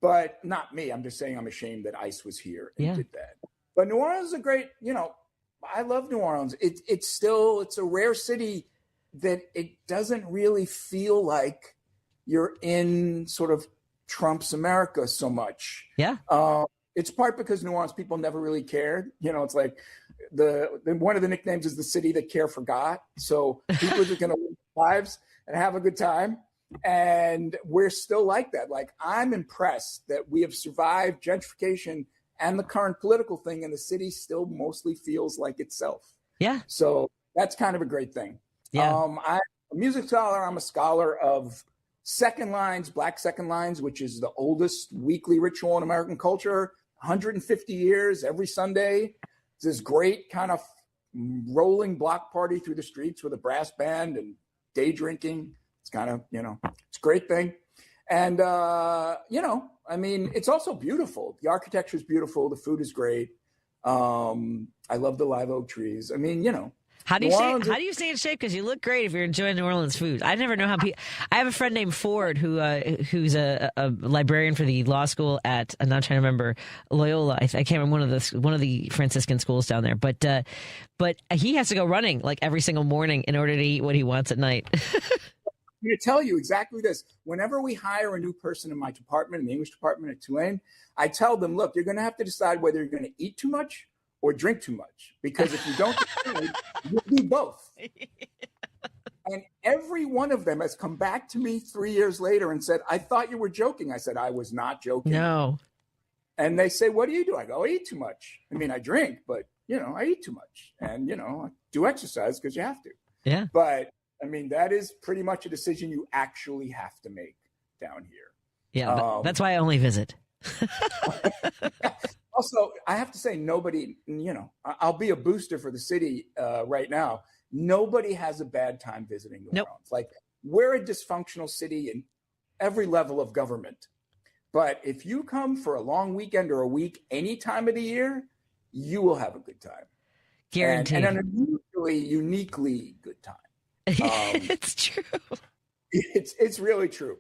But not me. I'm just saying I'm ashamed that ICE was here and did that. But New Orleans is a great, I love New Orleans. It's a rare city that it doesn't really feel like you're in sort of Trump's America so much. Yeah. It's part because New Orleans people never really cared. It's like one of the nicknames is the city that care forgot. So people are just going to live their lives and have a good time. And we're still like that. Like, I'm impressed that we have survived gentrification and the current political thing, and the city still mostly feels like itself. Yeah. So that's kind of a great thing. Yeah. I'm a music scholar. I'm a scholar of second lines, Black second lines, which is the oldest weekly ritual in American culture, 150 years, every Sunday. It's this great kind of rolling block party through the streets with a brass band and day drinking. It's kind of, it's a great thing. And, it's also beautiful. The architecture is beautiful. The food is great. I love the live oak trees. How do you stay in shape? Because you look great if you're enjoying New Orleans food. I never know how people. I have a friend named Ford who's a librarian for the law school at. I'm not trying to remember Loyola. I can't remember one of the Franciscan schools down there. But he has to go running like every single morning in order to eat what he wants at night. I'm going to tell you exactly this. Whenever we hire a new person in my department, in the English department at Tulane, I tell them, look, you're going to have to decide whether you're going to eat too much or drink too much. Because if you don't decide, you'll do both. And every one of them has come back to me 3 years later and said, I thought you were joking. I said, I was not joking. No. And they say, what do you do? I go, I eat too much. I drink, but, I eat too much. And, I do exercise because you have to. Yeah. But that is pretty much a decision you actually have to make down here. Yeah, that's why I only visit. Also, I have to say, nobody, I'll be a booster for the city right now. Nobody has a bad time visiting New Orleans. Like, we're a dysfunctional city in every level of government. But if you come for a long weekend or a week, any time of the year, you will have a good time. Guaranteed. And an uniquely good time. It's true. It's really true.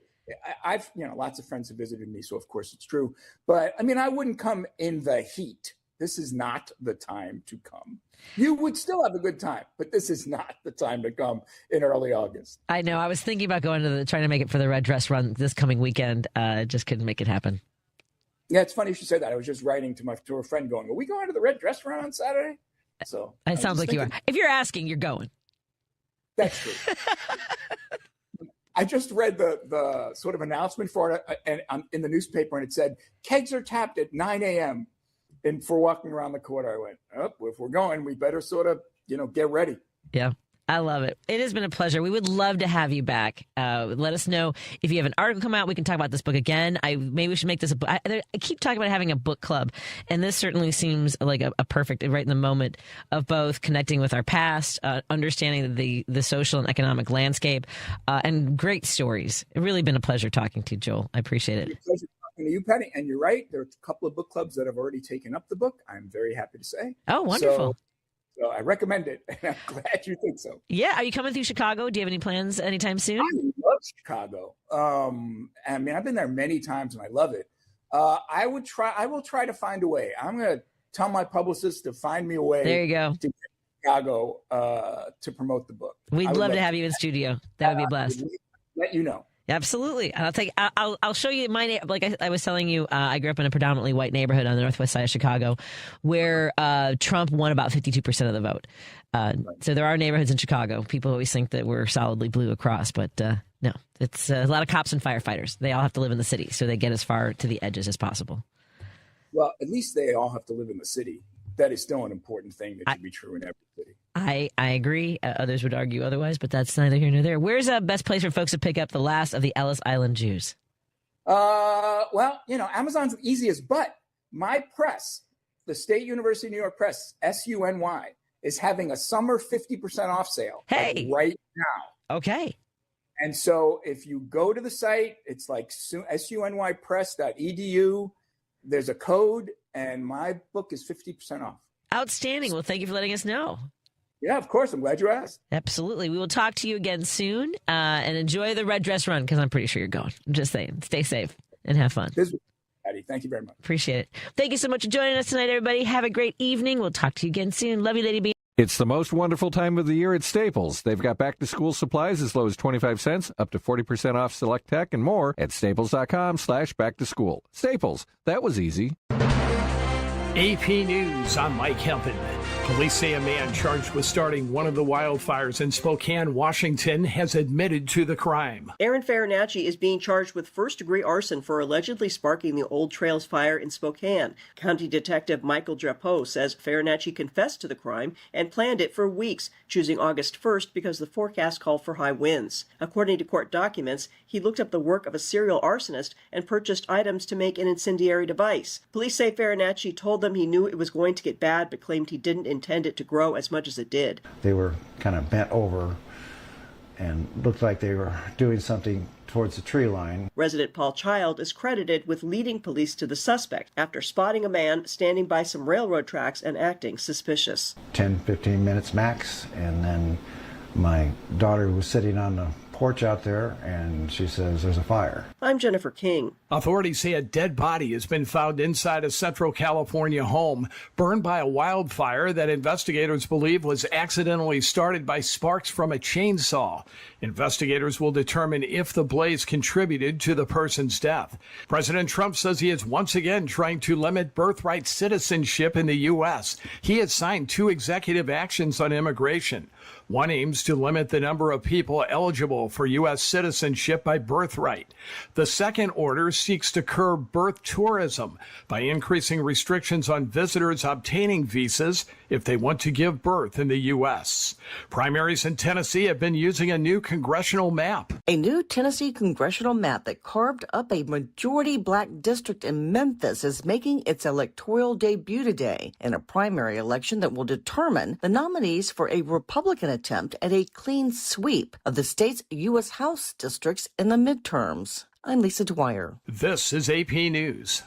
I've lots of friends have visited me, so of course it's true. But I wouldn't come in the heat. This is not the time to come. You would still have a good time, but this is not the time to come in early August. I know. I was thinking about trying to make it for the Red Dress Run this coming weekend. Just couldn't make it happen. Yeah, it's funny you should say that. I was just writing to a friend going, "Are we going to the Red Dress Run on Saturday?" So it sounds like you are. If you're asking, you're going. That's true. I just read the sort of announcement for it and in the newspaper, and it said kegs are tapped at 9 a.m. And for walking around the court, I went, if we're going, we better sort of, get ready. Yeah. I love it. It has been a pleasure. We would love to have you back. Let us know if you have an article come out. We can talk about this book again. Maybe we should make this a book. I keep talking about having a book club, and this certainly seems like a perfect, right in the moment of both connecting with our past, understanding the social and economic landscape, and great stories. It's really been a pleasure talking to you, Joel. I appreciate it. It's a pleasure talking to you, Penny. And you're right. There are a couple of book clubs that have already taken up the book. I'm very happy to say. Oh, wonderful. So I recommend it, and I'm glad you think so. Yeah. Are you coming through Chicago? Do you have any plans anytime soon? I love Chicago. I've been there many times, and I love it. I will try to find a way. I'm going to tell my publicist to find me a way. There you go. To get to Chicago to promote the book. We'd love to have you in studio. That would be blessed. Let you know. Absolutely. I'll show you my, like I was telling you, I grew up in a predominantly white neighborhood on the northwest side of Chicago where Trump won about 52% of the vote. So there are neighborhoods in Chicago. People always think that we're solidly blue across, but no, it's a lot of cops and firefighters. They all have to live in the city, so they get as far to the edges as possible. Well, at least they all have to live in the city. That is still an important thing that should be true in every city. I agree. Others would argue otherwise, but that's neither here nor there. Where's the best place for folks to pick up the last of the Ellis Island Jews? Well, Amazon's the easiest, but my press, the State University of New York Press, SUNY, is having a summer 50% off sale right now. Okay. And so if you go to the site, it's like sunypress.edu. There's a code, and my book is 50% off. Outstanding. Well, thank you for letting us know. Yeah, of course. I'm glad you asked. Absolutely. We will talk to you again soon, and enjoy the red dress run, because I'm pretty sure you're going. I'm just saying. Stay safe and have fun. Patty, thank you very much. Appreciate it. Thank you so much for joining us tonight, everybody. Have a great evening. We'll talk to you again soon. Love you, Lady B. It's the most wonderful time of the year at Staples. They've got back-to-school supplies as low as 25 cents, up to 40% off select tech, and more at staples.com/back-to-school. Staples, that was easy. AP News, I'm Mike Hempin. Police say a man charged with starting one of the wildfires in Spokane, Washington, has admitted to the crime. Aaron Farinacci is being charged with first-degree arson for allegedly sparking the Old Trails fire in Spokane. County Detective Michael Drapeau says Farinacci confessed to the crime and planned it for weeks, choosing August 1st because the forecast called for high winds. According to court documents, he looked up the work of a serial arsonist and purchased items to make an incendiary device. Police say Farinacci told them he knew it was going to get bad, but claimed he didn't intend it to grow as much as it did. They were kind of bent over and looked like they were doing something towards the tree line. Resident Paul Child is credited with leading police to the suspect after spotting a man standing by some railroad tracks and acting suspicious. 10-15 minutes max, and then my daughter was sitting on the porch out there, and she says there's a fire. I'm Jennifer King. Authorities say a dead body has been found inside a Central California home, burned by a wildfire that investigators believe was accidentally started by sparks from a chainsaw. Investigators will determine if the blaze contributed to the person's death. President Trump says he is once again trying to limit birthright citizenship in the U.S. He has signed 2 executive actions on immigration. One aims to limit the number of people eligible for U.S. citizenship by birthright. The second order seeks to curb birth tourism by increasing restrictions on visitors obtaining visas if they want to give birth in the U.S. Primaries in Tennessee have been using a new congressional map. A new Tennessee congressional map that carved up a majority black district in Memphis is making its electoral debut today in a primary election that will determine the nominees for a Republican attempt at a clean sweep of the state's U.S. House districts in the midterms. I'm Lisa Dwyer. This is AP News.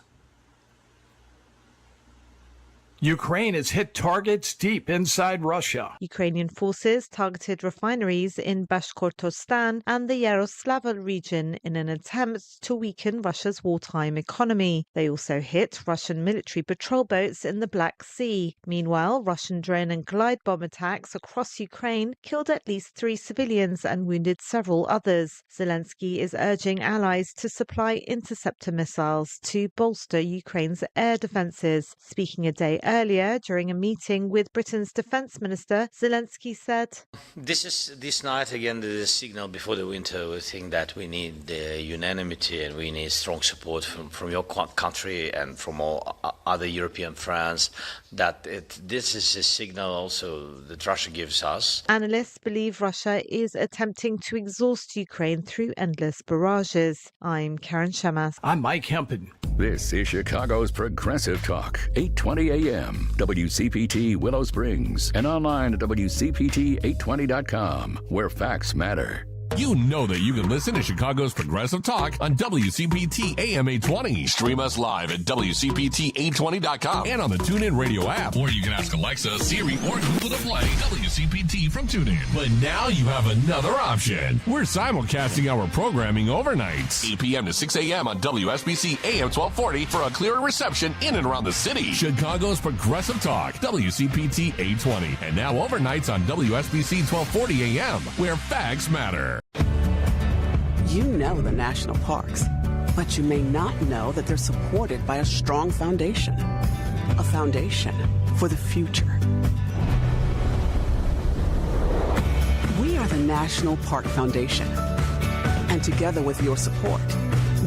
Ukraine has hit targets deep inside Russia. Ukrainian forces targeted refineries in Bashkortostan and the Yaroslavl region in an attempt to weaken Russia's wartime economy. They also hit Russian military patrol boats in the Black Sea. Meanwhile, Russian drone and glide bomb attacks across Ukraine killed at least 3 civilians and wounded several others. Zelensky is urging allies to supply interceptor missiles to bolster Ukraine's air defences. Speaking a day earlier, during a meeting with Britain's defence minister, Zelensky said, This night again is a signal before the winter. We think that we need unanimity and we need strong support from your country and from all other European friends, that this is a signal also that Russia gives us. Analysts believe Russia is attempting to exhaust Ukraine through endless barrages. I'm Karen Shemas. I'm Mike Hempin. This is Chicago's Progressive Talk, 820 a.m., WCPT Willow Springs, and online at WCPT820.com, where facts matter. You know that you can listen to Chicago's Progressive Talk on WCPT AM 820. Stream us live at WCPT820.com and on the TuneIn Radio app. Or you can ask Alexa, Siri, or Google to play WCPT from TuneIn. But now you have another option. We're simulcasting our programming overnights, 8 p.m. to 6 a.m. on WSBC AM 1240 for a clearer reception in and around the city. Chicago's Progressive Talk, WCPT 820. And now overnights on WSBC 1240 AM, where facts matter. You know the national parks, but you may not know that they're supported by a strong foundation. A foundation for the future. We are the National Park Foundation. And together with your support,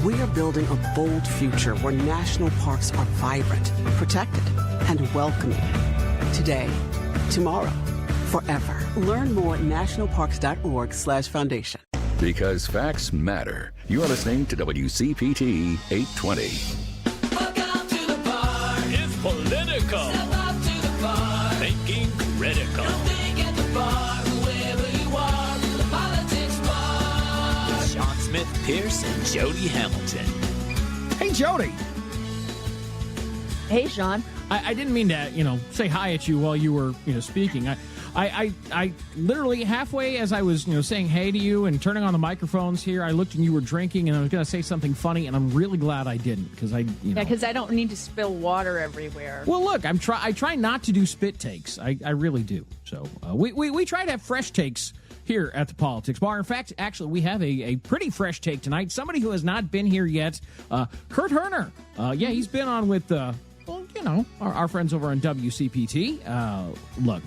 we are building a bold future where national parks are vibrant, protected, and welcoming. Today, tomorrow, forever. Learn more at nationalparks.org/foundation. Because facts matter. You're listening to WCPT 820. Welcome to the bar. It's political. Step up to the bar. Thinking critical. Don't think at the bar. Whoever you are, the politics bar. With Sean Smith, Pierce, and Jody Hamilton. Hey, Jody. Hey, Sean. I didn't mean to, say hi at you while you were, speaking. I literally halfway as I was, saying hey to you and turning on the microphones here, I looked and you were drinking and I was going to say something funny, and I'm really glad I didn't because Yeah, because I don't need to spill water everywhere. Well, look, I try not to do spit takes. I really do. So we try to have fresh takes here at the Politics Bar. In fact, actually, we have a pretty fresh take tonight. Somebody who has not been here yet, Kurt Herner. Yeah, he's been on with, our friends over on WCPT. Look.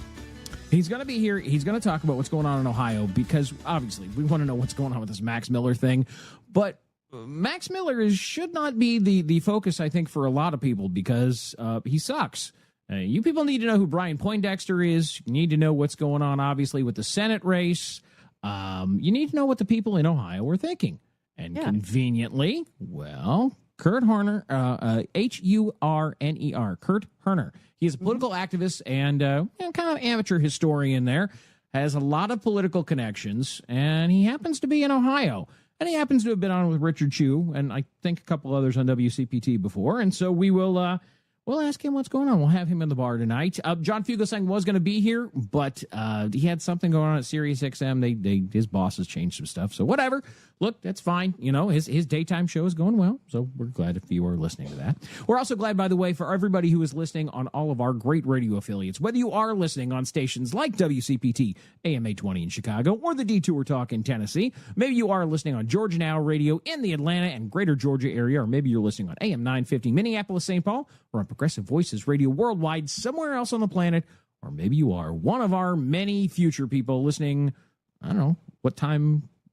He's going to be here. He's going to talk about what's going on in Ohio because, obviously, we want to know what's going on with this Max Miller thing. But Max Miller should not be the focus, I think, for a lot of people because he sucks. You people need to know who Brian Poindexter is. You need to know what's going on, obviously, with the Senate race. You need to know what the people in Ohio are thinking. And conveniently, well, Kurt Herner, H-U-R-N-E-R, Kurt Herner. He's a political activist and kind of amateur historian there, has a lot of political connections, and he happens to be in Ohio. And he happens to have been on with Richard Chu and I think a couple others on WCPT before. And so we will we'll ask him what's going on. We'll have him in the bar tonight. John Fugelsang was going to be here, but he had something going on at Sirius XM. His bosses changed some stuff. So whatever. Look, that's fine. His daytime show is going well. So we're glad if you are listening to that. We're also glad, by the way, for everybody who is listening on all of our great radio affiliates, whether you are listening on stations like WCPT AM 820 in Chicago or the Detour Talk in Tennessee. Maybe you are listening on Georgia Now Radio in the Atlanta and greater Georgia area, or maybe you're listening on AM 950 Minneapolis, St. Paul, or on Progressive Voices Radio worldwide somewhere else on the planet, or maybe you are one of our many future people listening, I don't know,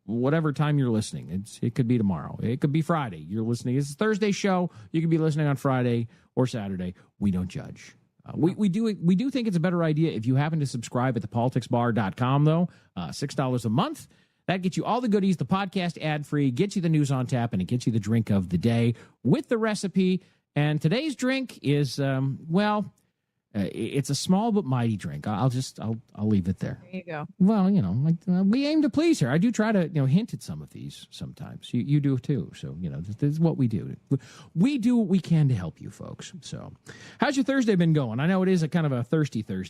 whatever time you're listening. It could be tomorrow. It could be Friday. You're listening. It's a Thursday show. You could be listening on Friday or Saturday. We don't judge. We do think it's a better idea if you happen to subscribe at thepoliticsbar.com, though. $6 a month. That gets you all the goodies, the podcast ad-free, gets you the news on tap, and it gets you the drink of the day with the recipe. And today's drink is, it's a small but mighty drink. I'll leave it there. There you go. Well, we aim to please her. I do try to, hint at some of these sometimes. You do too. So, this is what we do. We do what we can to help you folks. So how's your Thursday been going? I know it is a kind of a thirsty Thursday.